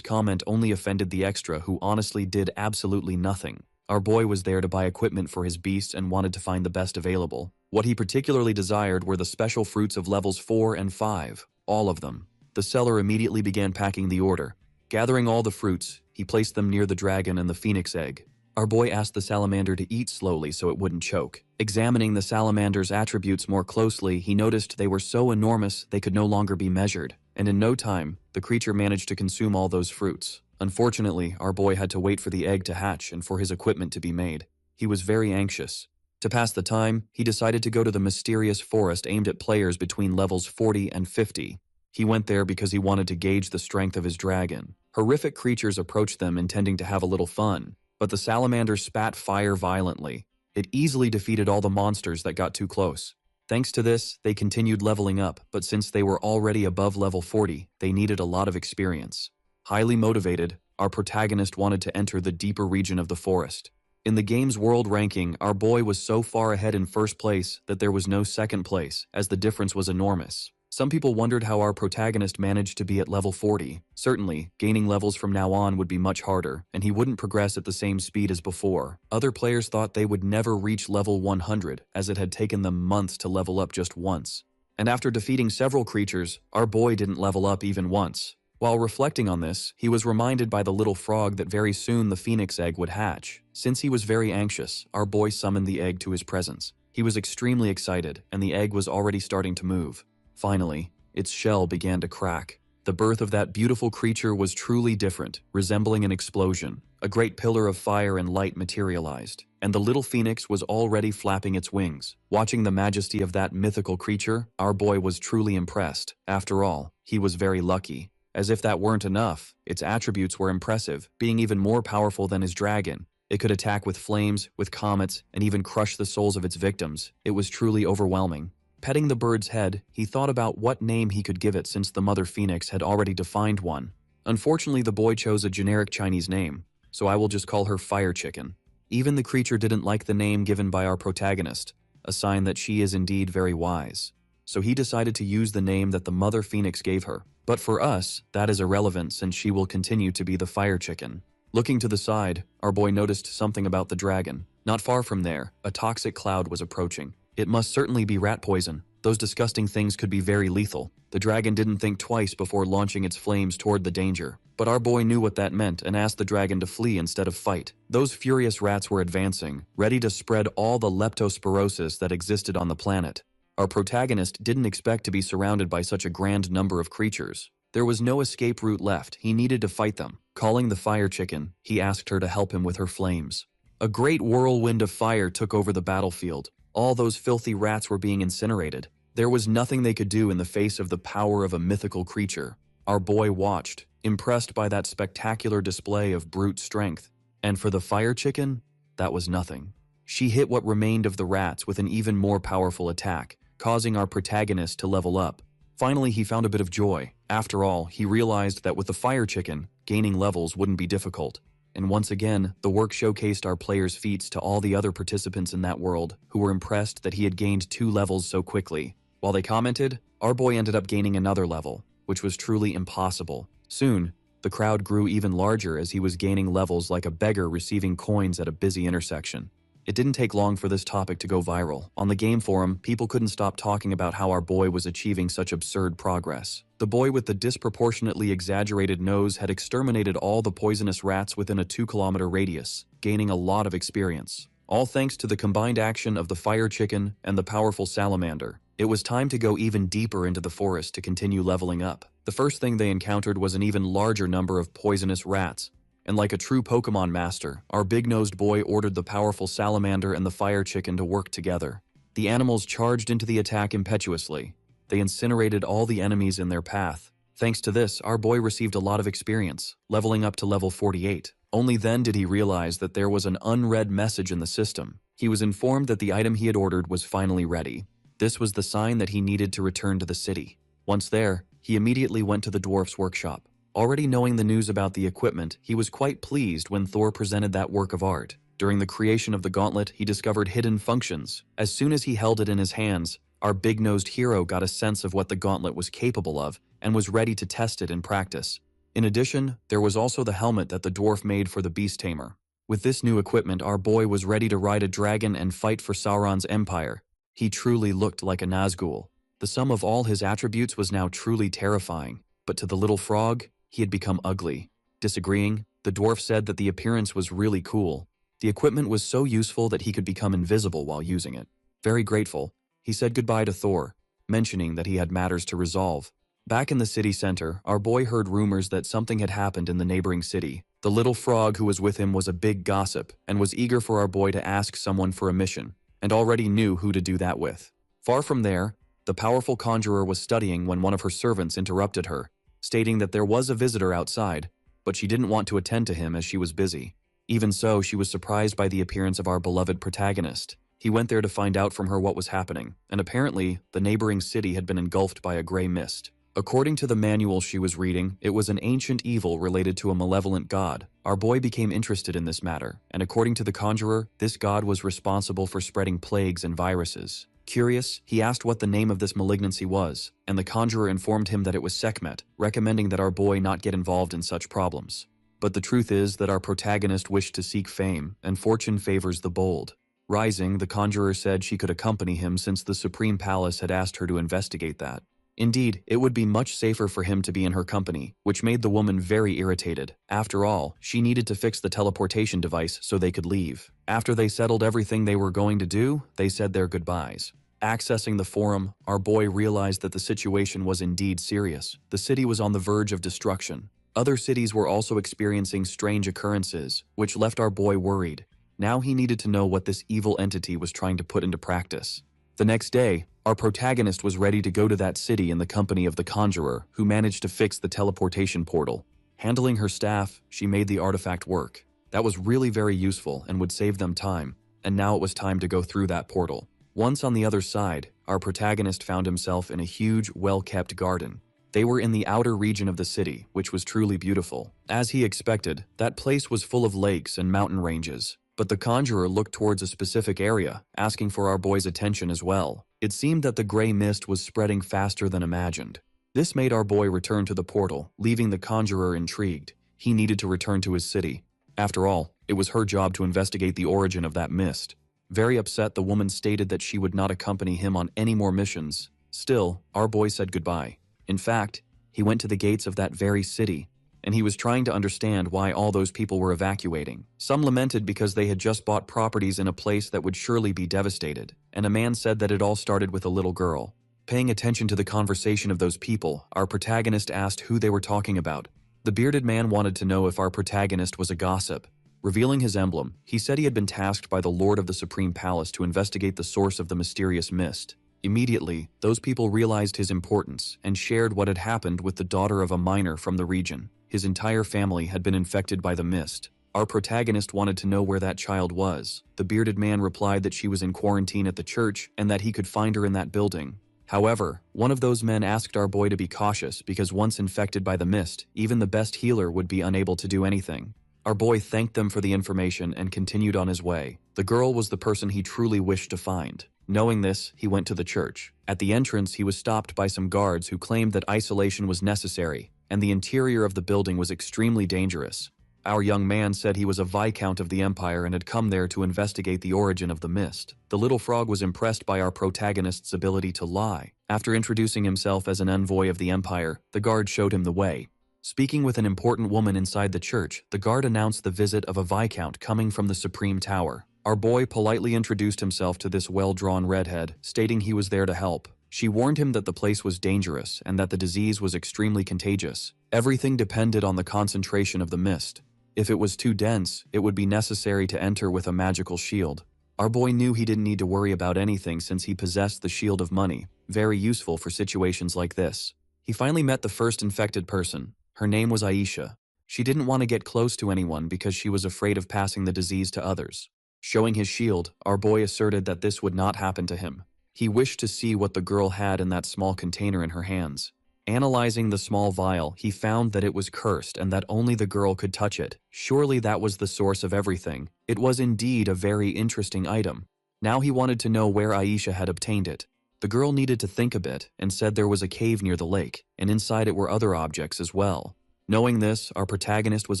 comment only offended the extra, who honestly did absolutely nothing. Our boy was there to buy equipment for his beast and wanted to find the best available. What he particularly desired were the special fruits of levels 4 and 5, all of them. The seller immediately began packing the order. Gathering all the fruits, he placed them near the dragon and the phoenix egg. Our boy asked the salamander to eat slowly so it wouldn't choke. Examining the salamander's attributes more closely, he noticed they were so enormous they could no longer be measured. And in no time, the creature managed to consume all those fruits. Unfortunately, our boy had to wait for the egg to hatch and for his equipment to be made. He was very anxious. To pass the time, he decided to go to the mysterious forest aimed at players between levels 40 and 50. He went there because he wanted to gauge the strength of his dragon. Horrific creatures approached them intending to have a little fun. But the salamander spat fire violently. It easily defeated all the monsters that got too close. Thanks to this, they continued leveling up, but since they were already above level 40, they needed a lot of experience. Highly motivated, our protagonist wanted to enter the deeper region of the forest. In the game's world ranking, our boy was so far ahead in first place that there was no second place, as the difference was enormous. Some people wondered how our protagonist managed to be at level 40. Certainly, gaining levels from now on would be much harder, and he wouldn't progress at the same speed as before. Other players thought they would never reach level 100, as it had taken them months to level up just once. And after defeating several creatures, our boy didn't level up even once. While reflecting on this, he was reminded by the little frog that very soon the phoenix egg would hatch. Since he was very anxious, our boy summoned the egg to his presence. He was extremely excited, and the egg was already starting to move. Finally, its shell began to crack. The birth of that beautiful creature was truly different, resembling an explosion. A great pillar of fire and light materialized, and the little phoenix was already flapping its wings. Watching the majesty of that mythical creature, our boy was truly impressed. After all, he was very lucky. As if that weren't enough, its attributes were impressive, being even more powerful than his dragon. It could attack with flames, with comets, and even crush the souls of its victims. It was truly overwhelming. Petting the bird's head, he thought about what name he could give it since the mother phoenix had already defined one. Unfortunately, the boy chose a generic Chinese name, so I will just call her Fire Chicken. Even the creature didn't like the name given by our protagonist, a sign that she is indeed very wise. So he decided to use the name that the mother phoenix gave her. But for us, that is irrelevant since she will continue to be the Fire Chicken. Looking to the side, our boy noticed something about the dragon. Not far from there, a toxic cloud was approaching. It must certainly be rat poison. Those disgusting things could be very lethal. The dragon didn't think twice before launching its flames toward the danger. But our boy knew what that meant and asked the dragon to flee instead of fight. Those furious rats were advancing, ready to spread all the leptospirosis that existed on the planet. Our protagonist didn't expect to be surrounded by such a grand number of creatures. There was no escape route left. He needed to fight them. Calling the Fire Chicken, he asked her to help him with her flames. A great whirlwind of fire took over the battlefield. All those filthy rats were being incinerated. There was nothing they could do in the face of the power of a mythical creature. Our boy watched, impressed by that spectacular display of brute strength. And for the Fire Chicken, that was nothing. She hit what remained of the rats with an even more powerful attack, causing our protagonist to level up. Finally, he found a bit of joy. After all, he realized that with the Fire Chicken, gaining levels wouldn't be difficult. And once again, the work showcased our player's feats to all the other participants in that world, who were impressed that he had gained 2 levels so quickly. While they commented, our boy ended up gaining another level, which was truly impossible. Soon, the crowd grew even larger as he was gaining levels like a beggar receiving coins at a busy intersection. It didn't take long for this topic to go viral. On the game forum, people couldn't stop talking about how our boy was achieving such absurd progress. The boy with the disproportionately exaggerated nose had exterminated all the poisonous rats within a 2-kilometer radius, gaining a lot of experience. All thanks to the combined action of the fire chicken and the powerful salamander. It was time to go even deeper into the forest to continue leveling up. The first thing they encountered was an even larger number of poisonous rats. And like a true Pokemon master, our big-nosed boy ordered the powerful salamander and the fire chicken to work together. The animals charged into the attack impetuously. They incinerated all the enemies in their path. Thanks to this, our boy received a lot of experience, leveling up to level 48. Only then did he realize that there was an unread message in the system. He was informed that the item he had ordered was finally ready. This was the sign that he needed to return to the city. Once there, he immediately went to the dwarf's workshop. Already knowing the news about the equipment, he was quite pleased when Thor presented that work of art. During the creation of the gauntlet, he discovered hidden functions. As soon as he held it in his hands, our big-nosed hero got a sense of what the gauntlet was capable of and was ready to test it in practice. In addition, there was also the helmet that the dwarf made for the beast tamer. With this new equipment, our boy was ready to ride a dragon and fight for Sauron's empire. He truly looked like a Nazgul. The sum of all his attributes was now truly terrifying, but to the little frog, he had become ugly. Disagreeing, the dwarf said that the appearance was really cool. The equipment was so useful that he could become invisible while using it. Very grateful, he said goodbye to Thor, mentioning that he had matters to resolve. Back in the city center, our boy heard rumors that something had happened in the neighboring city. The little frog who was with him was a big gossip and was eager for our boy to ask someone for a mission, and already knew who to do that with. Far from there, the powerful conjurer was studying when one of her servants interrupted her, stating that there was a visitor outside, but she didn't want to attend to him as she was busy. Even so, she was surprised by the appearance of our beloved protagonist. He went there to find out from her what was happening, and apparently, the neighboring city had been engulfed by a gray mist. According to the manual she was reading, it was an ancient evil related to a malevolent god. Our boy became interested in this matter, and according to the conjurer, this god was responsible for spreading plagues and viruses. Curious, he asked what the name of this malignancy was, and the conjurer informed him that it was Sekhmet, recommending that our boy not get involved in such problems. But the truth is that our protagonist wished to seek fame, and fortune favors the bold. Rising, the conjurer said she could accompany him since the Supreme Palace had asked her to investigate that. Indeed, it would be much safer for him to be in her company, which made the woman very irritated. After all, she needed to fix the teleportation device so they could leave. After they settled everything they were going to do, they said their goodbyes. Accessing the forum, our boy realized that the situation was indeed serious. The city was on the verge of destruction. Other cities were also experiencing strange occurrences, which left our boy worried. Now he needed to know what this evil entity was trying to put into practice. The next day, our protagonist was ready to go to that city in the company of the conjurer, who managed to fix the teleportation portal. Handling her staff, she made the artifact work. That was really very useful and would save them time, and now it was time to go through that portal. Once on the other side, our protagonist found himself in a huge, well-kept garden. They were in the outer region of the city, which was truly beautiful. As he expected, that place was full of lakes and mountain ranges. But the conjurer looked towards a specific area, asking for our boy's attention as well. It seemed that the gray mist was spreading faster than imagined. This made our boy return to the portal, leaving the conjurer intrigued. He needed to return to his city. After all, it was her job to investigate the origin of that mist. Very upset, the woman stated that she would not accompany him on any more missions. Still, our boy said goodbye. In fact, he went to the gates of that very city, and he was trying to understand why all those people were evacuating. Some lamented because they had just bought properties in a place that would surely be devastated, and a man said that it all started with a little girl. Paying attention to the conversation of those people, our protagonist asked who they were talking about. The bearded man wanted to know if our protagonist was a gossip. Revealing his emblem, he said he had been tasked by the Lord of the Supreme Palace to investigate the source of the mysterious mist. Immediately, those people realized his importance and shared what had happened with the daughter of a miner from the region. His entire family had been infected by the mist. Our protagonist wanted to know where that child was. The bearded man replied that she was in quarantine at the church and that he could find her in that building. However, one of those men asked our boy to be cautious because once infected by the mist, even the best healer would be unable to do anything. Our boy thanked them for the information and continued on his way. The girl was the person he truly wished to find. Knowing this, he went to the church. At the entrance, he was stopped by some guards who claimed that isolation was necessary, and the interior of the building was extremely dangerous. Our young man said he was a viscount of the empire and had come there to investigate the origin of the mist. The little frog was impressed by our protagonist's ability to lie. After introducing himself as an envoy of the empire, the guard showed him the way. Speaking with an important woman inside the church, the guard announced the visit of a viscount coming from the Supreme Tower. Our boy politely introduced himself to this well-drawn redhead, stating he was there to help. She warned him that the place was dangerous and that the disease was extremely contagious. Everything depended on the concentration of the mist. If it was too dense, it would be necessary to enter with a magical shield. Our boy knew he didn't need to worry about anything since he possessed the shield of money, very useful for situations like this. He finally met the first infected person. Her name was Aisha. She didn't want to get close to anyone because she was afraid of passing the disease to others. Showing his shield, our boy asserted that this would not happen to him. He wished to see what the girl had in that small container in her hands. Analyzing the small vial, he found that it was cursed and that only the girl could touch it. Surely that was the source of everything. It was indeed a very interesting item. Now he wanted to know where Aisha had obtained it. The girl needed to think a bit and said there was a cave near the lake, and inside it were other objects as well. Knowing this, our protagonist was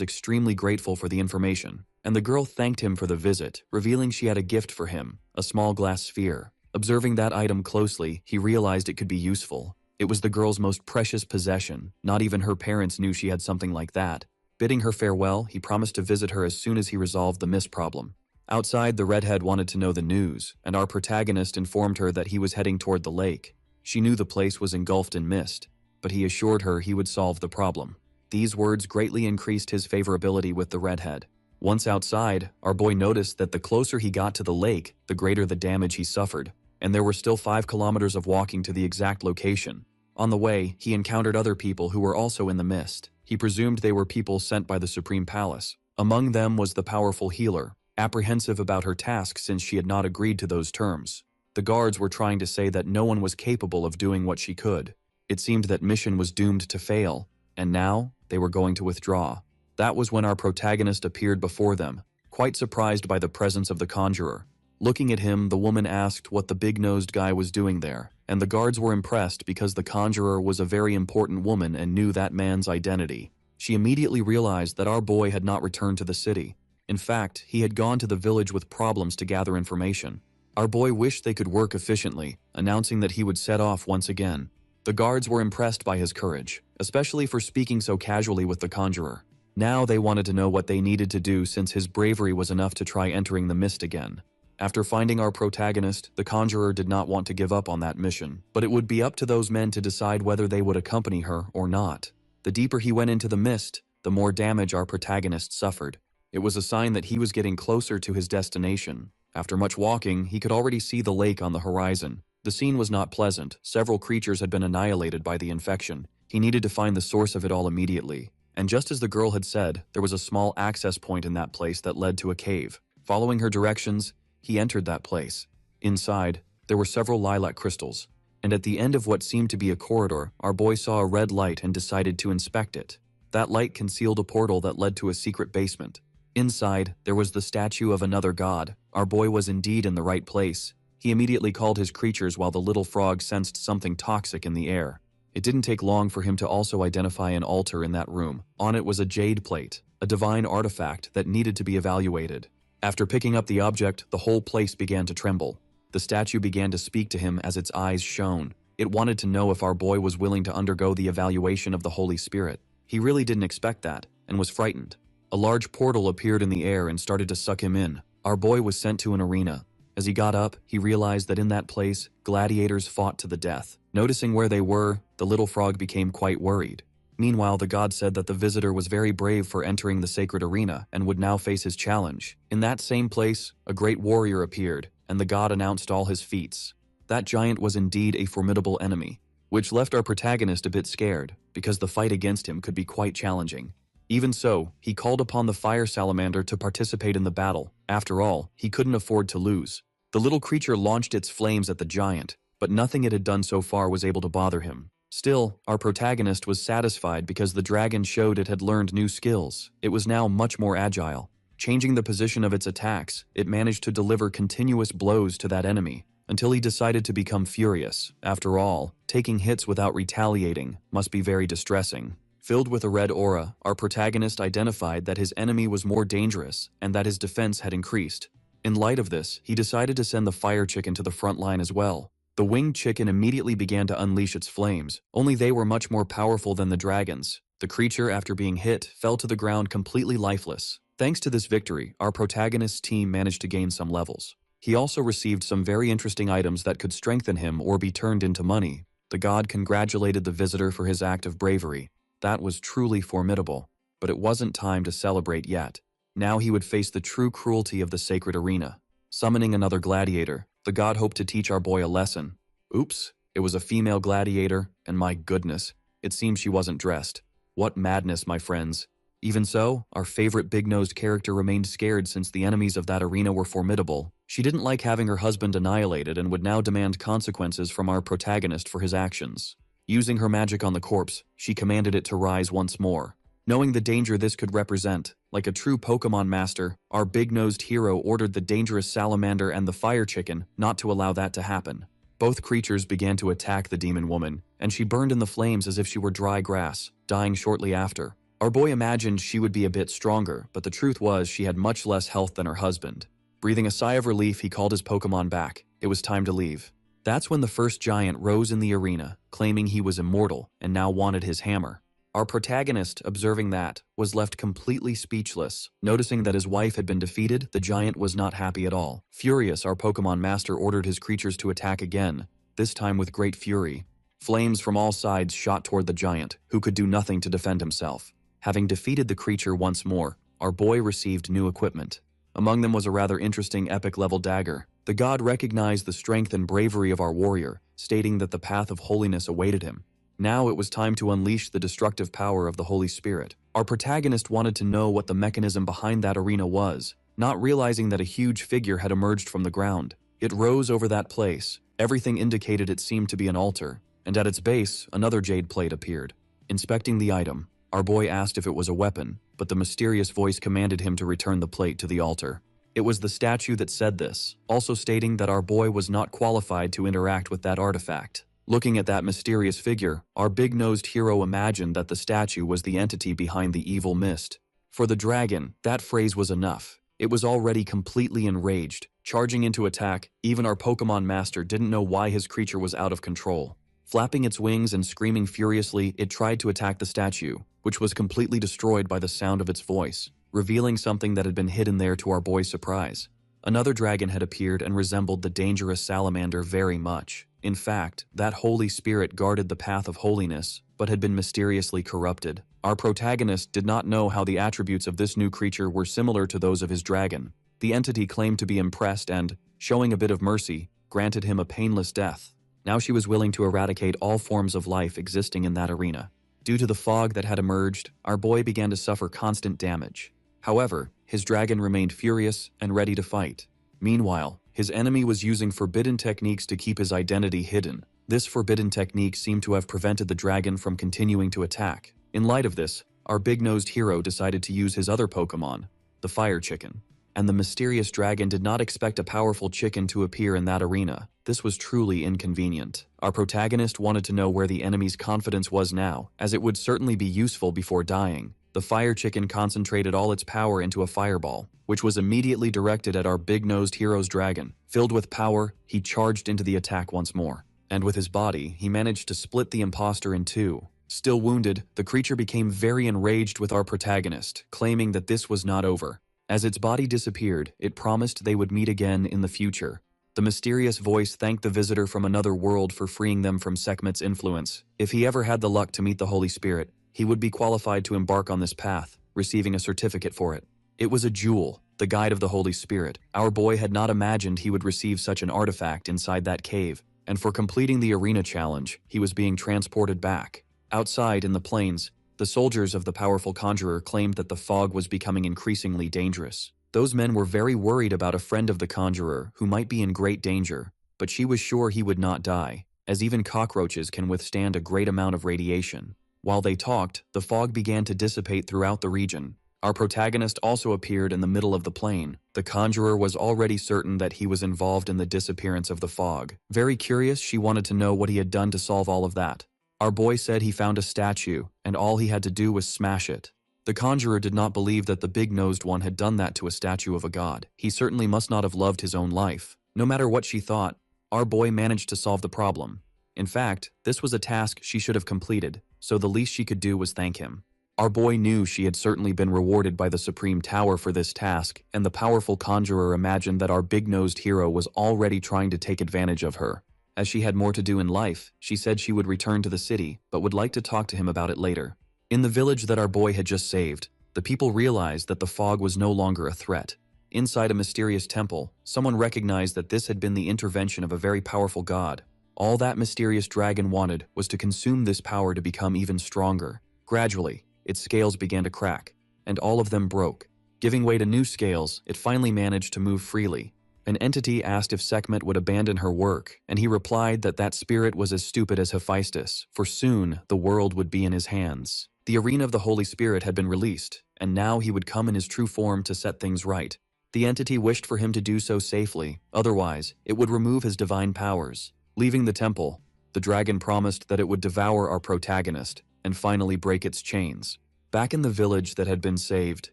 extremely grateful for the information, and the girl thanked him for the visit, revealing she had a gift for him, a small glass sphere. Observing that item closely, he realized it could be useful. It was the girl's most precious possession. Not even her parents knew she had something like that. Bidding her farewell, he promised to visit her as soon as he resolved the mist problem. Outside, the redhead wanted to know the news, and our protagonist informed her that he was heading toward the lake. She knew the place was engulfed in mist, but he assured her he would solve the problem. These words greatly increased his favorability with the redhead. Once outside, our boy noticed that the closer he got to the lake, the greater the damage he suffered, and there were still 5 kilometers of walking to the exact location. On the way, he encountered other people who were also in the mist. He presumed they were people sent by the Supreme Palace. Among them was the powerful healer, apprehensive about her task since she had not agreed to those terms. The guards were trying to say that no one was capable of doing what she could. It seemed that mission was doomed to fail, and now they were going to withdraw. That was when our protagonist appeared before them, quite surprised by the presence of the conjurer. Looking at him, the woman asked what the big-nosed guy was doing there, and the guards were impressed because the conjurer was a very important woman and knew that man's identity. She immediately realized that our boy had not returned to the city. In fact, he had gone to the village with problems to gather information. Our boy wished they could work efficiently, announcing that he would set off once again. The guards were impressed by his courage, especially for speaking so casually with the conjurer. Now they wanted to know what they needed to do since his bravery was enough to try entering the mist again. After finding our protagonist, the conjurer did not want to give up on that mission, but it would be up to those men to decide whether they would accompany her or not. The deeper he went into the mist, the more damage our protagonist suffered. It was a sign that he was getting closer to his destination. After much walking, he could already see the lake on the horizon. The scene was not pleasant. Several creatures had been annihilated by the infection. He needed to find the source of it all immediately. And just as the girl had said, there was a small access point in that place that led to a cave. Following her directions, he entered that place. Inside, there were several lilac crystals, and at the end of what seemed to be a corridor, our boy saw a red light and decided to inspect it. That light concealed a portal that led to a secret basement. Inside, there was the statue of another god. Our boy was indeed in the right place. He immediately called his creatures while the little frog sensed something toxic in the air. It didn't take long for him to also identify an altar in that room. On it was a jade plate, a divine artifact that needed to be evaluated. After picking up the object, the whole place began to tremble. The statue began to speak to him as its eyes shone. It wanted to know if our boy was willing to undergo the evaluation of the Holy Spirit. He really didn't expect that, and was frightened. A large portal appeared in the air and started to suck him in. Our boy was sent to an arena. As he got up, he realized that in that place, gladiators fought to the death. Noticing where they were, the little frog became quite worried. Meanwhile, the god said that the visitor was very brave for entering the sacred arena and would now face his challenge. In that same place, a great warrior appeared, and the god announced all his feats. That giant was indeed a formidable enemy, which left our protagonist a bit scared, because the fight against him could be quite challenging. Even so, he called upon the fire salamander to participate in the battle. After all, he couldn't afford to lose. The little creature launched its flames at the giant, but nothing it had done so far was able to bother him. Still, our protagonist was satisfied because the dragon showed it had learned new skills. It was now much more agile. Changing the position of its attacks, it managed to deliver continuous blows to that enemy, until he decided to become furious. After all, taking hits without retaliating must be very distressing. Filled with a red aura, our protagonist identified that his enemy was more dangerous and that his defense had increased. In light of this, he decided to send the fire chicken to the front line as well. The winged chicken immediately began to unleash its flames, only they were much more powerful than the dragons. The creature, after being hit, fell to the ground completely lifeless. Thanks to this victory, our protagonist's team managed to gain some levels. He also received some very interesting items that could strengthen him or be turned into money. The god congratulated the visitor for his act of bravery. That was truly formidable. But it wasn't time to celebrate yet. Now he would face the true cruelty of the sacred arena. Summoning another gladiator, the god hoped to teach our boy a lesson. Oops, it was a female gladiator, and my goodness, it seems she wasn't dressed. What madness, my friends. Even so, our favorite big-nosed character remained scared since the enemies of that arena were formidable. She didn't like having her husband annihilated and would now demand consequences from our protagonist for his actions. Using her magic on the corpse, she commanded it to rise once more. Knowing the danger this could represent, like a true Pokemon master, our big-nosed hero ordered the dangerous salamander and the fire chicken not to allow that to happen. Both creatures began to attack the demon woman, and she burned in the flames as if she were dry grass, dying shortly after. Our boy imagined she would be a bit stronger, but the truth was she had much less health than her husband. Breathing a sigh of relief, he called his Pokemon back. It was time to leave. That's when the first giant rose in the arena, claiming he was immortal and now wanted his hammer. Our protagonist, observing that, was left completely speechless. Noticing that his wife had been defeated, the giant was not happy at all. Furious, our Pokemon master ordered his creatures to attack again, this time with great fury. Flames from all sides shot toward the giant, who could do nothing to defend himself. Having defeated the creature once more, our boy received new equipment. Among them was a rather interesting epic-level dagger. The god recognized the strength and bravery of our warrior, stating that the path of holiness awaited him. Now it was time to unleash the destructive power of the Holy Spirit. Our protagonist wanted to know what the mechanism behind that arena was, not realizing that a huge figure had emerged from the ground. It rose over that place. Everything indicated it seemed to be an altar, and at its base, another jade plate appeared. Inspecting the item, our boy asked if it was a weapon, but the mysterious voice commanded him to return the plate to the altar. It was the statue that said this, also stating that our boy was not qualified to interact with that artifact. Looking at that mysterious figure, our big-nosed hero imagined that the statue was the entity behind the evil mist. For the dragon, that phrase was enough. It was already completely enraged. Charging into attack, even our Pokemon master didn't know why his creature was out of control. Flapping its wings and screaming furiously, it tried to attack the statue, which was completely destroyed by the sound of its voice, revealing something that had been hidden there to our boy's surprise. Another dragon had appeared and resembled the dangerous salamander very much. In fact, that Holy Spirit guarded the path of holiness, but had been mysteriously corrupted. Our protagonist did not know how the attributes of this new creature were similar to those of his dragon. The entity claimed to be impressed and, showing a bit of mercy, granted him a painless death. Now she was willing to eradicate all forms of life existing in that arena. Due to the fog that had emerged, our boy began to suffer constant damage. However, his dragon remained furious and ready to fight. Meanwhile, his enemy was using forbidden techniques to keep his identity hidden. This forbidden technique seemed to have prevented the dragon from continuing to attack. In light of this, our big-nosed hero decided to use his other Pokemon, the fire chicken. And the mysterious dragon did not expect a powerful chicken to appear in that arena. This was truly inconvenient. Our protagonist wanted to know where the enemy's confidence was now, as it would certainly be useful before dying. The fire chicken concentrated all its power into a fireball, which was immediately directed at our big-nosed hero's dragon. Filled with power, he charged into the attack once more. And with his body, he managed to split the imposter in two. Still wounded, the creature became very enraged with our protagonist, claiming that this was not over. As its body disappeared, it promised they would meet again in the future. The mysterious voice thanked the visitor from another world for freeing them from Sekhmet's influence. If he ever had the luck to meet the Holy Spirit, he would be qualified to embark on this path, receiving a certificate for it. It was a jewel, the guide of the Holy Spirit. Our boy had not imagined he would receive such an artifact inside that cave, and for completing the arena challenge, he was being transported back. Outside in the plains, the soldiers of the powerful conjurer claimed that the fog was becoming increasingly dangerous. Those men were very worried about a friend of the conjurer who might be in great danger, but she was sure he would not die, as even cockroaches can withstand a great amount of radiation. While they talked, the fog began to dissipate throughout the region. Our protagonist also appeared in the middle of the plain. The conjurer was already certain that he was involved in the disappearance of the fog. Very curious, she wanted to know what he had done to solve all of that. Our boy said he found a statue, and all he had to do was smash it. The conjurer did not believe that the big-nosed one had done that to a statue of a god. He certainly must not have loved his own life. No matter what she thought, our boy managed to solve the problem. In fact, this was a task she should have completed, so the least she could do was thank him. Our boy knew she had certainly been rewarded by the Supreme Tower for this task, and the powerful conjurer imagined that our big-nosed hero was already trying to take advantage of her. As she had more to do in life, she said she would return to the city, but would like to talk to him about it later. In the village that our boy had just saved, the people realized that the fog was no longer a threat. Inside a mysterious temple, someone recognized that this had been the intervention of a very powerful god. All that mysterious dragon wanted was to consume this power to become even stronger. Gradually, its scales began to crack, and all of them broke. Giving way to new scales, it finally managed to move freely. An entity asked if Sekhmet would abandon her work, and he replied that that spirit was as stupid as Hephaestus, for soon the world would be in his hands. The arena of the Holy Spirit had been released, and now he would come in his true form to set things right. The entity wished for him to do so safely, otherwise it would remove his divine powers. Leaving the temple, the dragon promised that it would devour our protagonist, and finally break its chains. Back in the village that had been saved,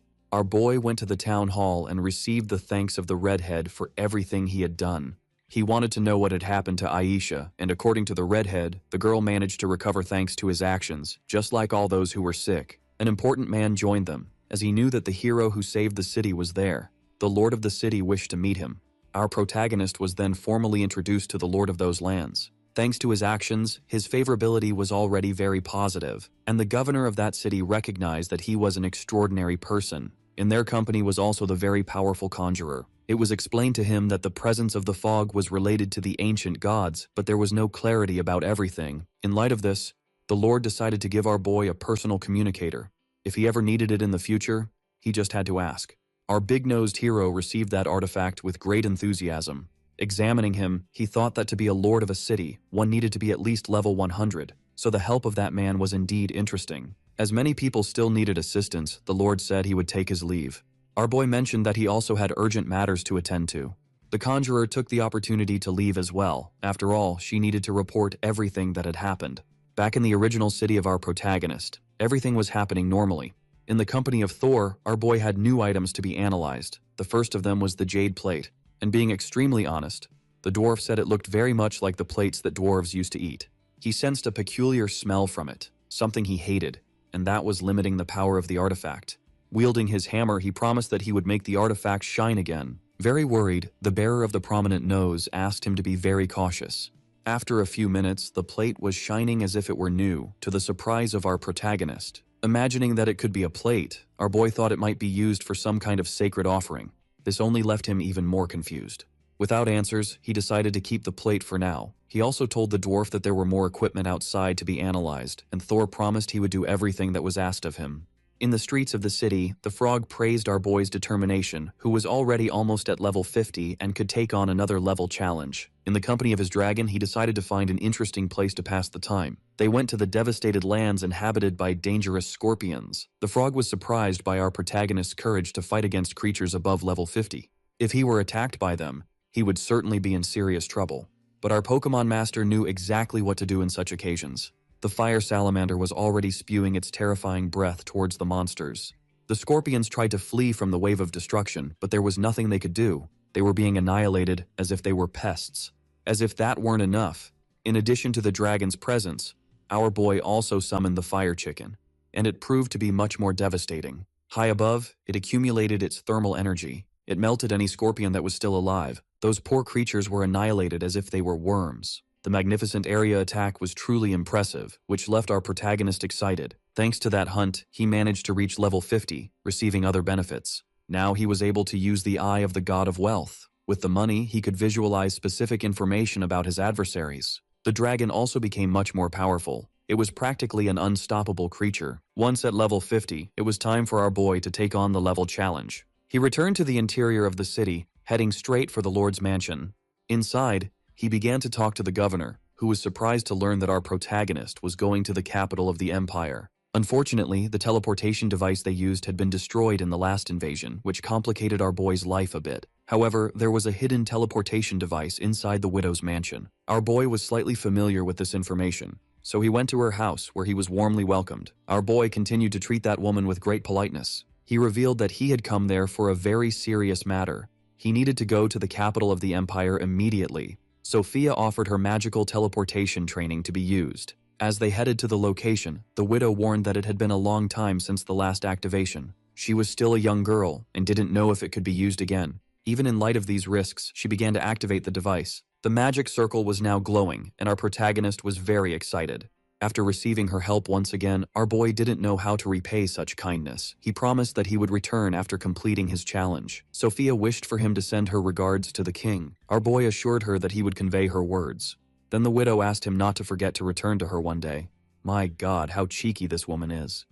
our boy went to the town hall and received the thanks of the redhead for everything he had done. He wanted to know what had happened to Aisha, and according to the redhead, the girl managed to recover thanks to his actions, just like all those who were sick. An important man joined them, as he knew that the hero who saved the city was there. The lord of the city wished to meet him. Our protagonist was then formally introduced to the lord of those lands. Thanks to his actions, his favorability was already very positive, and the governor of that city recognized that he was an extraordinary person. In their company was also the very powerful conjurer. It was explained to him that the presence of the fog was related to the ancient gods, but there was no clarity about everything. In light of this, the Lord decided to give our boy a personal communicator. If he ever needed it in the future, he just had to ask. Our big-nosed hero received that artifact with great enthusiasm. Examining him, he thought that to be a lord of a city, one needed to be at least level 100, so the help of that man was indeed interesting. As many people still needed assistance, the Lord said he would take his leave. Our boy mentioned that he also had urgent matters to attend to. The conjurer took the opportunity to leave as well. After all, she needed to report everything that had happened. Back in the original city of our protagonist, everything was happening normally. In the company of Thor, our boy had new items to be analyzed. The first of them was the jade plate. And being extremely honest, the dwarf said it looked very much like the plates that dwarves used to eat. He sensed a peculiar smell from it, something he hated, and that was limiting the power of the artifact. Wielding his hammer, he promised that he would make the artifact shine again. Very worried, the bearer of the prominent nose asked him to be very cautious. After a few minutes, the plate was shining as if it were new, to the surprise of our protagonist. Imagining that it could be a plate, our boy thought it might be used for some kind of sacred offering. This only left him even more confused. Without answers, he decided to keep the plate for now. He also told the dwarf that there were more equipment outside to be analyzed, and Thor promised he would do everything that was asked of him. In the streets of the city, the frog praised our boy's determination, who was already almost at level 50 and could take on another level challenge. In the company of his dragon, he decided to find an interesting place to pass the time. They went to the devastated lands inhabited by dangerous scorpions. The frog was surprised by our protagonist's courage to fight against creatures above level 50. If he were attacked by them, he would certainly be in serious trouble. But our Pokemon master knew exactly what to do in such occasions. The fire salamander was already spewing its terrifying breath towards the monsters. The scorpions tried to flee from the wave of destruction, but there was nothing they could do. They were being annihilated as if they were pests. As if that weren't enough, in addition to the dragon's presence, our boy also summoned the fire chicken, and it proved to be much more devastating. High above, it accumulated its thermal energy. It melted any scorpion that was still alive. Those poor creatures were annihilated as if they were worms. The magnificent area attack was truly impressive, which left our protagonist excited. Thanks to that hunt, he managed to reach level 50, receiving other benefits. Now he was able to use the Eye of the God of Wealth. With the money, he could visualize specific information about his adversaries. The dragon also became much more powerful. It was practically an unstoppable creature. Once at level 50, it was time for our boy to take on the level challenge. He returned to the interior of the city, heading straight for the Lord's mansion. Inside, he began to talk to the governor, who was surprised to learn that our protagonist was going to the capital of the empire. Unfortunately, the teleportation device they used had been destroyed in the last invasion, which complicated our boy's life a bit. However, there was a hidden teleportation device inside the widow's mansion. Our boy was slightly familiar with this information, so he went to her house where he was warmly welcomed. Our boy continued to treat that woman with great politeness. He revealed that he had come there for a very serious matter. He needed to go to the capital of the empire immediately. Sophia offered her magical teleportation training to be used. As they headed to the location, the widow warned that it had been a long time since the last activation. She was still a young girl and didn't know if it could be used again. Even in light of these risks, she began to activate the device. The magic circle was now glowing, and our protagonist was very excited. After receiving her help once again, our boy didn't know how to repay such kindness. He promised that he would return after completing his challenge. Sophia wished for him to send her regards to the king. Our boy assured her that he would convey her words. Then the widow asked him not to forget to return to her one day. My God, how cheeky this woman is.